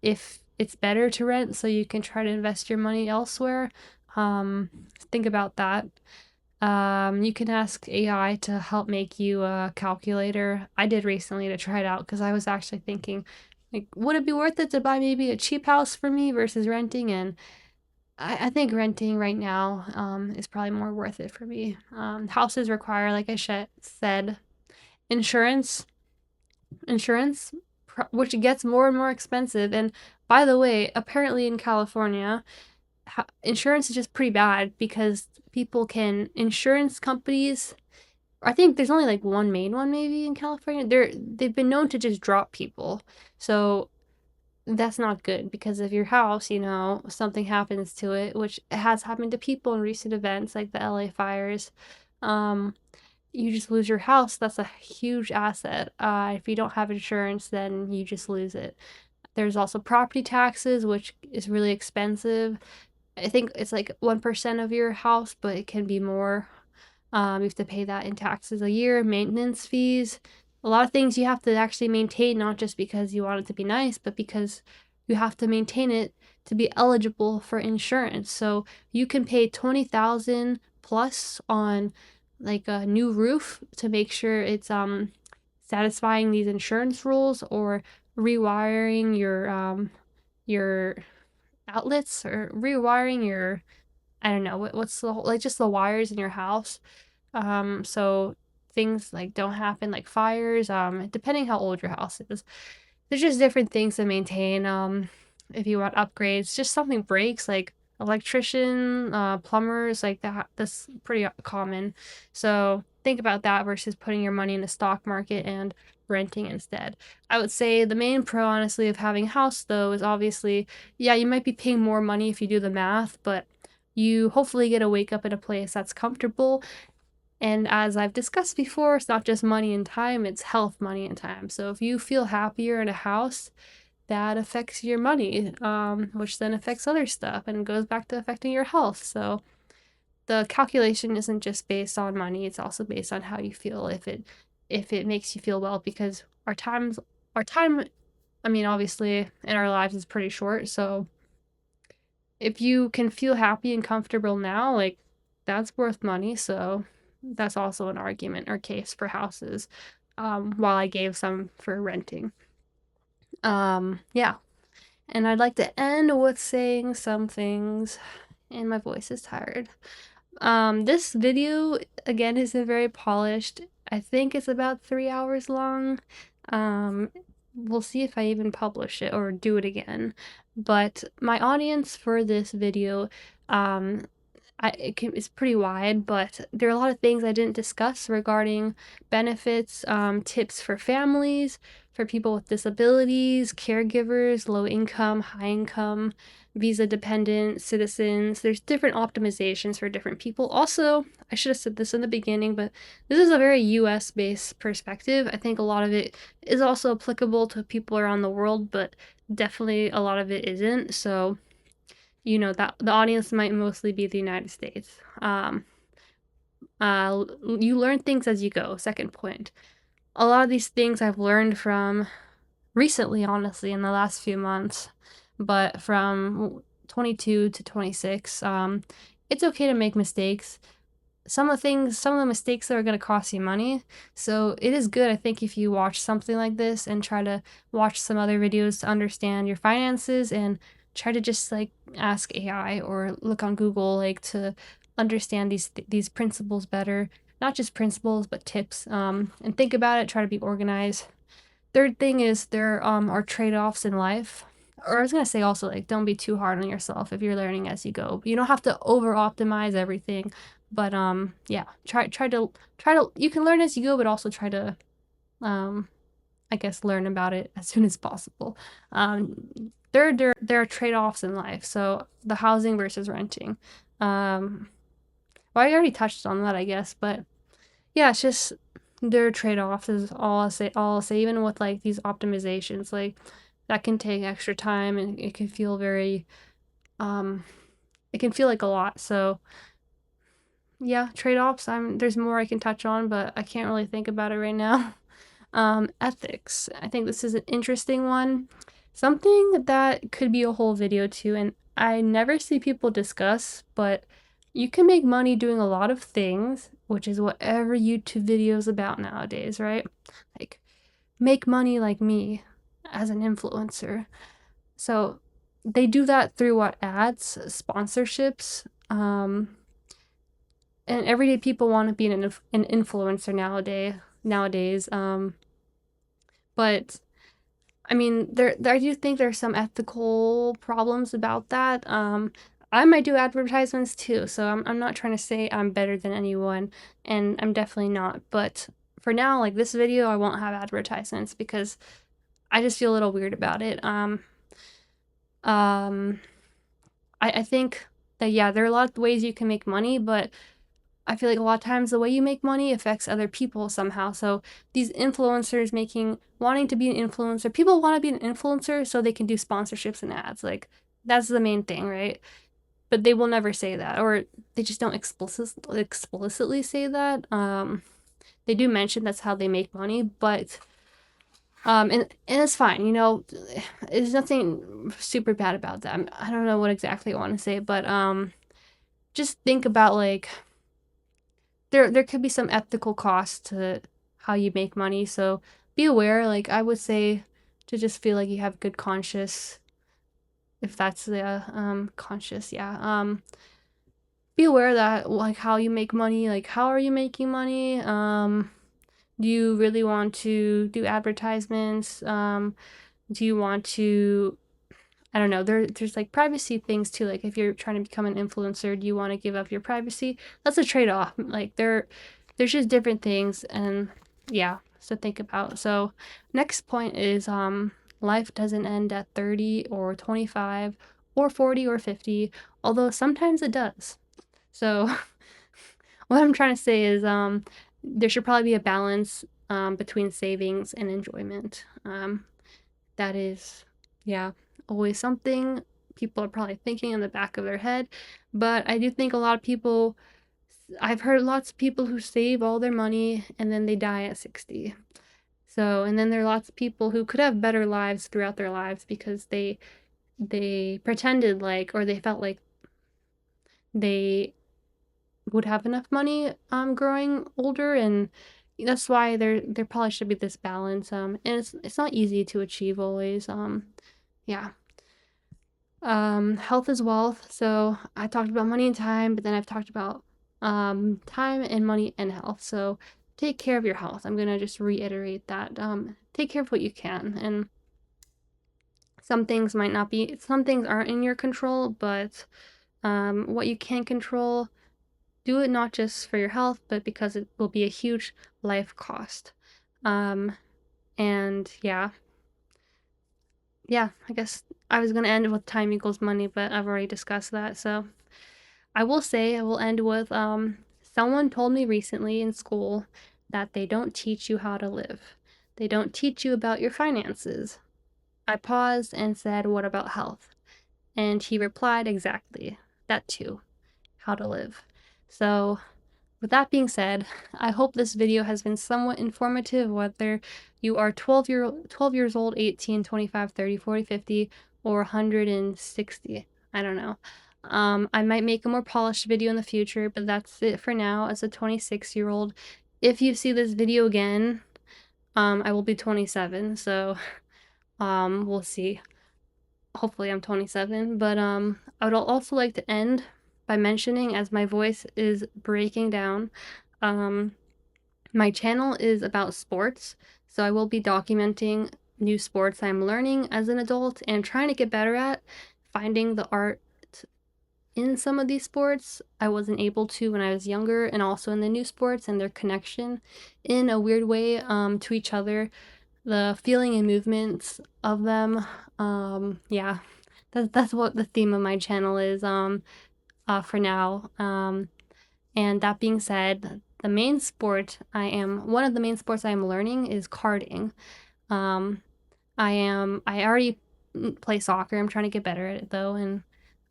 if it's better to rent so you can try to invest your money elsewhere. Think about that. You can ask AI to help make you a calculator. I did recently to try it out because I was actually thinking, like, would it be worth it to buy maybe a cheap house for me versus renting? And I think renting right now is probably more worth it for me. Houses require, like I said, insurance, insurance, which gets more and more expensive. And by the way, apparently in California, insurance is just pretty bad because insurance companies I think there's only like one main one maybe in California. They've been known to just drop people. So that's not good because if your house, something happens to it, which has happened to people in recent events like the LA fires, um, you just lose your house. That's a huge asset. If you don't have insurance, then you just lose it. There's also property taxes, which is really expensive. I think it's like 1% of your house, but it can be more. You have to pay that in taxes a year, maintenance fees, a lot of things you have to actually maintain, not just because you want it to be nice, but because you have to maintain it to be eligible for insurance. So you can pay 20,000 plus on like a new roof to make sure it's satisfying these insurance rules, or rewiring your outlets, or rewiring your, I don't know what's the whole, like just the wires in your house, so things like don't happen, like fires, depending how old your house is. There's just different things to maintain. If you want upgrades, just something breaks, like electrician, plumbers, like that. That's pretty common. So think about that versus putting your money in the stock market and renting instead. I would say the main pro, honestly, of having a house though is obviously, yeah, you might be paying more money if you do the math, but you hopefully get to wake up in a place that's comfortable. And as I've discussed before, it's not just money and time, it's health, money, and time. So if you feel happier in a house, that affects your money, which then affects other stuff and goes back to affecting your health. So the calculation isn't just based on money, it's also based on how you feel, if it makes you feel well, because our time, I mean, obviously in our lives is pretty short. So if you can feel happy and comfortable now, like that's worth money. So that's also an argument or case for houses, while I gave some for renting. Yeah. And I'd like to end with saying some things, and my voice is tired. This video again isn't very polished. I think it's about 3 hours long. Um, we'll see if I even publish it or do it again. But my audience for this video, um, it's pretty wide, but there are a lot of things I didn't discuss regarding benefits, tips for families, for people with disabilities, caregivers, low income, high income, visa dependent citizens. There's different optimizations for different people. Also, I should have said this in the beginning, but this is a very US based perspective. I think a lot of it is also applicable to people around the world, but definitely a lot of it isn't. So that the audience might mostly be the United States. You learn things as you go. Second point. A lot of these things I've learned from recently, honestly, in the last few months, but from 22 to 26, it's okay to make mistakes. Some of the mistakes that are going to cost you money. So it is good, I think, if you watch something like this and try to watch some other videos to understand your finances, and try to just like ask AI or look on Google, like to understand these principles better. Not just principles, but tips. And think about it. Try to be organized. Third thing is there are trade-offs in life. Or I was gonna say also, like, don't be too hard on yourself if you're learning as you go. You don't have to over optimize everything, but yeah, try to you can learn as you go, but also try to um I guess learn about it as soon as possible. There are trade-offs in life. So the housing versus renting. Well, I already touched on that, I guess, but yeah, it's just there are trade-offs is all I'll say, even with like these optimizations, like that can take extra time, and it can feel very um it can feel like a lot. So yeah, trade-offs. There's more I can touch on, but I can't really think about it right now. Ethics. I think this is an interesting one. Something that could be a whole video too, and I never see people discuss, but you can make money doing a lot of things, which is what every YouTube video is about nowadays, right? Like, make money like me as an influencer. So they do that through what? Ads, sponsorships, and everyday people want to be an influencer nowadays. But I mean, I do think there's some ethical problems about that. I might do advertisements too, so I'm not trying to say I'm better than anyone, and I'm definitely not. But for now, like this video, I won't have advertisements because I just feel a little weird about it. Um, I think that yeah, there are a lot of ways you can make money, but I feel like a lot of times the way you make money affects other people somehow. So these influencers wanting to be an influencer, people want to be an influencer so they can do sponsorships and ads. Like that's the main thing, right? But they will never say that, or they just don't explicitly say that. They do mention that's how they make money, but and it's fine. There's nothing super bad about that. I don't know what exactly I want to say, but just think about like there could be some ethical cost to how you make money. So be aware. Like I would say to just feel like you have good conscience, if that's the conscious, yeah. Be aware that like how you make money, like how are you making money? Do you really want to do advertisements? Do you want to, I don't know, there's like privacy things too. Like if you're trying to become an influencer, do you want to give up your privacy? That's a trade-off. Like there's just different things, and yeah, so think about. So next point is life doesn't end at 30 or 25 or 40 or 50, although sometimes it does. So what I'm trying to say is there should probably be a balance between savings and enjoyment. That is, yeah, always something people are probably thinking in the back of their head. But I do think a lot of people, I've heard lots of people who save all their money and then they die at 60. So, and then there are lots of people who could have better lives throughout their lives because they pretended like, or they felt like they would have enough money growing older, and that's why there probably should be this balance, and it's not easy to achieve always. Yeah. Health is wealth. So I talked about money and time, but then I've talked about time and money and health. So take care of your health. I'm gonna just reiterate that. Take care of what you can, and some things aren't in your control, but what you can control, do it not just for your health, but because it will be a huge life cost. Um, and yeah, I guess I was gonna end with time equals money, but I've already discussed that. So I will end with someone told me recently in school that they don't teach you how to live. They don't teach you about your finances. I paused and said, "What about health?" And he replied, "Exactly. That too. How to live." So with that being said, I hope this video has been somewhat informative, whether you are 12 years old, 18, 25, 30, 40, 50, or 160. I don't know. I might make a more polished video in the future, but that's it for now as a 26-year-old. If you see this video again, I will be 27, so we'll see. Hopefully I'm 27, but I would also like to end by mentioning, as my voice is breaking down, um my channel is about sports, so I will be documenting new sports I'm learning as an adult and trying to get better at, finding the art in some of these sports I wasn't able to when I was younger, and also in the new sports and their connection in a weird way to each other, the feeling and movements of them. Yeah, that's what the theme of my channel is for now. And that being said, one of the main sports I am learning is karting. Um, I already play soccer. I'm trying to get better at it though, and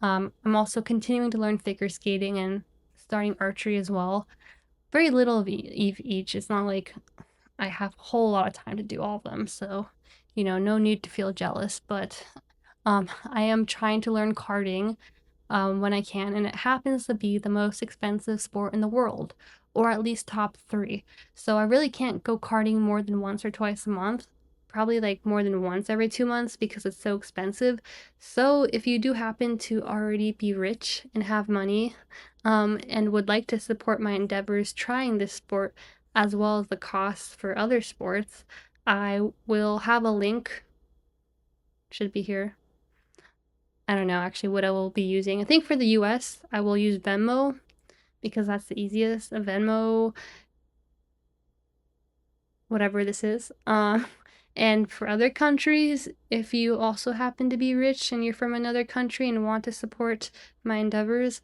I'm also continuing to learn figure skating and starting archery as well. Very little of each. It's not like I have a whole lot of time to do all of them, so no need to feel jealous. But I am trying to learn karting when I can, and it happens to be the most expensive sport in the world, or at least top three. So I really can't go karting more than once or twice a month, probably like more than once every 2 months because it's so expensive. So if you do happen to already be rich and have money, and would like to support my endeavors trying this sport as well as the costs for other sports, I will have a link, should be here, I don't know actually what I will be using. I think for the US, I will use Venmo because that's the easiest. A Venmo, whatever this is. And for other countries, if you also happen to be rich and you're from another country and want to support my endeavors,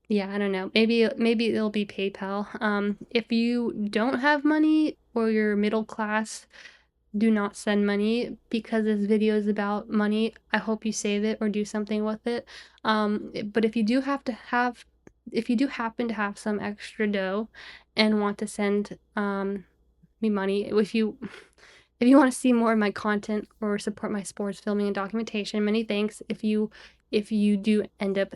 yeah, I don't know. Maybe it'll be PayPal. If you don't have money or you're middle class, do not send money because this video is about money. I hope you save it or do something with it. But if you do happen to have some extra dough and want to send me money, if you want to see more of my content or support my sports filming and documentation, many thanks. If you do end up,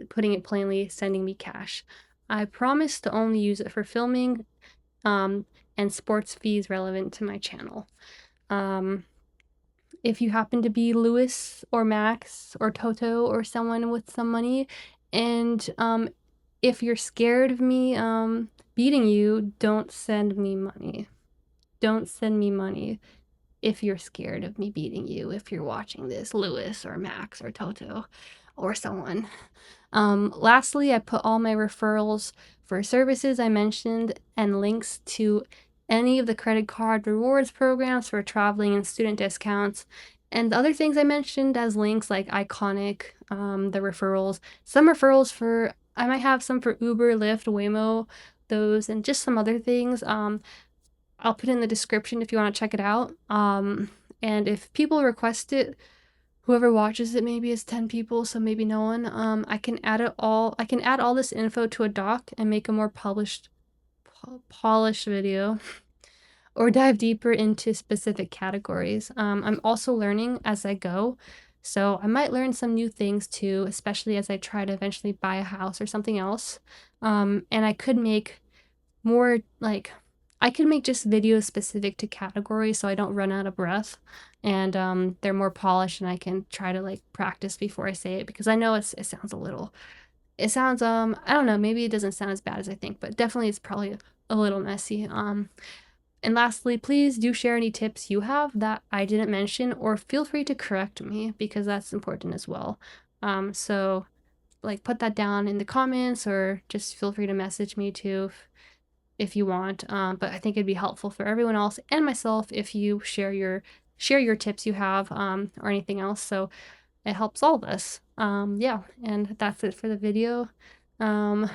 putting it plainly, sending me cash. I promise to only use it for filming and sports fees relevant to my channel. If you happen to be Lewis or Max or Toto or someone with some money, and if you're scared of me beating you, don't send me money. Don't send me money if you're scared of me beating you, if you're watching this, Lewis or Max or Toto or someone. Lastly, I put all my referrals for services I mentioned and links to any of the credit card rewards programs for traveling and student discounts. And the other things I mentioned as links like Iconic, the referrals, some referrals for, I might have some for Uber, Lyft, Waymo, those, and just some other things. I'll put in the description if you want to check it out. And if people request it, whoever watches it maybe is 10 people, so maybe no one. I can add all this info to a doc and make a more polished video or dive deeper into specific categories. I'm also learning as I go, so I might learn some new things too, especially as I try to eventually buy a house or something else. And I could make more I could make just videos specific to categories so I don't run out of breath, and they're more polished and I can try to practice before I say it, because I know it sounds I don't know, maybe it doesn't sound as bad as I think, but definitely it's probably a little messy. And lastly, please do share any tips you have that I didn't mention, or feel free to correct me because that's important as well. So put that down in the comments, or just feel free to message me too if you want. But I think it'd be helpful for everyone else and myself if you share your tips you have, or anything else. So it helps all of us. Yeah, and that's it for the video. Yeah.